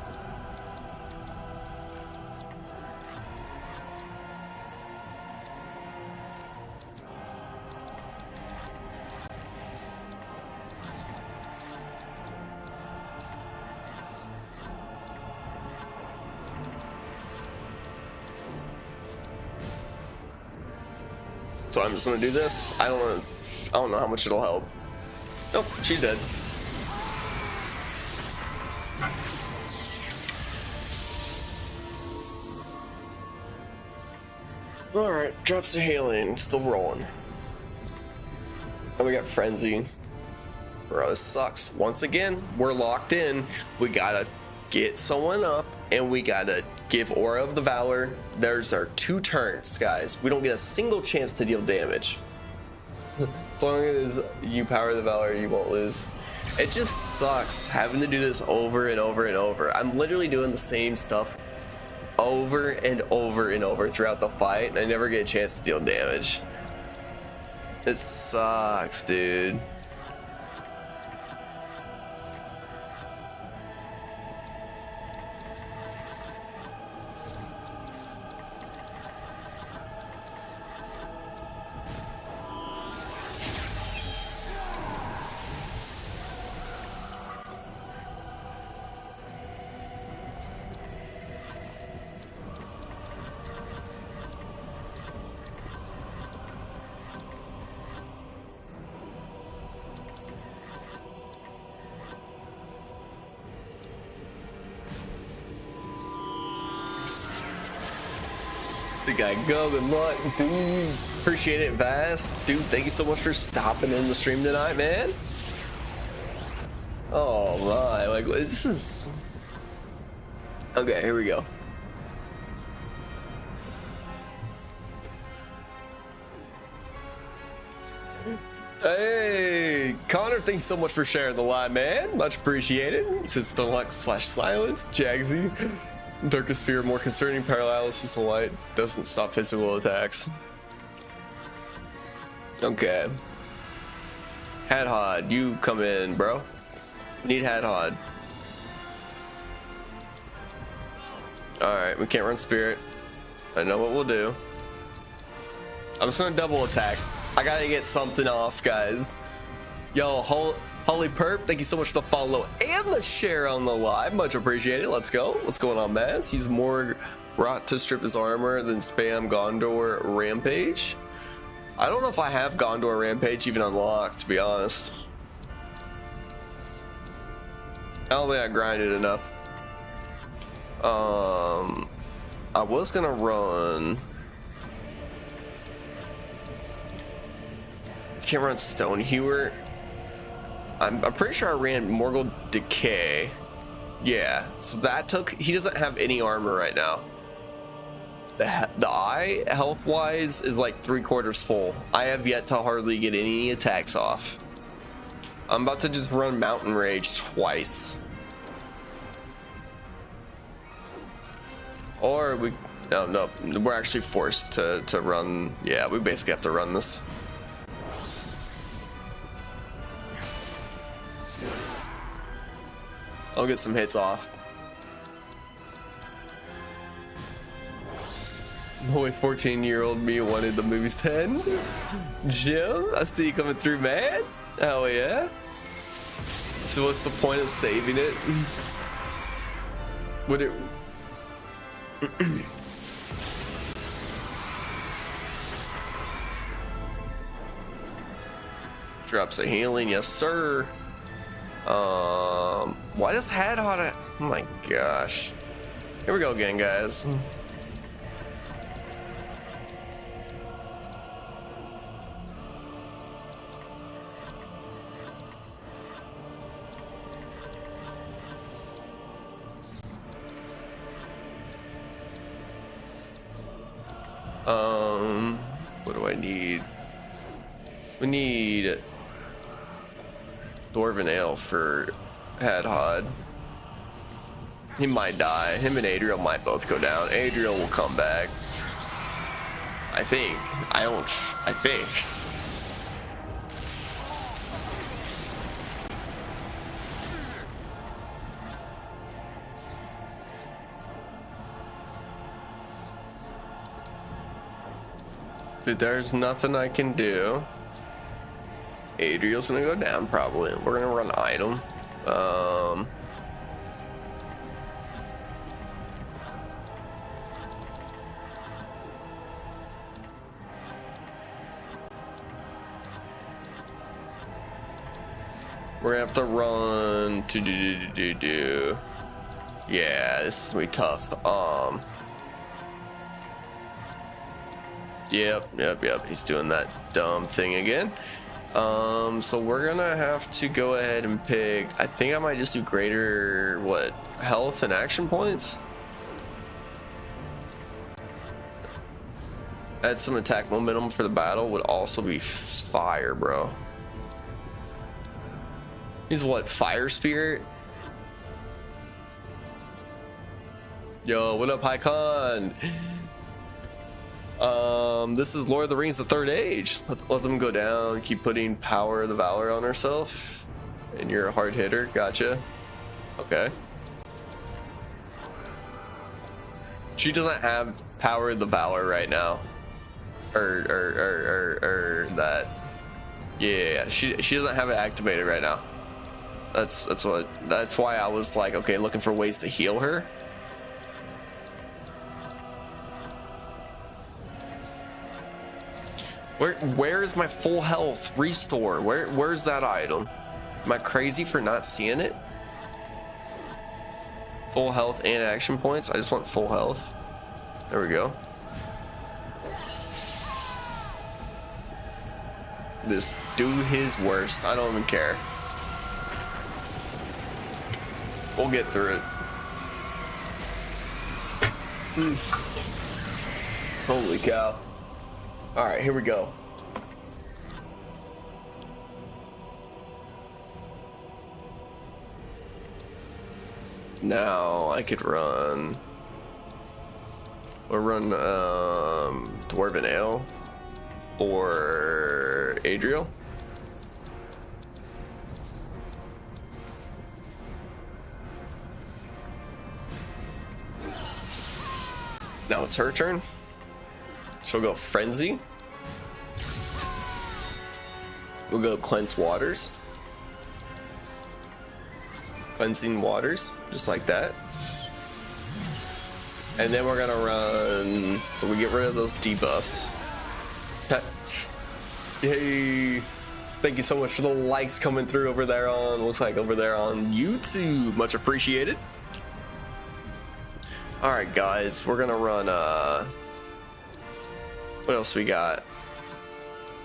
So I'm just gonna do this. I don't know how much it'll help. Nope, she's dead. Alright, drops of healing, still rolling. And we got Frenzy. Bro, this sucks. Once again, we're locked in. We gotta get someone up, and we gotta give Aura of the Valor. There's our 2 turns, guys. We don't get a single chance to deal damage. As long as you power the Valor, you won't lose. It just sucks having to do this over and over and over. I'm literally doing the same stuff over and over and over throughout the fight, and I never get a chance to deal damage. It sucks, dude. The guy, go, good luck, dude. Appreciate it, Vast. Dude, thank you so much for stopping in the stream tonight, man. Oh my, like this is... Okay, here we go. Hey, Connor, thanks so much for sharing the live, man. Much appreciated. Since the luck / silence, Jagsy. Darkest fear, more concerning. Paralysis of light doesn't stop physical attacks. Okay. Hadhod, you come in, bro. Need Hadhod. Alright, we can't run Spirit. I know what we'll do. I'm just gonna double attack. I gotta get something off, guys. Yo, Holy Perp, thank you so much for the follow and the share on the live. Much appreciated. Let's go. What's going on, Maz? Use more rot to strip his armor than spam Gondor Rampage. I don't know if I have Gondor Rampage even unlocked, to be honest. I don't think I grinded enough. I was gonna run... Can't run Stonehewer. I'm pretty sure I ran Morgul Decay. Yeah, so that took... He doesn't have any armor right now. The eye, health-wise, is like 3/4 full. I have yet to hardly get any attacks off. I'm about to just run Mountain Rage twice. Or we... No, we're actually forced to run... Yeah, we basically have to run this. I'll get some hits off. Only 14-year-old me wanted the movies 10. Jim, I see you coming through, man. Hell yeah. So what's the point of saving it? Would it... Drops a healing, yes sir. Why does Hadhod... Oh my gosh. Here we go again, guys. What do I need? We need Dwarven Ale for Hadhod. He might die. Him and Adriel might both go down. Adriel will come back. I think. I think. Dude, there's nothing I can do. Adriel's gonna go down probably. We're gonna run item. We're gonna have to run to Yeah, this is gonna be tough. Yep. He's doing that dumb thing again. So we're gonna have to go ahead and pick... I think I might just do greater, what, health and action points? Add some attack momentum for the battle would also be fire, bro. He's what, Fire Spirit? Yo, what up, Hycon? This is Lord of the Rings, the Third Age. Let's let them go down. Keep putting Power of the Valor on herself. And you're a hard hitter. Gotcha. Okay. She doesn't have Power of the Valor right now. Or that. Yeah. She doesn't have it activated right now. That's why I was like, okay, looking for ways to heal her. Where is my full health restore? Where's that item? Am I crazy for not seeing it? Full health and action points. I just want full health. There we go. Just do his worst. I don't even care. We'll get through it. Holy cow. All right, here we go. Now I could run. Or run Dwarven Ale or Adriel. Now it's her turn. She'll go Frenzy. We'll go Cleanse Waters. Cleansing Waters, just like that. And then we're gonna run, so we get rid of those debuffs. Yay! Thank you so much for the likes coming through over there on, looks like over there on YouTube. Much appreciated. All right, guys, we're gonna run, what else we got?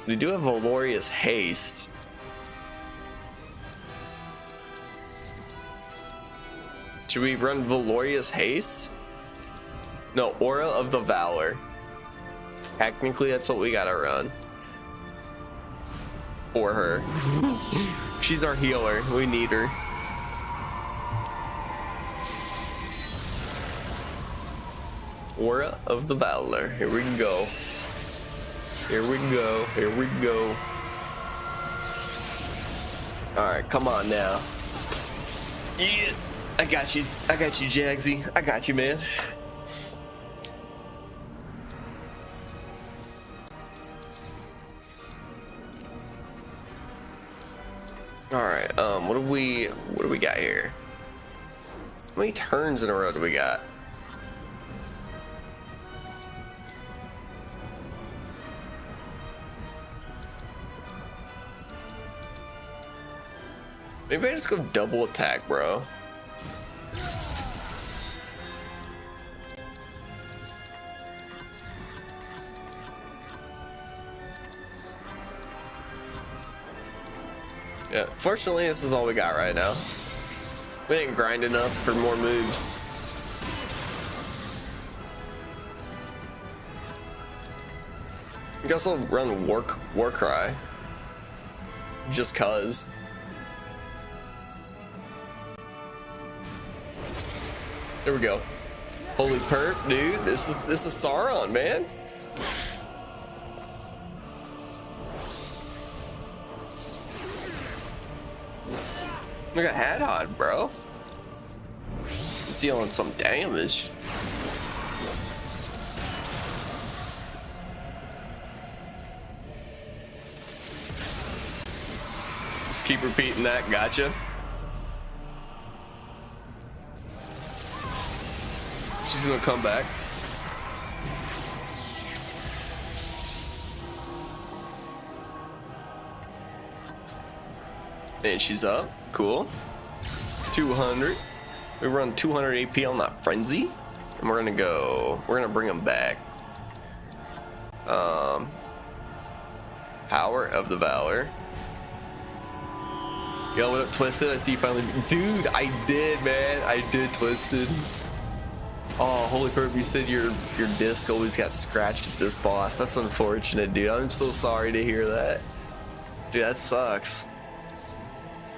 We do have Valorious Haste. Should we run Valorious Haste? No, Aura of the Valor. Technically, that's what we gotta run. For her. She's our healer. We need her. Aura of the Valor. Here we go. Here we go. Here we go. Alright, come on now. Yeah. I got you, Jagsy. I got you, man. All right. What do we got here? How many turns in a row do we got? Maybe I just go double attack, bro. Yeah, fortunately, this is all we got right now. We didn't grind enough for more moves. You can also run War Cry. Just cuz. There we go. Holy perp, dude. This is Sauron, man. Look at Hadhod, bro. He's dealing some damage. Just keep repeating that, gotcha. She's gonna come back. And she's up. Cool. 200. We run 200 AP on that Frenzy. And we're gonna bring them back. Power of the Valor. Yo, what up, Twisted? I see you finally. Dude, I did, man. I did Twisted. Oh, holy perp, you said your disc always got scratched at this boss. That's unfortunate, dude. I'm so sorry to hear that. Dude, that sucks.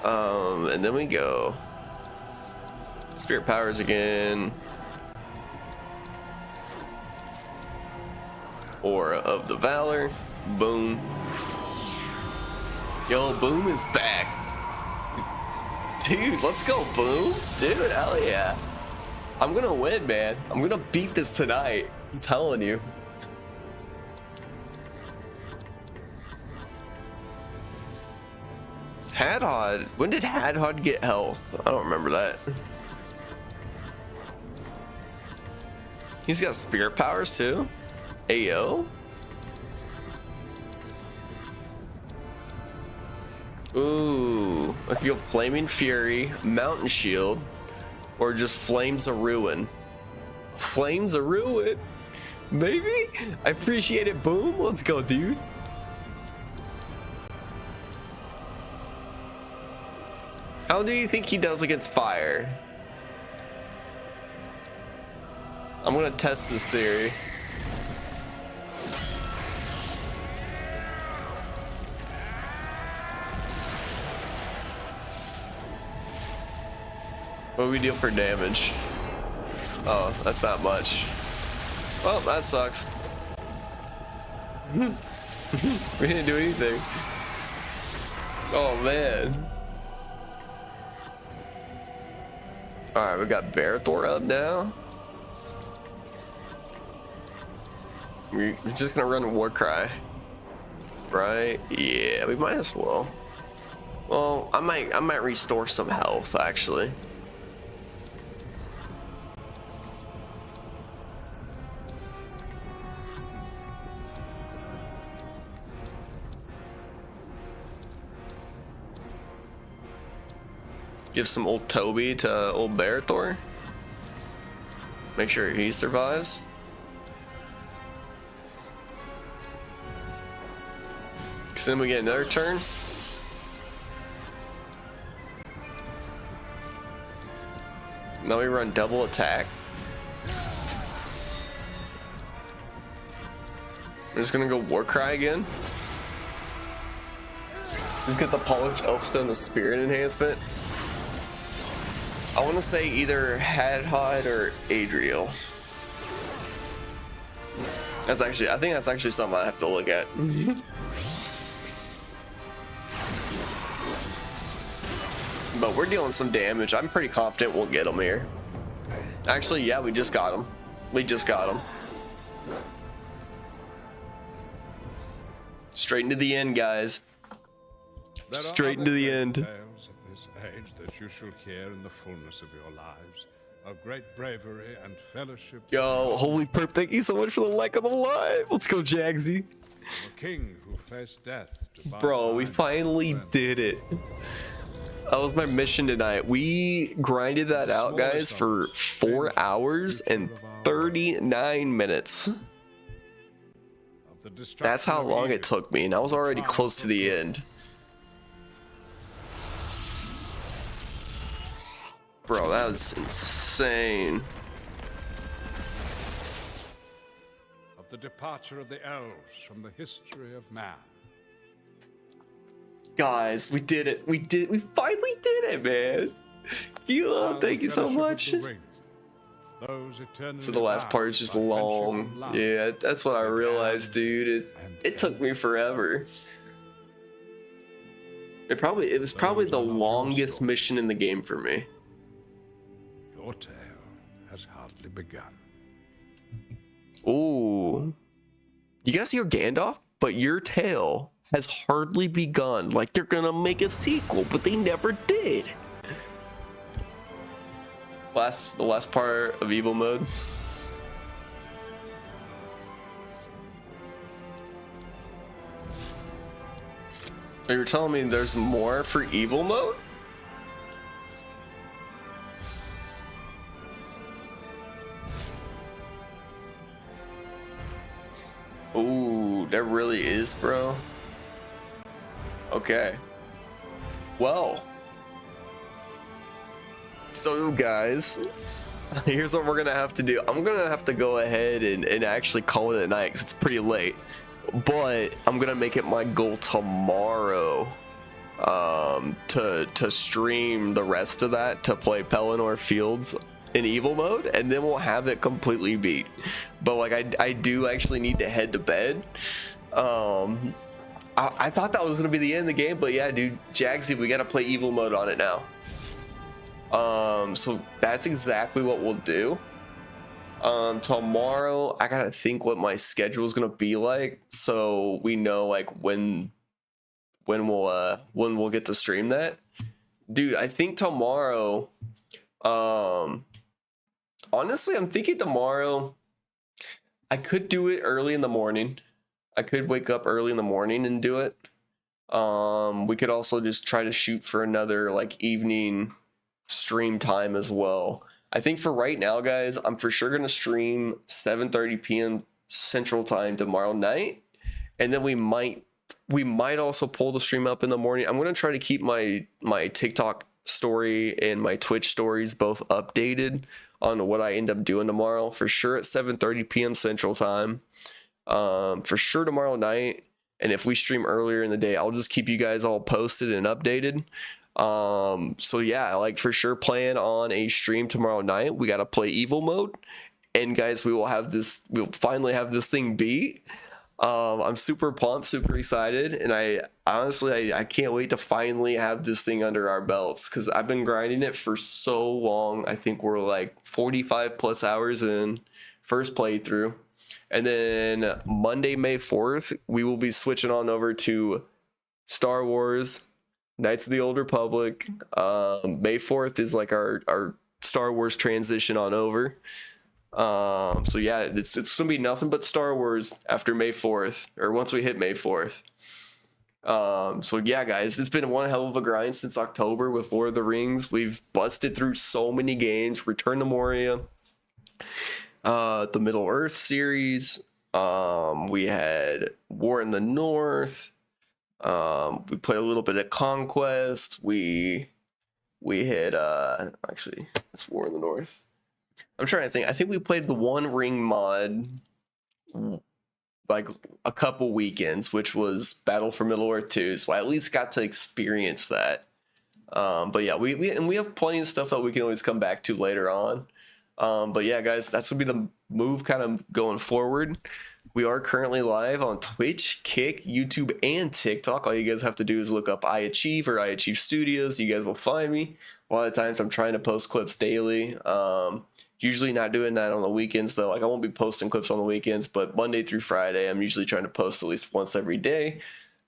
And then we go Spirit Powers again. Aura of the Valor. Boom. Yo, Boom is back. Dude, let's go, Boom. Dude, hell yeah. I'm gonna win, man. I'm gonna beat this tonight. I'm telling you. Hadhod. When did Hadhod get health? I don't remember that. He's got spirit powers too. Ayo. Ooh. I could go Flaming Fury, Mountain Shield, or just Flames of Ruin. Flames of Ruin? Maybe? I appreciate it, Boom. Let's go, dude. How do you think he does against fire? I'm gonna test this theory. What do we deal for damage? Oh, that's not much. Well, that sucks. We didn't do anything. Oh man. Alright, we got Barathor up now. We're just gonna run a war cry. Right? Yeah, we might as well. Well, I might restore some health actually. Give some old Toby to old Barathor. Make sure he survives. Cause then we get another turn. Now we run double attack. We're just gonna go war cry again. Just get the polished elfstone, the spirit enhancement. I want to say either Hadhod or Adriel. That's actually, I think that's actually something I have to look at. But we're dealing some damage. I'm pretty confident we'll get him here. Actually, yeah, we just got him. We just got him. Straight into the end, guys. Straight into the end. Age that you shall hear in the fullness of your lives, of great bravery and fellowship. Yo, holy perp, thank you so much for the like on the live. Let's go, Jagsy. A king who faced death to buy Bro, we time finally for them. did it. That was my mission tonight. We grinded that out, guys, for 4 hours and 39 minutes. Of the destruction That's how of long evil, it took me, and I was already close to the end. Bro, that was insane. of the departure of the elves from the history of man. Guys, we did it. We finally did it, man. Thank you so much. So the last part is just long. Yeah, that's what I realized, dude. It took me forever. It was probably the longest mission in the game for me. Your tale has hardly begun. Ooh. You guys hear Gandalf? But your tale has hardly begun. Like they're gonna make a sequel, but they never did. The last part of evil mode. So you're telling me there's more for evil mode? Ooh, there really is, bro. Okay. Well. So guys, here's what we're gonna have to do. I'm gonna have to go ahead and actually call it a night because it's pretty late. But I'm gonna make it my goal tomorrow to stream the rest of that, to play Pelennor Fields in evil mode, and then we'll have it completely beat. But like I do actually need to head to bed. I thought that was gonna be the end of the game, but yeah, dude, Jagsy, we gotta play evil mode on it now. So that's exactly what we'll do. Tomorrow I gotta think what my schedule is gonna be like, so we know like when we'll get to stream that. Dude, I think tomorrow, honestly, I'm thinking tomorrow I could do it early in the morning. I could wake up early in the morning and do it. We could also just try to shoot for another like evening stream time as well. I think for right now, guys, I'm for sure gonna stream 7:30 p.m. Central Time tomorrow night, and then we might also pull the stream up in the morning. I'm gonna try to keep my TikTok story and my Twitch stories both updated on what I end up doing tomorrow. For sure at 7:30 p.m. Central Time. For sure tomorrow night. And if we stream earlier in the day, I'll just keep you guys all posted and updated. So yeah, like for sure plan on a stream tomorrow night. We got to play evil mode. And guys, we'll finally have this thing beat. I'm super pumped, super excited, and I honestly can't wait to finally have this thing under our belts, because I've been grinding it for so long. I think we're like 45 plus hours in first playthrough. And then Monday, May 4th, we will be switching on over to Star Wars Knights of the Old Republic. May 4th is like our Star Wars transition on over. So yeah, it's gonna be nothing but Star Wars after May 4th, or once we hit May 4th. So yeah, guys, it's been one hell of a grind since October with Lord of the Rings. We've busted through so many games. Return to Moria, the Middle Earth series. We had War in the North. We played a little bit of Conquest. We hit actually, it's War in the North. I'm trying to think. I think we played the One Ring mod like a couple weekends, which was Battle for Middle Earth 2. So I at least got to experience that. But yeah, we have plenty of stuff that we can always come back to later on. But yeah, guys, that's gonna be the move kind of going forward. We are currently live on Twitch, Kick, YouTube, and TikTok. All you guys have to do is look up iAchieve or iAchieve Studios. You guys will find me. A lot of times I'm trying to post clips daily. Usually not doing that on the weekends though. Like I won't be posting clips on the weekends, but Monday through Friday, I'm usually trying to post at least once every day.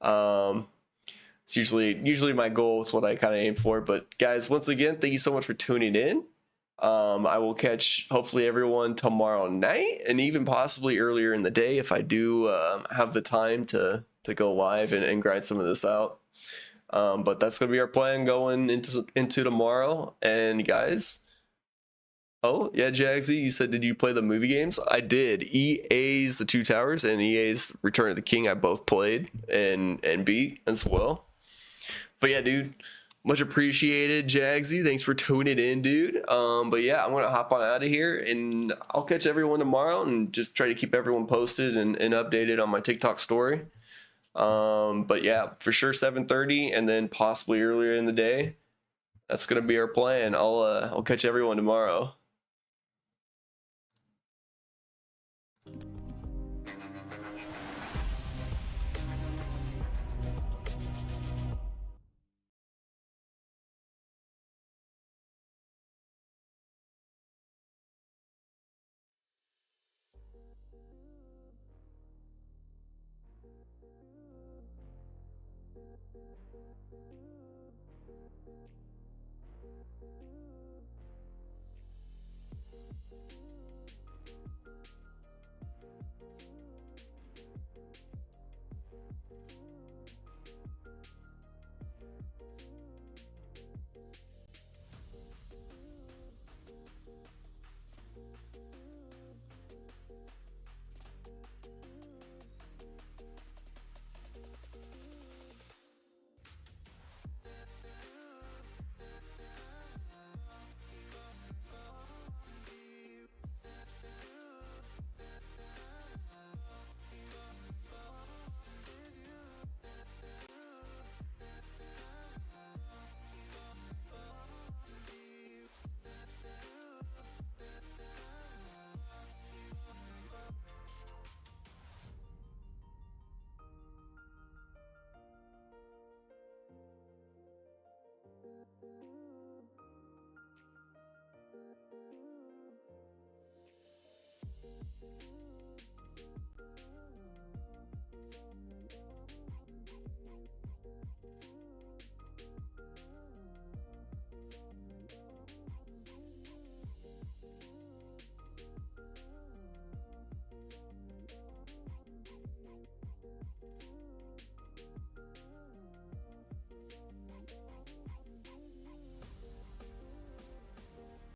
It's usually my goal. It's what I kind of aim for. But guys, once again, thank you so much for tuning in. I will catch hopefully everyone tomorrow night, and even possibly earlier in the day if I do have the time to go live and grind some of this out. But that's gonna be our plan going into tomorrow. And guys, oh yeah, Jagsy, you said, did you play the movie games? I did. EA's The Two Towers and EA's Return of the King I both played and beat as well. But yeah, dude, much appreciated, Jagsy. Thanks for tuning in, dude. But yeah, I'm gonna hop on out of here, and I'll catch everyone tomorrow and just try to keep everyone posted and updated on my TikTok story. But yeah, for sure 7:30, and then possibly earlier in the day. That's gonna be our plan. I'll catch everyone tomorrow.